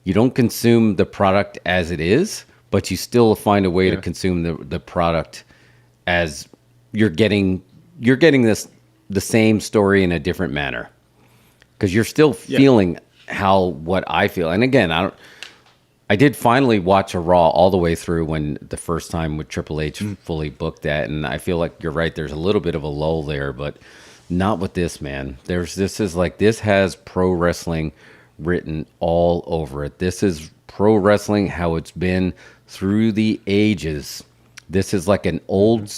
you don't consume the product as it is, but you still find a way to consume the product as you're getting this the same story in a different manner. Because you're still feeling what I feel. And again, I did finally watch a Raw all the way through when the first time with Triple H fully booked that. And I feel like you're right. There's a little bit of a lull there, but not with this, man. This has pro wrestling written all over it. This is pro wrestling how it's been through the ages. This is like an old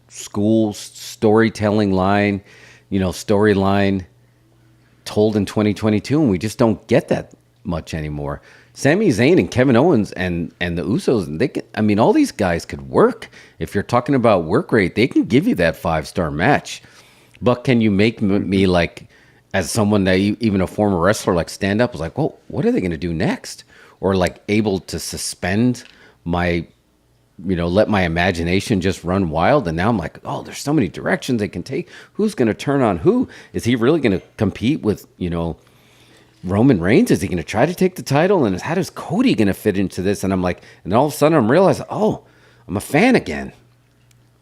school storytelling storyline told in 2022, and we just don't get that much anymore. Sami Zayn and Kevin Owens and the Usos, all these guys could work. If you're talking about work rate, they can give you that 5-star match. But can you make me, like, as someone that even a former wrestler, like, stand up was like, well, what are they going to do next? Or like able to suspend my, let my imagination just run wild. And now I'm like, oh, there's so many directions they can take. Who's going to turn on who? Is he really going to compete with, Roman Reigns? Is he going to try to take the title? And how does Cody going to fit into this? And I'm like, and all of a sudden I'm realizing, oh, I'm a fan again.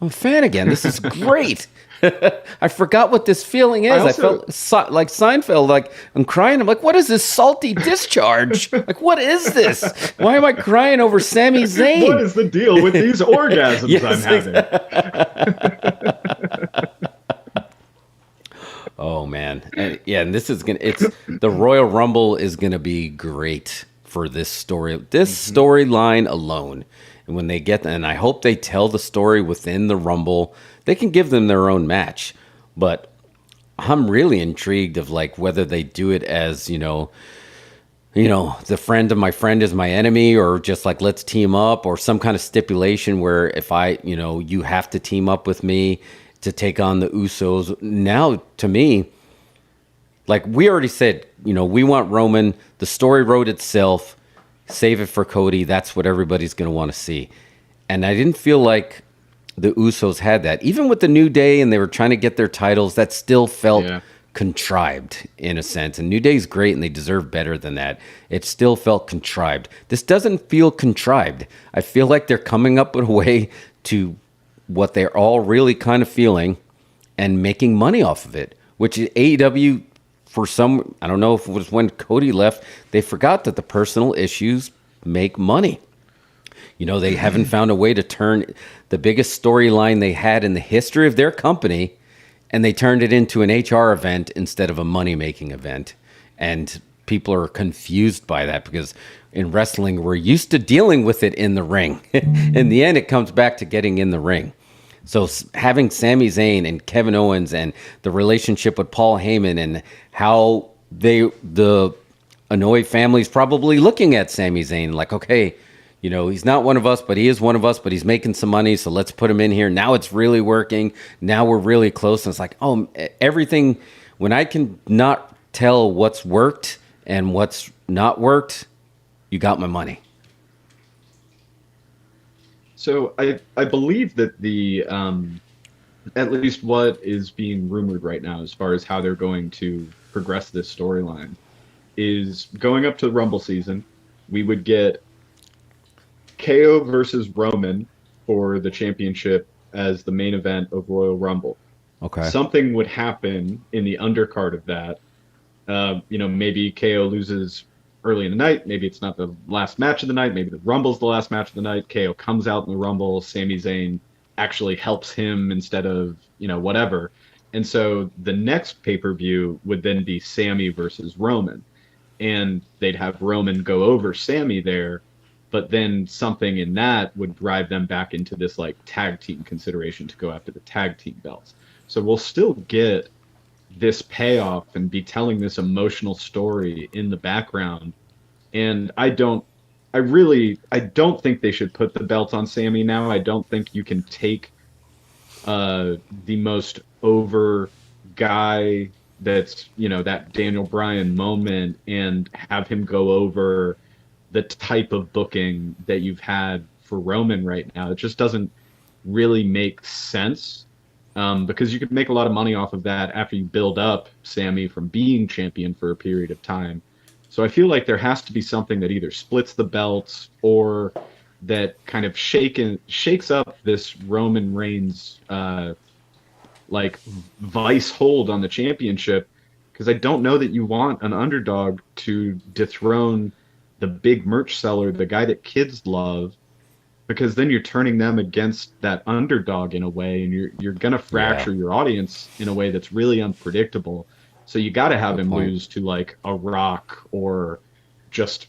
This is great. I forgot what this feeling is. I felt like Seinfeld, like I'm crying. I'm like, what is this salty discharge? Like, what is this? Why am I crying over Sami Zayn? What is the deal with these orgasms I'm having? Oh man, and this is the Royal Rumble is gonna be great for this story, storyline alone. And when they and I hope they tell the story within the Rumble. They can give them their own match, but I'm really intrigued of like whether they do it as, the friend of my friend is my enemy, or just like, let's team up, or some kind of stipulation where if you have to team up with me to take on the Usos. Now, to me, like we already said, we want Roman. The story wrote itself. Save it for Cody. That's what everybody's going to want to see. And I didn't feel like the Usos had that. Even with the New Day and they were trying to get their titles, that still felt contrived in a sense. And New Day's great and they deserve better than that. It still felt contrived. This doesn't feel contrived. I feel like they're coming up with a way to what they're all really kind of feeling and making money off of it, which AEW, for some, I don't know if it was when Cody left, they forgot that the personal issues make money. They haven't found a way to turn the biggest storyline they had in the history of their company, and they turned it into an HR event instead of a money-making event. And people are confused by that because in wrestling, we're used to dealing with it in the ring. In the end, it comes back to getting in the ring. So having Sami Zayn and Kevin Owens and the relationship with Paul Heyman and how the Anoa'i family's probably looking at Sami Zayn like, okay, he's not one of us, but he is one of us, but he's making some money, so let's put him in here. Now it's really working. Now we're really close. And it's like, oh, everything, when I can not tell what's worked and what's not worked, you got my money. So I believe that the at least what is being rumored right now as far as how they're going to progress this storyline is going up to the Rumble season, we would get KO versus Roman for the championship as the main event of Royal Rumble. Okay. Something would happen in the undercard of that. Maybe KO loses early in the night. Maybe it's not the last match of the night. Maybe the Rumble's the last match of the night. KO comes out in the Rumble. Sami Zayn actually helps him instead of, whatever. And so the next pay-per-view would then be Sami versus Roman. and they'd have Roman go over Sami there, but then something in that would drive them back into this like tag team consideration to go after the tag team belts. So we'll still get this payoff and be telling this emotional story in the background. And I don't think they should put the belt on Sami now. I don't think you can take the most over guy that's, you know, that Daniel Bryan moment and have him go over the type of booking that you've had for Roman right now. It just doesn't really make sense, because you could make a lot of money off of that after you build up Sami from being champion for a period of time. So I feel like there has to be something that either splits the belts or that kind of shakes up this Roman Reigns like vice hold on the championship, because I don't know that you want an underdog to dethrone the big merch seller, the guy that kids love, because then you're turning them against that underdog in a way, and you're gonna fracture your audience in a way that's really unpredictable. So you got to have him lose to like a Rock, or just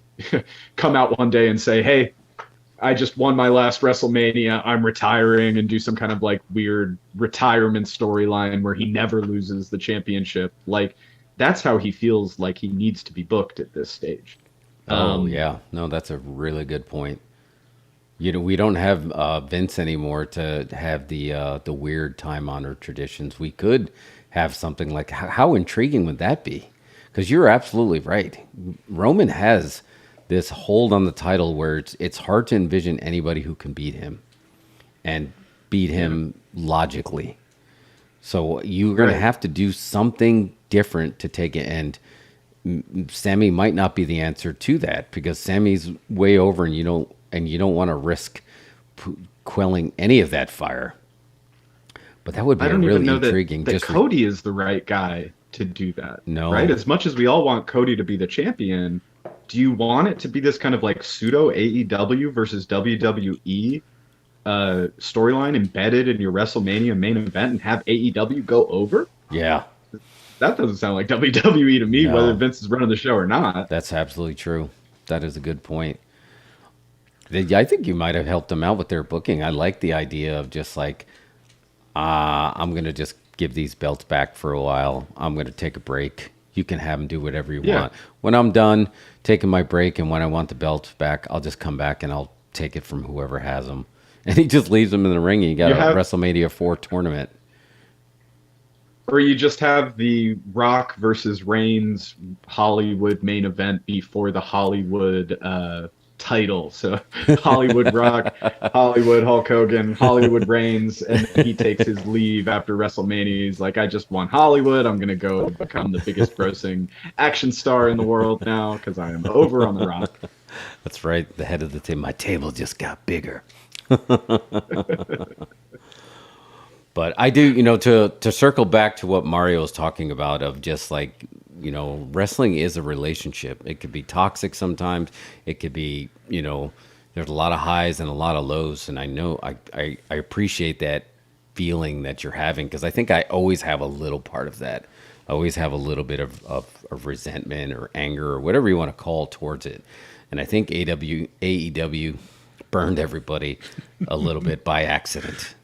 come out one day and say, hey, I just won my last WrestleMania, I'm retiring, and do some kind of like weird retirement storyline where he never loses the championship. Like, that's how he feels like he needs to be booked at this stage. Yeah. No, that's a really good point. You know, we don't have Vince anymore to have the weird time-honored traditions. We could have something like, how intriguing would that be? Because you're absolutely right. Roman has this hold on the title where it's hard to envision anybody who can beat him and beat him logically. So you're going to have to do something different to take it. And Sami might not be the answer to that, because Sami's way over, and you don't want to risk quelling any of that fire. But that would be really intriguing. That Cody is the right guy to do that. No, right? As much as we all want Cody to be the champion, do you want it to be this kind of like pseudo AEW versus WWE storyline embedded in your WrestleMania main event and have AEW go over? Yeah. That doesn't sound like WWE to me, whether Vince is running the show or not. That's absolutely true. That is a good point. I think you might have helped them out with their booking. I like the idea of just like, I'm going to just give these belts back for a while. I'm going to take a break. You can have them do whatever you want. When I'm done taking my break, and when I want the belts back, I'll just come back and I'll take it from whoever has them. And he just leaves them in the ring, and you got a WrestleMania 4 tournament. Or you just have the Rock versus Reigns Hollywood main event before the Hollywood title. So Hollywood Rock, Hollywood Hulk Hogan, Hollywood Reigns, and he takes his leave after WrestleMania. He's like, I just won Hollywood. I'm going to go become the biggest grossing action star in the world now because I am over on the Rock. That's right. The head of the table. My table just got bigger. But I do, to circle back to what Mario was talking about, of just like, wrestling is a relationship. It could be toxic sometimes. It could be, there's a lot of highs and a lot of lows. And I know I appreciate that feeling that you're having, because I think I always have a little part of that. I always have a little bit of resentment or anger or whatever you want to call towards it. And I think AEW burned everybody a little bit by accident.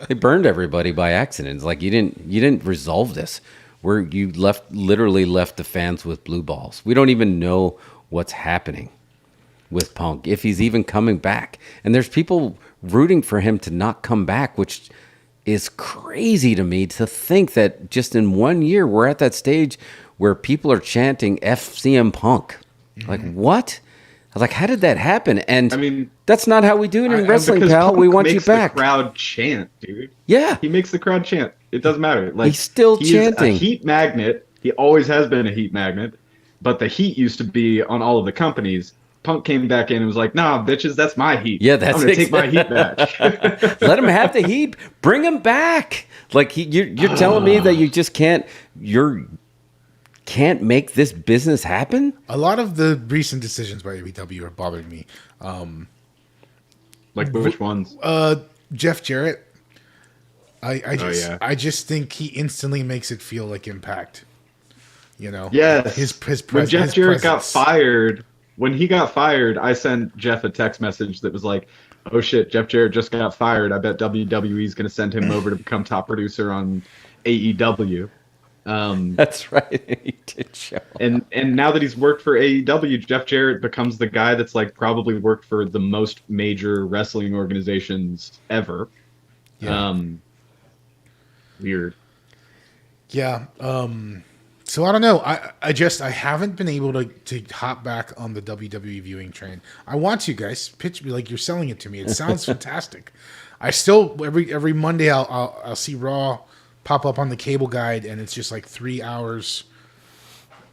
They burned everybody by accident. It's like you didn't resolve this. Where you literally left the fans with blue balls. We don't even know what's happening with Punk, if he's even coming back. And there's people rooting for him to not come back, which is crazy to me, to think that just in 1 year we're at that stage where people are chanting FCM Punk. Like, what? I was like, how did that happen? And I mean, that's not how we do it in wrestling, pal. Punk we want you back. The crowd chant, dude. Yeah, he makes the crowd chant. It doesn't matter. Like, he's still chanting. He's a heat magnet. He always has been a heat magnet. But the heat used to be on all of the companies. Punk came back in and was like, "Nah, bitches, that's my heat. Yeah, that's I'm gonna take my heat back. Let him have the heat. Bring him back. Like you're telling me that you just can't make this business happen? A lot of the recent decisions by AEW are bothering me. Like which ones? Jeff Jarrett. I just think he instantly makes it feel like Impact. You know, Yes. When Jeff Jarrett got presence. fired, when he got fired, I sent Jeff a text message that was like, "Oh shit, Jeff Jarrett just got fired. I bet WWE's going to send him over to become top producer on AEW." That's right. He did show up. And now that he's worked for AEW, Jeff Jarrett becomes the guy that's like probably worked for the most major wrestling organizations ever. Yeah. Weird. Yeah. So I don't know. I haven't been able to hop back on the WWE viewing train. I want to, guys. Pitch me like you're selling it to me. It sounds fantastic. I still every Monday I'll see Raw pop up on the cable guide, and it's just like 3 hours.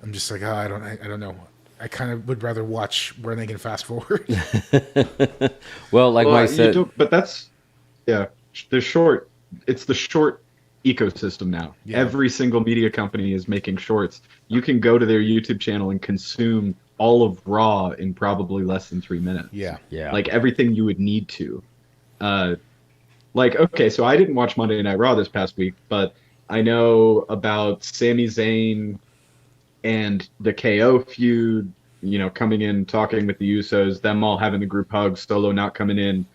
I'm just like, I don't know. I kind of would rather watch where they can fast forward. Well, like I said, but that's the short. It's the short ecosystem now. Yeah. Every single media company is making shorts. You can go to their YouTube channel and consume all of Raw in probably less than 3 minutes. Yeah. Like everything you would need to. Okay, so I didn't watch Monday Night Raw this past week, but I know about Sami Zayn and the KO feud, coming in, talking with the Usos, them all having the group hug, Solo not coming in.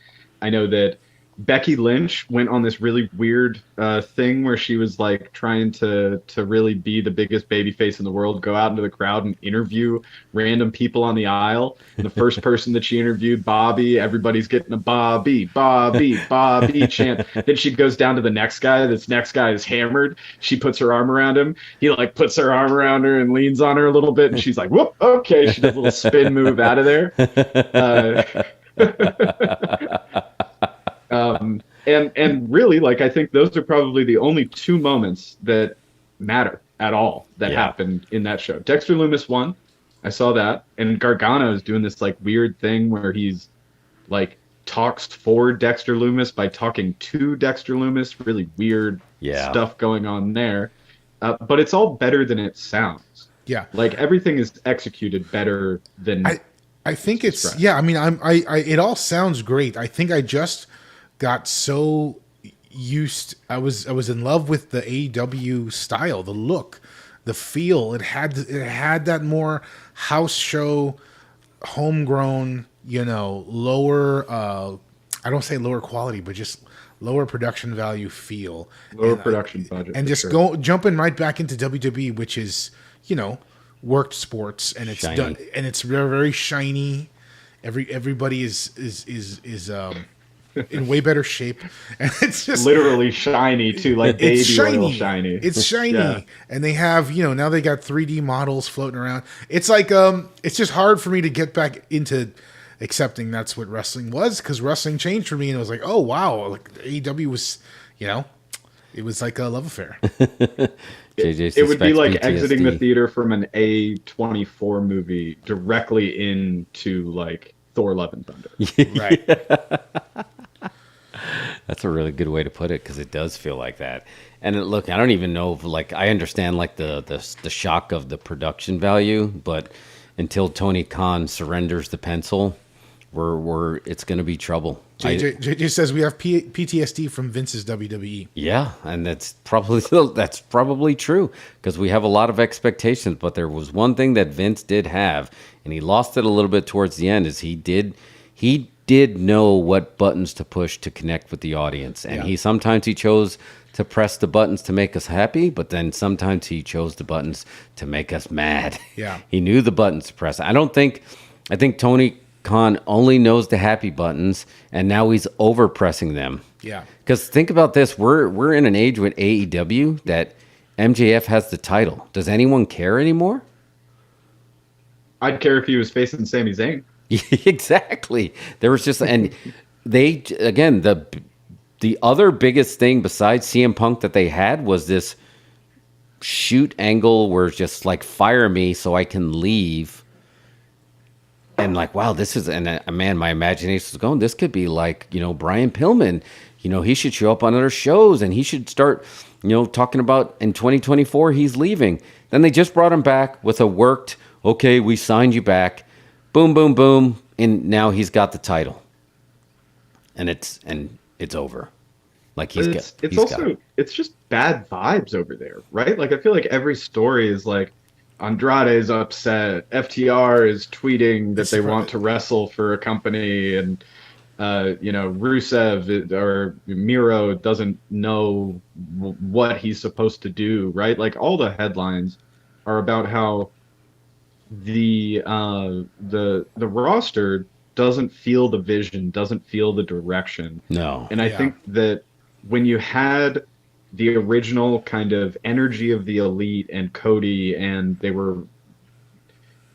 I know that Becky Lynch went on this really weird thing where she was like trying to really be the biggest babyface in the world, go out into the crowd and interview random people on the aisle. And the first person that she interviewed, Bobby, everybody's getting a Bobby, Bobby, Bobby chant. Then she goes down to the next guy. This next guy is hammered. She puts her arm around him. He like puts her arm around her and leans on her a little bit. And she's like, whoop, okay. She does a little spin move out of there. And really, like, I think those are probably the only two moments that matter at all that happened in that show. Dexter Lumis won. I saw that. And Gargano is doing this like weird thing where he's like talks for Dexter Lumis by talking to Dexter Lumis. Really weird stuff going on there. But it's all better than it sounds. Yeah. Like everything is executed better than I think it's I mean it all sounds great. I think I just got so used. I was in love with the AEW style, the look, the feel. It had that more house show, homegrown, lower. I don't say lower quality, but just lower production value feel. Lower production budget. And just jumping right back into WWE, which is worked sports, and it's shiny. done, and it's very, very shiny. Everybody is in way better shape, and it's just literally shiny too, like baby oil shiny. It's shiny, Yeah. and they have now they got 3D models floating around. It's like it's just hard for me to get back into accepting that's what wrestling was, because wrestling changed for me, and it was like, oh wow, like AEW was, it was like a love affair. It would be like PTSD. exiting the theater from an A24 movie directly into like Thor: Love and Thunder. Right. That's a really good way to put it, because it does feel like that. And look, I don't even know if, like, I understand like the shock of the production value, but until Tony Khan surrenders the pencil, it's going to be trouble. JJ says we have PTSD from Vince's WWE. Yeah, and that's probably true, because we have a lot of expectations. But there was one thing that Vince did have, and he lost it a little bit towards the end, is he did know what buttons to push to connect with the audience, and sometimes he chose to press the buttons to make us happy, but then sometimes he chose the buttons to make us mad. Yeah. He knew the buttons to press. I think Tony Khan only knows the happy buttons, and now he's over pressing them. Yeah. Because think about this, we're in an age with AEW that MJF has the title. Does anyone care anymore? I'd care if he was facing Sami Zayn. Exactly. There was just, and they, again, the other biggest thing besides CM Punk that they had was this shoot angle where it's just like, fire me so I can leave. And like, wow, this is, and man, my imagination was going, this could be like, Brian Pillman, he should show up on other shows, and he should start, talking about in 2024, he's leaving. Then they just brought him back with a worked, okay, we signed you back. Boom, boom, boom, and now he's got the title, and it's over. Like It's just bad vibes over there, right? Like I feel like every story is like, Andrade is upset. FTR is tweeting that they want to wrestle for a company, and Rusev or Miro doesn't know what he's supposed to do, right? Like, all the headlines are about how the roster doesn't feel the vision, doesn't feel the direction. No. And I think that when you had the original kind of energy of the Elite and Cody, and they were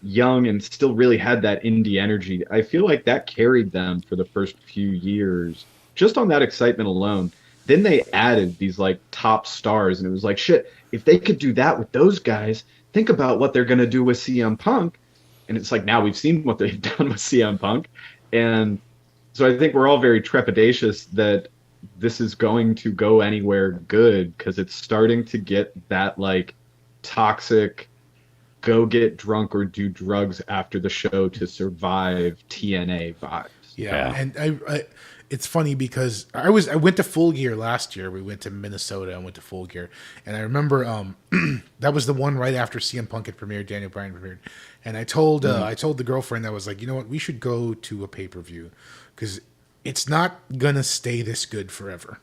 young and still really had that indie energy, I feel like that carried them for the first few years, just on that excitement alone. Then they added these like top stars, and it was like, shit, if they could do that with those guys, think about what they're going to do with CM Punk. And it's like, now we've seen what they've done with CM Punk. And so I think we're all very trepidatious that this is going to go anywhere good, because it's starting to get that like toxic go get drunk or do drugs after the show to survive TNA vibes. Yeah. And I it's funny because I went to Full Gear last year. We went to Minnesota and went to Full Gear, and I remember that was the one right after CM Punk had premiered, Daniel Bryan premiered, and I told the girlfriend, I was like, you know what, we should go to a pay-per-view because it's not gonna stay this good forever.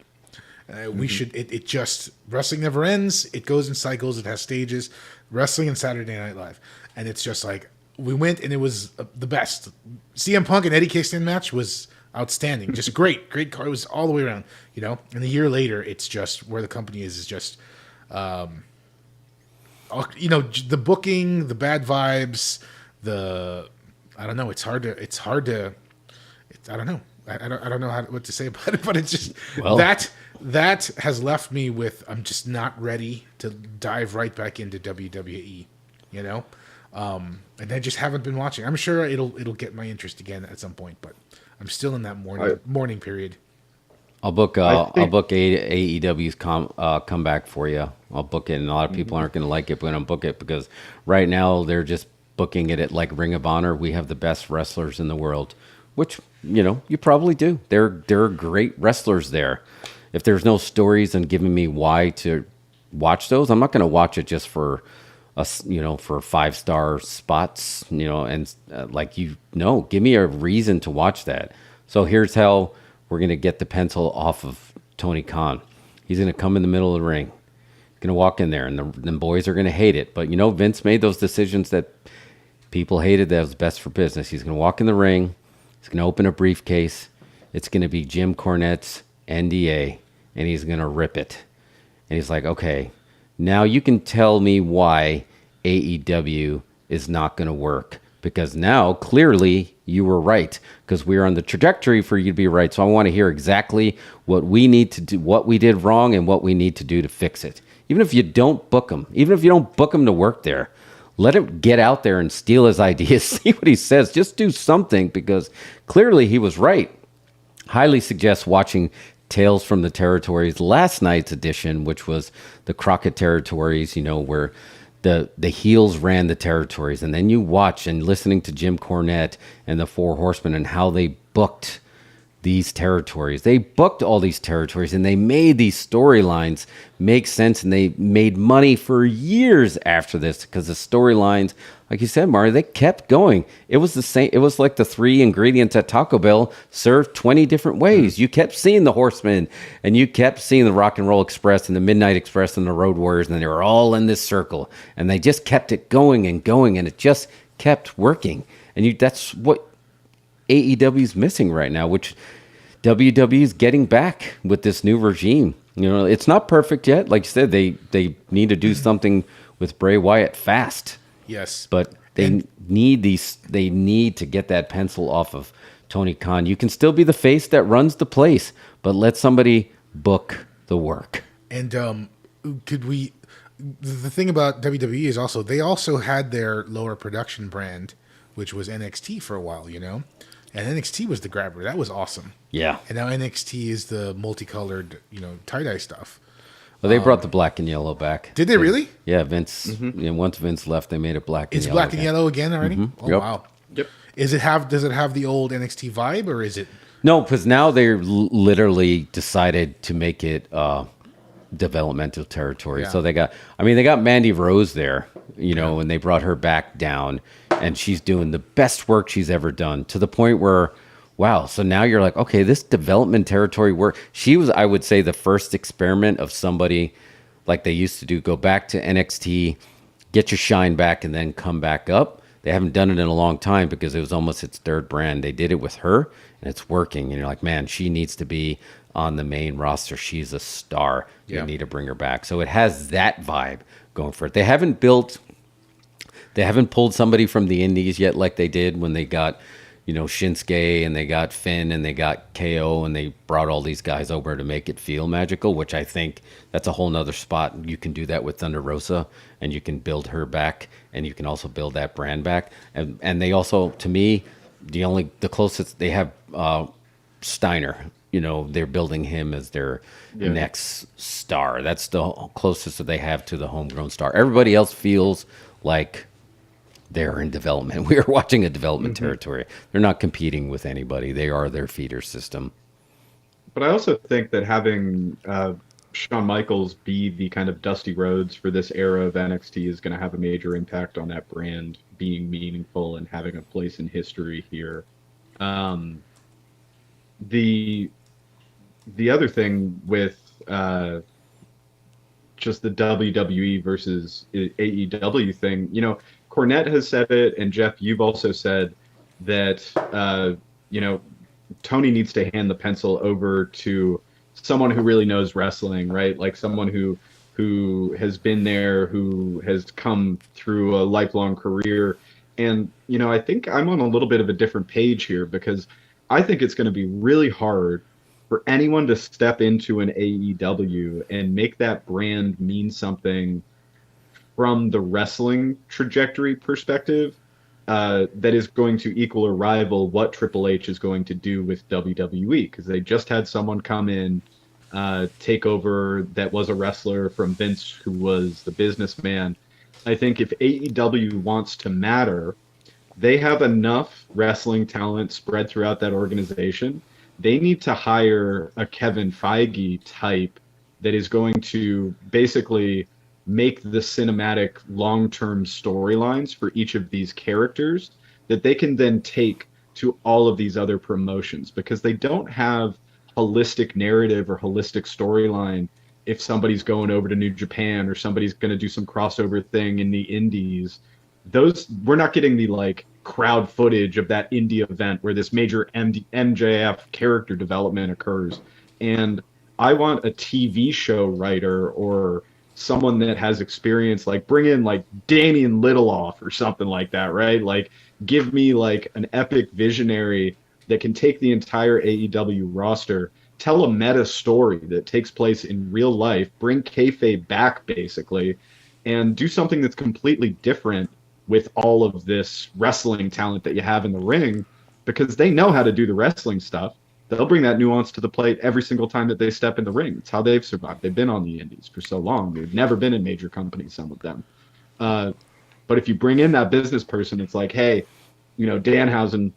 We should. It just, wrestling never ends. It goes in cycles. It has stages. Wrestling and Saturday Night Live, and it's just like, we went and it was the best. CM Punk and Eddie Kingston match was outstanding. Just great card. It was all the way around, And a year later, it's just where the company is just, the booking, the bad vibes, I don't know. It's hard to. I don't know. I don't know what to say about it, but it's just that has left me with, I'm just not ready to dive right back into WWE, and I just haven't been watching. I'm sure it'll get my interest again at some point, but I'm still in that mourning period. I'll book AEW's comeback for you. I'll book it, and a lot of people aren't going to like it when I book it, because right now they're just booking it at like Ring of Honor. We have the best wrestlers in the world, which you probably do. There are great wrestlers there. If there's no stories and giving me why to watch those, I'm not going to watch it just for us, for 5-star spots, and give me a reason to watch that. So here's how we're going to get the pencil off of Tony Khan. He's going to come in the middle of the ring, going to walk in there, and the boys are going to hate it. But Vince made those decisions that people hated that was best for business. He's going to walk in the ring. He's going to open a briefcase. It's going to be Jim Cornette's NDA, and he's going to rip it. And he's like, okay, now you can tell me why AEW is not going to work, because now clearly you were right, because we're on the trajectory for you to be right. So I want to hear exactly what we need to do, what we did wrong, and what we need to do to fix it. Even if you don't book him, to work there, let him get out there and steal his ideas, see what he says. Just do something, because clearly he was right. Highly suggest watching Tales from the Territories, last night's edition, which was the Crockett Territories, where the heels ran the territories. And then you watch and listening to Jim Cornette and the Four Horsemen and how they booked these territories. They booked all these territories, and they made these storylines make sense, and they made money for years after this, because the storylines, like you said, Mario, they kept going. It was the same. It was like the 3 ingredients at Taco Bell served 20 different ways. You kept seeing the Horsemen, and you kept seeing the Rock and Roll Express and the Midnight Express and the Road Warriors, and they were all in this circle, and they just kept it going and going, and it just kept working. And that's what AEW is missing right now, which WWE is getting back with this new regime. It's not perfect yet. Like you said, they need to do something with Bray Wyatt fast. Yes. But they need to get that pencil off of Tony Khan. You can still be the face that runs the place, but let somebody book the work. And the thing about WWE is also, they also had their lower production brand, which was NXT for a while, And NXT was the grabber. That was awesome. Yeah. And now NXT is the multicolored, tie-dye stuff. Well, they brought the black and yellow back. Did they really? Yeah, Vince. Once Vince left, they made it black and it's yellow. It's black and yellow again already? Oh, yep. Wow. Yep. Does it have the old NXT vibe, or is it? No, because now they literally decided to make it developmental territory. Yeah. So they got Mandy Rose there, and they brought her back down, and she's doing the best work she's ever done, to the point where, wow. So now you're like, okay, this development territory work. She was, I would say, the first experiment of somebody like they used to do, go back to NXT, get your shine back, and then come back up. They haven't done it in a long time because it was almost its third brand. They did it with her, and it's working. And you're like, man, she needs to be on the main roster. She's a star. You need to bring her back. So it has that vibe going for it. They haven't pulled somebody from the indies yet like they did when they got, Shinsuke, and they got Finn, and they got KO, and they brought all these guys over to make it feel magical, which I think that's a whole nother spot. You can do that with Thunder Rosa, and you can build her back, and you can also build that brand back. And they also, to me, the closest they have, Steiner, they're building him as their next star. That's the closest that they have to the homegrown star. Everybody else feels like they're in development. We are watching a development territory. They're not competing with anybody. They are their feeder system. But I also think that having Shawn Michaels be the kind of Dusty Rhodes for this era of NXT is going to have a major impact on that brand being meaningful and having a place in history here. The other thing with just the WWE versus AEW thing, Cornette has said it, and Jeff, you've also said that, Tony needs to hand the pencil over to someone who really knows wrestling, right? Like someone who has been there, who has come through a lifelong career. And, I think I'm on a little bit of a different page here, because I think it's going to be really hard for anyone to step into an AEW and make that brand mean something from the wrestling trajectory perspective that is going to equal or rival what Triple H is going to do with WWE, because they just had someone come in, take over, that was a wrestler from Vince, who was the businessman. I think if AEW wants to matter, they have enough wrestling talent spread throughout that organization. They need to hire a Kevin Feige type that is going to basically make the cinematic long-term storylines for each of these characters that they can then take to all of these other promotions, because they don't have holistic narrative or holistic storyline. If somebody's going over to New Japan, or somebody's going to do some crossover thing in the indies, we're not getting the crowd footage of that indie event where this major MJF character development occurs. And I want a TV show writer or someone that has experience, bring in Damian Lindelof or something like that, right? Give me an epic visionary that can take the entire AEW roster, tell a meta story that takes place in real life, bring kayfabe back basically, and do something that's completely different with all of this wrestling talent that you have in the ring, because they know how to do the wrestling stuff. They'll bring that nuance to the plate every single time that they step in the ring. It's how they've survived. They've been on the indies for so long. They've never been in major companies, some of them. But if you bring in that business person, it's like, hey, Danhausen,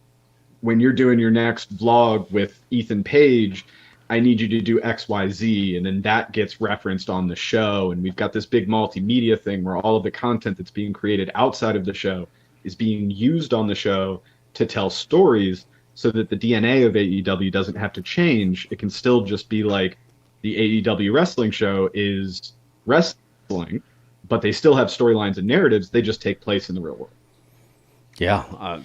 when you're doing your next vlog with Ethan Page, I need you to do X, Y, Z, and then that gets referenced on the show. And we've got this big multimedia thing where all of the content that's being created outside of the show is being used on the show to tell stories, so that the DNA of AEW doesn't have to change. It can still just be like the AEW wrestling show is wrestling, but they still have storylines and narratives. They just take place in the real world. Yeah,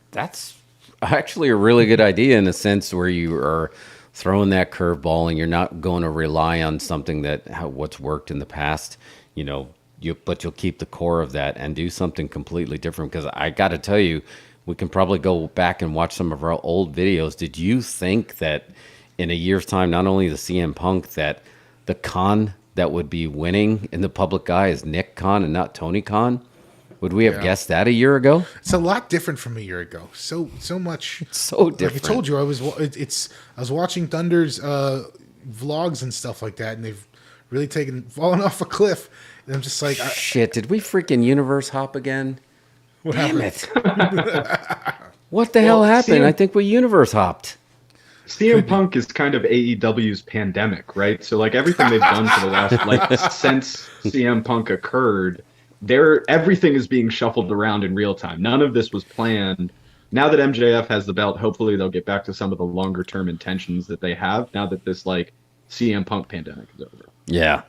that's actually a really good idea, in a sense where you are throwing that curveball and you're not going to rely on something what's worked in the past, but you'll keep the core of that and do something completely different. Because I got to tell you, we can probably go back and watch some of our old videos. Did you think that in a year's time, not only the CM Punk, that the Khan that would be winning in the public eye is Nick Khan and not Tony Khan? Would we have guessed that a year ago? It's a lot different from a year ago. So much. It's so different. Like I told you, I was watching Thunder's vlogs and stuff like that, and they've really fallen off a cliff. And I'm just like, shit! Did we freaking universe hop again? What Damn happened? it! What the hell happened? I think we universe hopped. CM Punk is kind of AEW's pandemic, right? So like everything they've done for the last like since CM Punk occurred, everything is being shuffled around in real time. None of this was planned. Now that MJF has the belt, hopefully they'll get back to some of the longer term intentions that they have now that this like CM Punk pandemic is over. Yeah.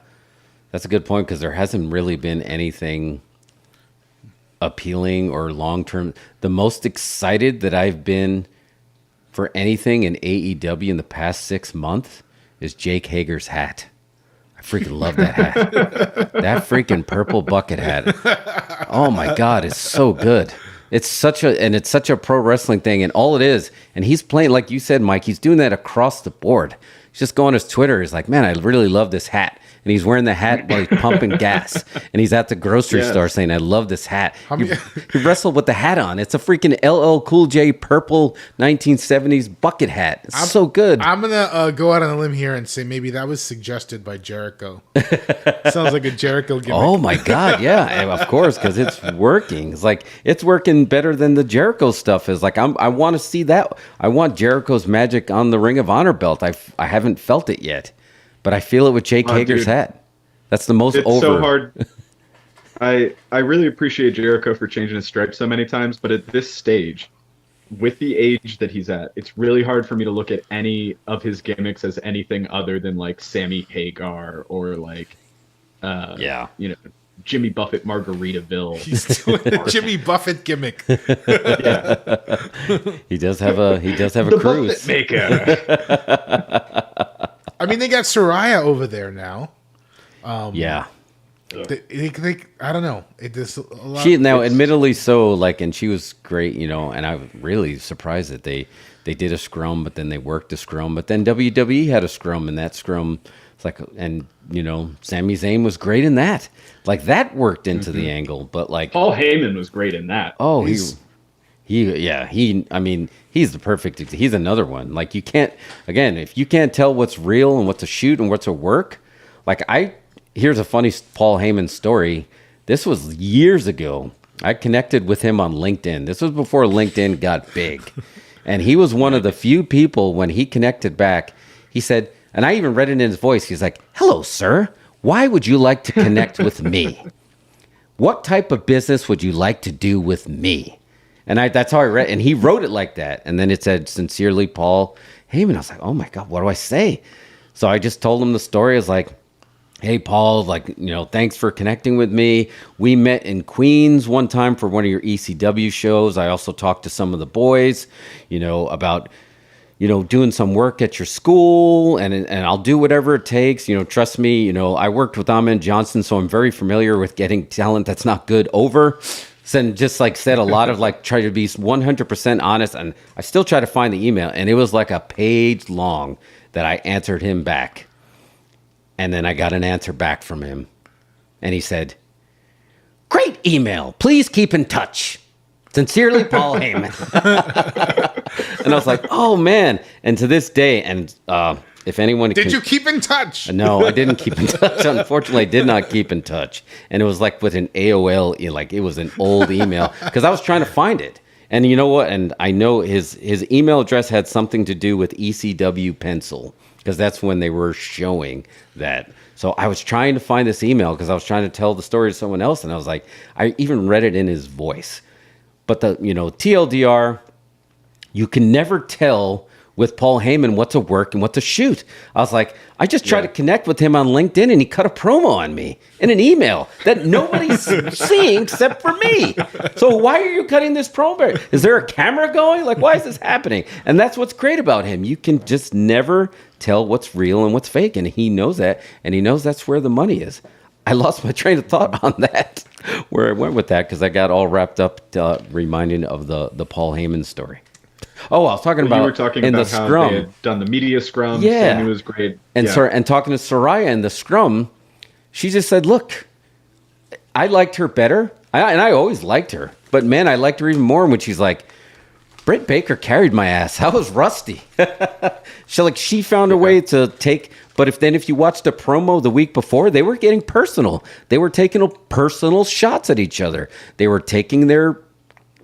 That's a good point because there hasn't really been anything appealing or long term. The most excited that I've been for anything in AEW in the past 6 months is Jake Hager's hat. I freaking love that hat. That freaking purple bucket hat. Oh my God, it's so good. It's such a pro wrestling thing, and all it is, and he's playing, like you said, Mike, he's doing that across the board. He's just going on his Twitter. He's like, man, I really love this hat. And he's wearing the hat while he's pumping gas. And he's at the grocery store saying, I love this hat. He wrestled with the hat on. It's a freaking LL Cool J purple 1970s bucket hat. It's so good. I'm going to go out on a limb here and say maybe that was suggested by Jericho. Sounds like a Jericho gimmick. Oh, my God. Yeah, of course, because it's working. It's like, it's working better than the Jericho stuff is. Like, I want to see that. I want Jericho's magic on the Ring of Honor belt. I haven't felt it yet. But I feel it with Jake Hager's hat. That's the most it's over. So hard. I really appreciate Jericho for changing his stripes so many times, but at this stage, with the age that he's at, it's really hard for me to look at any of his gimmicks as anything other than like Sammy Hagar or like, Jimmy Buffett Margaritaville. He's doing a Jimmy Buffett gimmick. He does have a the cruise. Buffett maker. I mean, they got Saraya over there now. Yeah. They, I don't know. It is a lot. Admittedly so, like, and she was great, and I was really surprised that they did a scrum, but then they worked a scrum, but then WWE had a scrum, and that scrum, it's like, and Sami Zayn was great in that. Like that worked into the angle, but like Paul Heyman was great in that. Oh, he's the perfect. He's another one. Like you can't, again, if you can't tell what's real and what's a shoot and what's a work, here's a funny Paul Heyman story. This was years ago. I connected with him on LinkedIn. This was before LinkedIn got big. And he was one of the few people when he connected back, he said, and I even read it in his voice. He's like, "Hello, sir. Why would you like to connect with me? What type of business would you like to do with me?" And that's how I read, and he wrote it like that. And then it said, "Sincerely, Paul Heyman." I was like, "Oh my God, what do I say?" So I just told him the story. I was like, "Hey, Paul, thanks for connecting with me. We met in Queens one time for one of your ECW shows. I also talked to some of the boys, about, doing some work at your school, and I'll do whatever it takes. Trust me, I worked with Ahmed Johnson, so I'm very familiar with getting talent that's not good over." And just said a lot of try to be 100% honest, and I still try to find the email, and it was like a page long that I answered him back. And then I got an answer back from him. And he said, "Great email. Please keep in touch. Sincerely, Paul Heyman." And I was like, oh, man. And to this day, and if anyone... Did you keep in touch? No, I didn't keep in touch. Unfortunately, I did not keep in touch. And it was with an AOL, it was an old email. Because I was trying to find it. And you know what? And I know his email address had something to do with ECW Pencil. Because that's when they were showing that. So I was trying to find this email because I was trying to tell the story to someone else. And I was like, I even read it in his voice. But the, TLDR, you can never tell with Paul Heyman what to work and what to shoot. I was like, I just tried to connect with him on LinkedIn and he cut a promo on me in an email that nobody's seeing except for me. So why are you cutting this promo? Is there a camera going? Why is this happening? And that's what's great about him. You can just never tell what's real and what's fake. And he knows that. And he knows that's where the money is. I lost my train of thought on that, where I went with that, because I got all wrapped up reminding of the Paul Heyman story. Oh, I was talking about, you were talking in about the how scrum. they had done the media scrum. Yeah, Sammy was great. And and talking to Saraya in the scrum, she just said, "Look, I liked her better, and I always liked her, but man, I liked her even more when she's like, Britt Baker carried my ass. I was rusty." She found a way to take. But if you watched the promo the week before, they were getting personal. They were taking personal shots at each other. They were taking their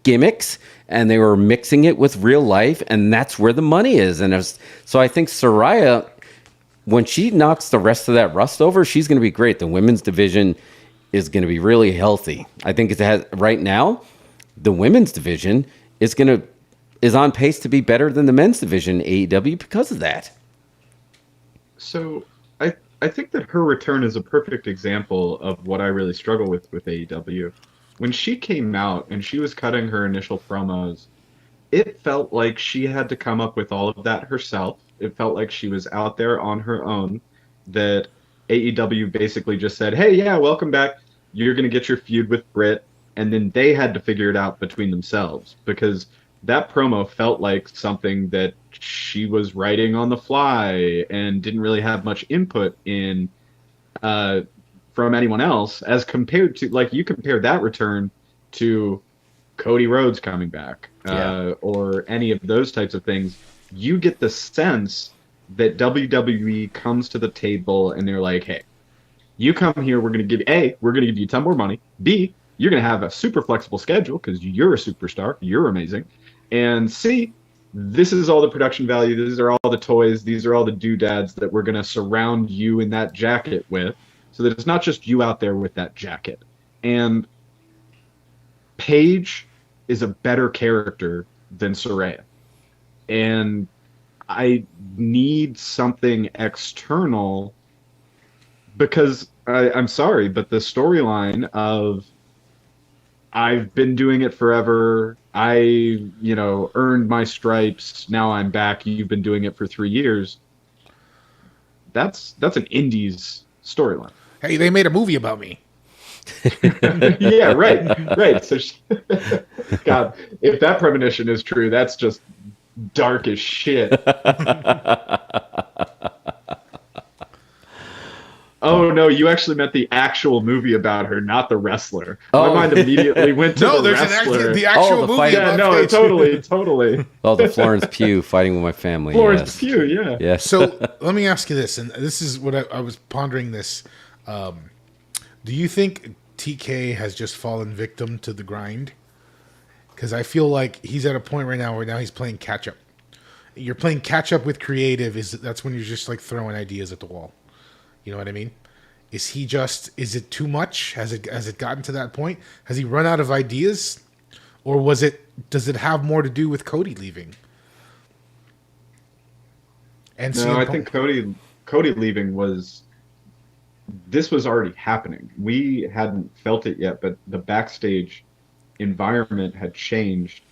gimmicks and they were mixing it with real life, and that's where the money is. And so I think Saraya, when she knocks the rest of that rust over, she's going to be great. The women's division is going to be really healthy. I think it has right now. The women's division is on pace to be better than the men's division in AEW because of that. So I think that her return is a perfect example of what I really struggle with AEW. When she came out and she was cutting her initial promos, it felt like she had to come up with all of that herself. It felt like she was out there on her own, that AEW basically just said, hey, yeah, welcome back. You're going to get your feud with Britt. And then they had to figure it out between themselves, because that promo felt like something that she was writing on the fly and didn't really have much input in from anyone else, as compared to, like, you compare that return to Cody Rhodes coming back or any of those types of things. You get the sense that WWE comes to the table and they're like, hey, you come here, we're going to give you a ton more money. B, you're going to have a super flexible schedule because you're a superstar. You're amazing. And C, this is all the production value. These are all the toys. These are all the doodads that we're going to surround you in that jacket with, so that it's not just you out there with that jacket. And Paige is a better character than Saraya. And I need something external, because I'm sorry, but the storyline of I've been doing it forever. I, earned my stripes. Now I'm back. You've been doing it for 3 years. That's an indies storyline. Hey, they made a movie about me. Yeah, right. So, God, if that premonition is true, that's just dark as shit. Oh no, you actually meant the actual movie about her, not the wrestler. My mind immediately went to the wrestler. The actual movie. Yeah, no, totally. Oh, the Florence Pugh fighting with my family. Florence Pugh, yeah. Yes. So let me ask you this, and this is what I was pondering this. Do you think TK has just fallen victim to the grind? Because I feel like he's at a point right now where now he's playing catch up. You're playing catch up with creative. That's when you're just like throwing ideas at the wall. You know what I mean? Is it too much? Has it gotten to that point? Has he run out of ideas? Or does it have more to do with Cody leaving? And no, I think Cody leaving was already happening. We hadn't felt it yet, but the backstage environment had changed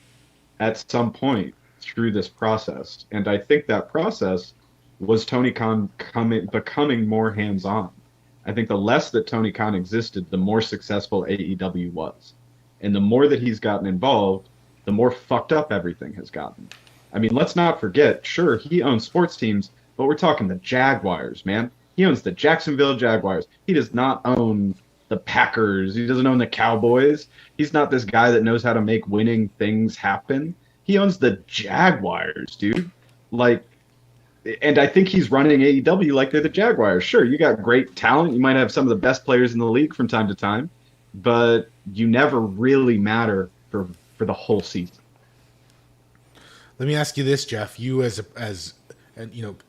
at some point through this process. And I think that process was Tony Khan becoming more hands-on. I think the less that Tony Khan existed, the more successful AEW was. And the more that he's gotten involved, the more fucked up everything has gotten. I mean, let's not forget, sure, he owns sports teams, but we're talking the Jaguars, man. He owns the Jacksonville Jaguars. He does not own the Packers. He doesn't own the Cowboys. He's not this guy that knows how to make winning things happen. He owns the Jaguars, dude. And I think he's running AEW like they're the Jaguars. Sure, you got great talent. You might have some of the best players in the league from time to time, but you never really matter for the whole season. Let me ask you this, Jeff. You as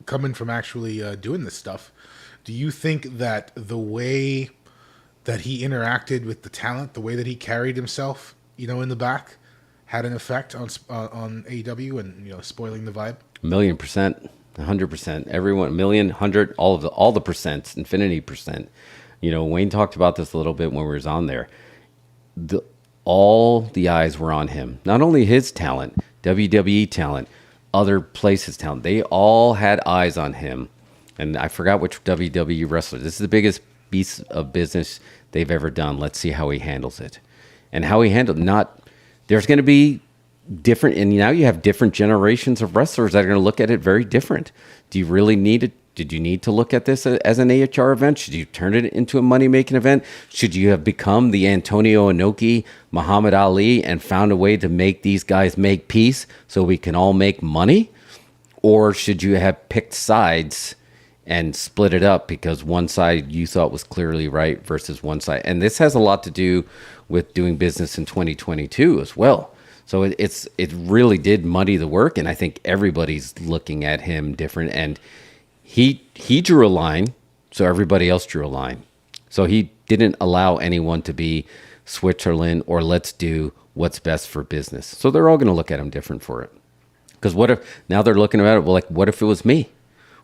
coming from actually doing this stuff, do you think that the way that he interacted with the talent, the way that he carried himself, in the back, had an effect on AEW and spoiling the vibe? 1,000,000%. 100%, everyone, million, 100, all the percents, infinity percent. Wayne talked about this a little bit when we was on there. All the eyes were on him. Not only his talent, WWE talent, other places talent. They all had eyes on him. And I forgot which WWE wrestler. This is the biggest piece of business they've ever done. Let's see how he handles it. And how he handled there's going to be different, and now you have different generations of wrestlers that are going to look at it very different. Do you really need it? Did you need to look at this as an AHR event? Should you turn it into a money-making event? Should you have become the Antonio Inoki, Muhammad Ali, and found a way to make these guys make peace so we can all make money? Or should you have picked sides and split it up because one side you thought was clearly right versus one side? And this has a lot to do with doing business in 2022 as well. So it really did muddy the work, and I think everybody's looking at him different. And he drew a line, so everybody else drew a line. So he didn't allow anyone to be Switzerland or let's do what's best for business. So they're all going to look at him different for it. Because what if now they're looking at it? Well, like, what if it was me?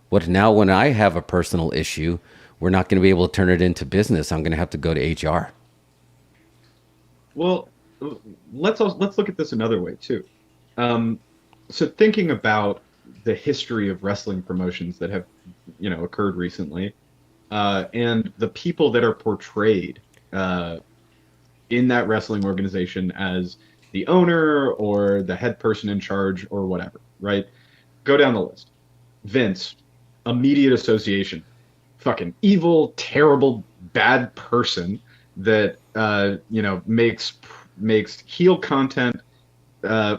What now when I have a personal issue, we're not going to be able to turn it into business. I'm going to have to go to HR. Well, let's look at this another way too. So thinking about the history of wrestling promotions that have, occurred recently, and the people that are portrayed in that wrestling organization as the owner or the head person in charge or whatever, right? Go down the list. Vince, immediate association, fucking evil, terrible, bad person that makes heel content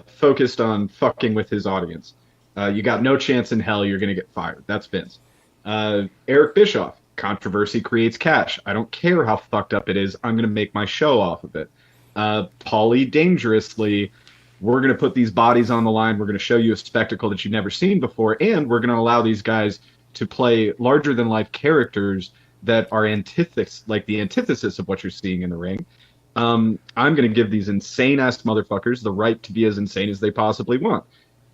focused on fucking with his audience. You got no chance in hell you're gonna get fired. That's Vince. Eric Bischoff, controversy creates cash. I don't care how fucked up it is. I'm gonna make my show off of it. Paulie Dangerously, we're gonna put these bodies on the line. We're gonna show you a spectacle that you've never seen before, and we're gonna allow these guys to play larger than life characters that are the antithesis of what you're seeing in the ring. I'm going to give these insane ass motherfuckers the right to be as insane as they possibly want.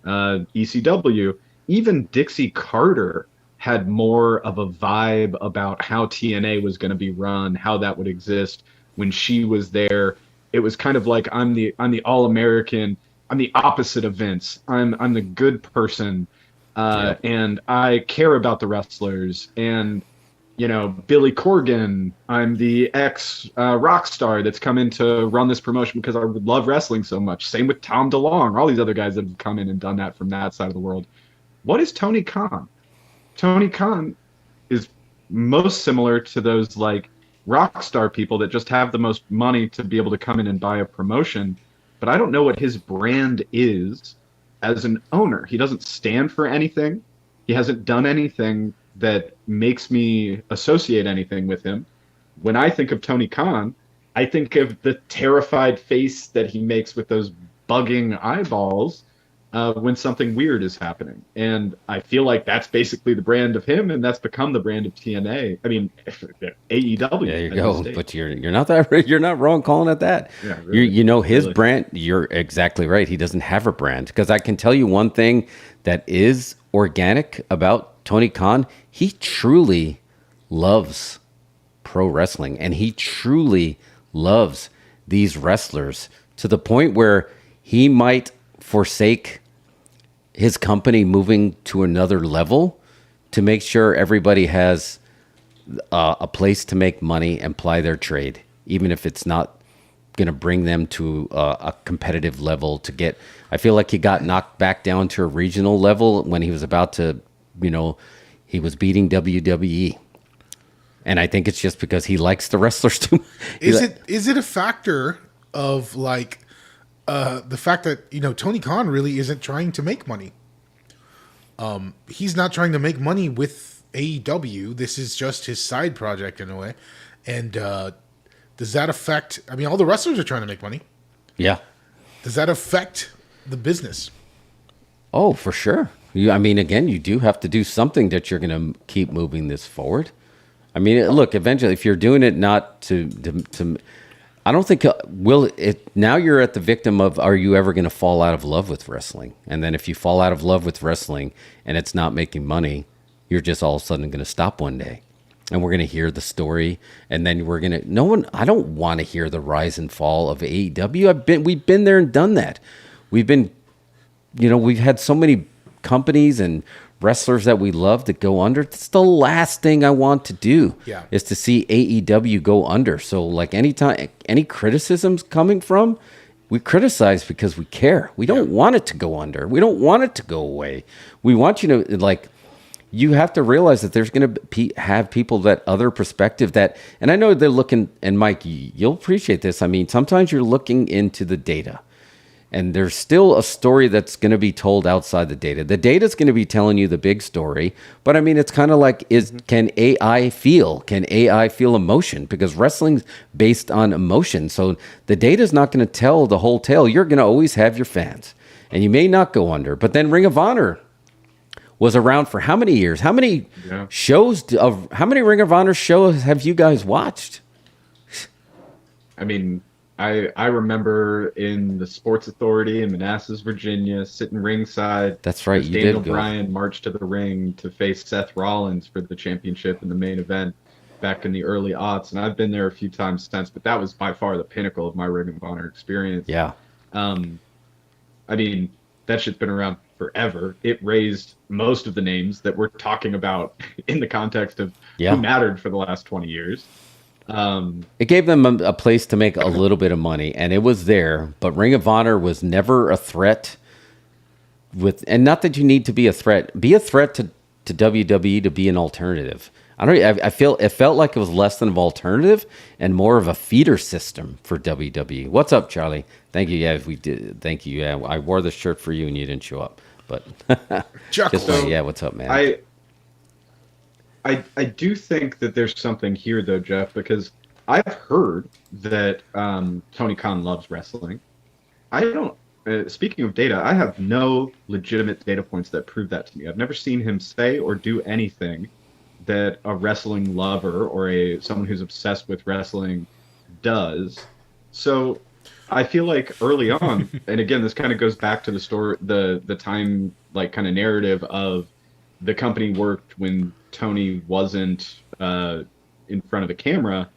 ECW, even Dixie Carter had more of a vibe about how TNA was going to be run, how that would exist when she was there. It was kind of like I'm the all-American. I'm the opposite of Vince. I'm the good person, and I care about the wrestlers. And Billy Corgan, I'm the ex rock star that's come in to run this promotion because I love wrestling so much. Same with Tom DeLonge, all these other guys that have come in and done that from that side of the world. What is Tony Khan? Tony Khan is most similar to those like rock star people that just have the most money to be able to come in and buy a promotion. But I don't know what his brand is as an owner. He doesn't stand for anything. He hasn't done anything that makes me associate anything with him. When I think of Tony Khan, I think of the terrified face that he makes with those bugging eyeballs when something weird is happening. And I feel like that's basically the brand of him, and that's become the brand of TNA. I mean, AEW. There you go. But you're not wrong calling it that. Yeah, really, his brand. You're exactly right. He doesn't have a brand, because I can tell you one thing that is organic about Tony Khan. He truly loves pro wrestling, and he truly loves these wrestlers to the point where he might forsake his company moving to another level to make sure everybody has a place to make money and ply their trade, even if it's not going to bring them to a competitive level to get. I feel like he got knocked back down to a regional level when he was about to, he was beating WWE. And I think it's just because he likes the wrestlers too much. Is it a factor of like the fact that Tony Khan really isn't trying to make money? He's not trying to make money with AEW. This is just his side project in a way. And does that affect? I mean, all the wrestlers are trying to make money. Yeah. Does that affect the business? Oh, for sure. Again, you do have to do something that you're going to keep moving this forward. I mean, look, eventually, if you're doing it not to I don't think now you're at the victim of, are you ever going to fall out of love with wrestling? And then if you fall out of love with wrestling and it's not making money, you're just all of a sudden going to stop one day. And we're going to hear the story, and then I don't want to hear the rise and fall of AEW. We've been there and done that. We've had so many companies and wrestlers that we love that go under. It's the last thing I want to do is to see AEW go under. So like anytime any criticisms coming from, we criticize because we care. We don't want it to go under. We don't want it to go away. We want you to you have to realize that there's going to have people that other perspective that, and I know they're looking, and Mike, you'll appreciate this. I mean, sometimes you're looking into the data. And there's still a story that's going to be told outside the data. The data's going to be telling you the big story, but I mean, it's kind of like, can AI feel? Can AI feel emotion? Because wrestling's based on emotion. So the data's not going to tell the whole tale. You're going to always have your fans, and you may not go under. But then Ring of Honor was around for how many years? How many how many Ring of Honor shows have you guys watched? I mean, I remember in the Sports Authority in Manassas, Virginia, sitting ringside. That's right. You Daniel did go. Bryan marched to the ring to face Seth Rollins for the championship in the main event back in the early aughts. And I've been there a few times since, but that was by far the pinnacle of my Ring of Honor experience. Yeah. I mean, that shit's been around forever. It raised most of the names that we're talking about in the context of who mattered for the last 20 years. It gave them a place to make a little bit of money, and it was there. But Ring of Honor was never a threat. And not that you need to be a threat. Be a threat to WWE to be an alternative. I feel it felt like it was less than an alternative and more of a feeder system for WWE. What's up, Charlie? Thank you. Yeah, we did. Thank you. Yeah, I wore the shirt for you and you didn't show up. But yeah, what's up, man? I do think that there's something here, though, Jeff, because I've heard that Tony Khan loves wrestling. I don't. Speaking of data, I have no legitimate data points that prove that to me. I've never seen him say or do anything that a wrestling lover or someone who's obsessed with wrestling does. So I feel like early on, and again, this kind of goes back to the story, the time like kind of narrative of the company worked when Tony wasn't in front of the camera,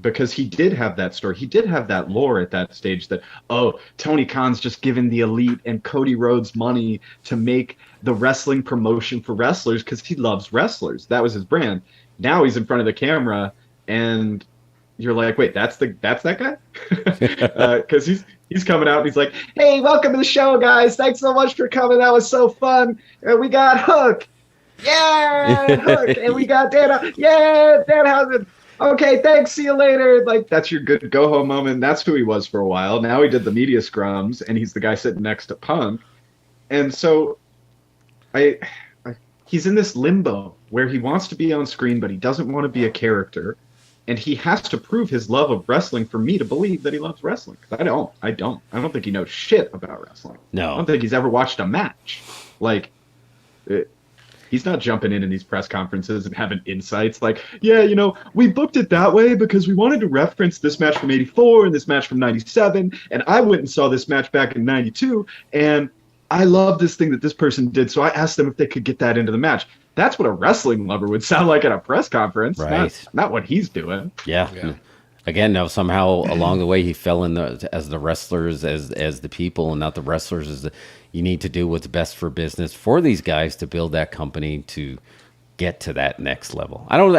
because he did have that story. He did have that lore at that stage that, oh, Tony Khan's just given the Elite and Cody Rhodes money to make the wrestling promotion for wrestlers because he loves wrestlers. That was his brand. Now he's in front of the camera and you're like, wait, that's that guy? Because he's coming out and he's like, hey, welcome to the show, guys. Thanks so much for coming. That was so fun. We got Hook. Yeah, Hook. And we got Dan. Yeah, Danhausen. Okay, thanks. See you later. Like, that's your good go-home moment. That's who he was for a while. Now he did the media scrums, and he's the guy sitting next to Punk. And so he's in this limbo where he wants to be on screen, but he doesn't want to be a character. And he has to prove his love of wrestling for me to believe that he loves wrestling. I don't think he knows shit about wrestling. No. I don't think he's ever watched a match. Like, he's not jumping in these press conferences and having insights like, yeah, you know, we booked it that way because we wanted to reference this match from 84 and this match from 97. And I went and saw this match back in 92. And I love this thing that this person did. So I asked them if they could get that into the match. That's what a wrestling lover would sound like at a press conference. Right. Not what he's doing. Yeah. Again, now somehow along the way he fell in as the wrestlers, as the people, and not the wrestlers. You need to do what's best for business for these guys to build that company to get to that next level. I don't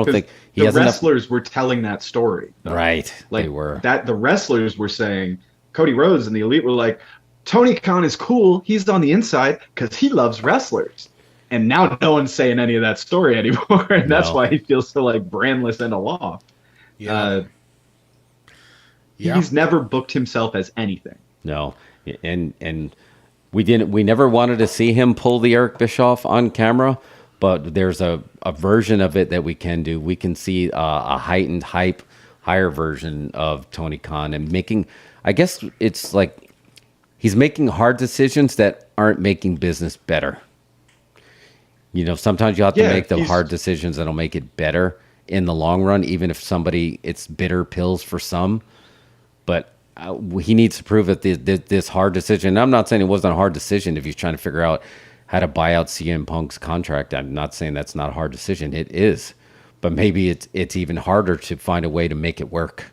think he has the wrestlers were telling that story. Though. Right. Like they were. That the wrestlers were saying, Cody Rhodes and the Elite were like, Tony Khan is cool. He's on the inside because he loves wrestlers. And now no one's saying any of that story anymore. And that's why he feels so like brandless and aloft. Yeah. He's never booked himself as anything. No. And we never wanted to see him pull the Eric Bischoff on camera, but there's a version of it that we can do. We can see a heightened higher version of Tony Khan and making, I guess it's like he's making hard decisions that aren't making business better. You know, sometimes you have to make the hard decisions that'll make it better in the long run, even if it's bitter pills for some. But he needs to prove that this hard decision, and I'm not saying it wasn't a hard decision if he's trying to figure out how to buy out CM Punk's contract. I'm not saying that's not a hard decision. It is. But maybe it's even harder to find a way to make it work.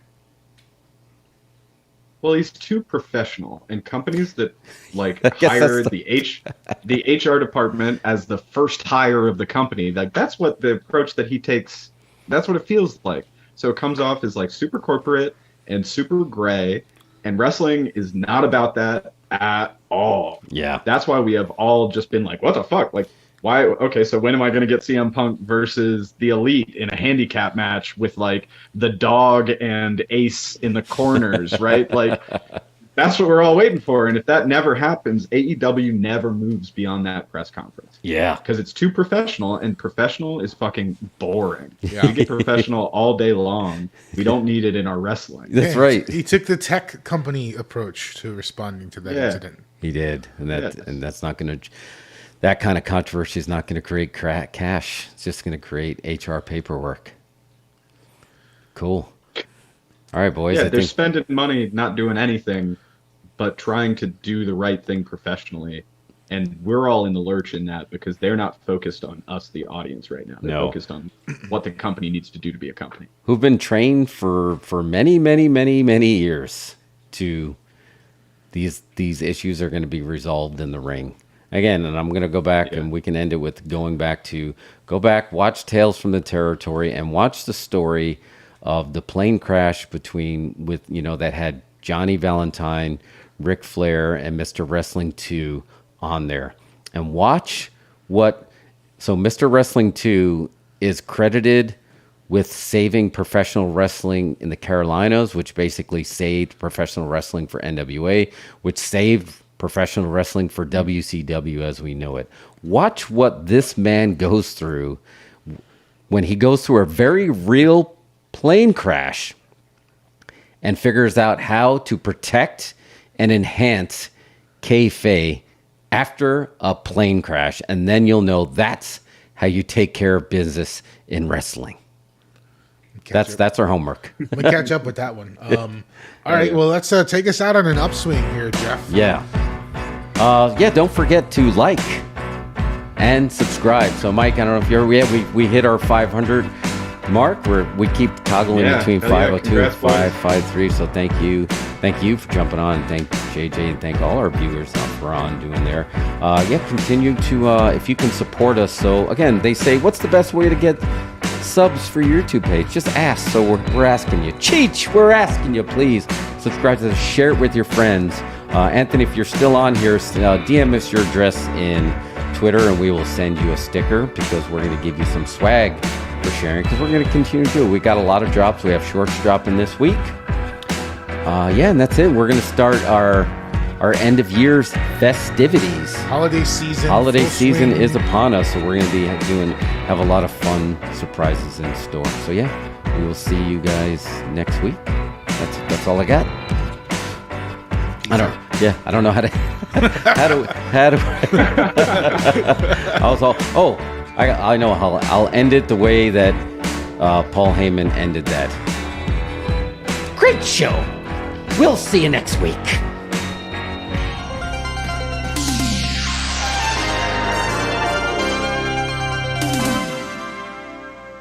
Well, he's too professional, and companies that like hire the HR department as the first hire of the company, like that's what the approach that he takes. That's what it feels like. So it comes off as like super corporate and super gray, and wrestling is not about that at all. Yeah, that's why we have all just been like, what the fuck, like. Why? Okay, so when am I going to get CM Punk versus the Elite in a handicap match with like the Dog and Ace in the corners, right? Like, That's what we're all waiting for. And if that never happens, AEW never moves beyond that press conference. Yeah. Because it's too professional, and professional is fucking boring. Yeah. We get professional all day long. We don't need it in our wrestling. That's right. He took the tech company approach to responding to that incident. He did. And that's not going to... That kind of controversy is not going to create cash. It's just going to create HR paperwork. Cool. All right, boys. Yeah, they're spending money not doing anything, but trying to do the right thing professionally. And we're all in the lurch in that because they're not focused on us, the audience, right now. They're focused on what the company needs to do to be a company. Who've been trained for many, many, many, many years to these issues are going to be resolved in the ring. Again, and I'm going to go back and we can end it with go back, watch Tales from the Territory and watch the story of the plane crash that had Johnny Valentine, Ric Flair, and Mr. Wrestling 2 on there. And watch so Mr. Wrestling 2 is credited with saving professional wrestling in the Carolinas, which basically saved professional wrestling for NWA, which saved professional wrestling for WCW as we know it. Watch what this man goes through when he goes through a very real plane crash and figures out how to protect and enhance kayfabe after a plane crash, and then you'll know that's how you take care of business in wrestling. That's our homework. We catch up with that one. All right, well, let's take us out on an upswing here, Jeff. Yeah. Don't forget to like and subscribe. So, Mike, I don't know if you're we hit our 500 mark. We keep toggling between 502 and 553. So thank you for jumping on. Thank JJ and thank all our viewers for on doing there. Continue to if you can support us. So again, they say, what's the best way to get subs for your YouTube page? Just ask. So we're asking you. Cheech, we're asking you, please subscribe to this, share it with your friends. Anthony, if you're still on here, DM us your address in Twitter and we will send you a sticker because we're going to give you some swag for sharing because we're going to continue to do it. We got a lot of drops. We have shorts dropping this week. And that's it. We're going to start our end of year's festivities. Holiday season is upon us, so we're going to be have a lot of fun surprises in store. So we will see you guys next week. That's all I got. I don't know how to I know how I'll end it the way that Paul Heyman ended that. Great show. We'll see you next week.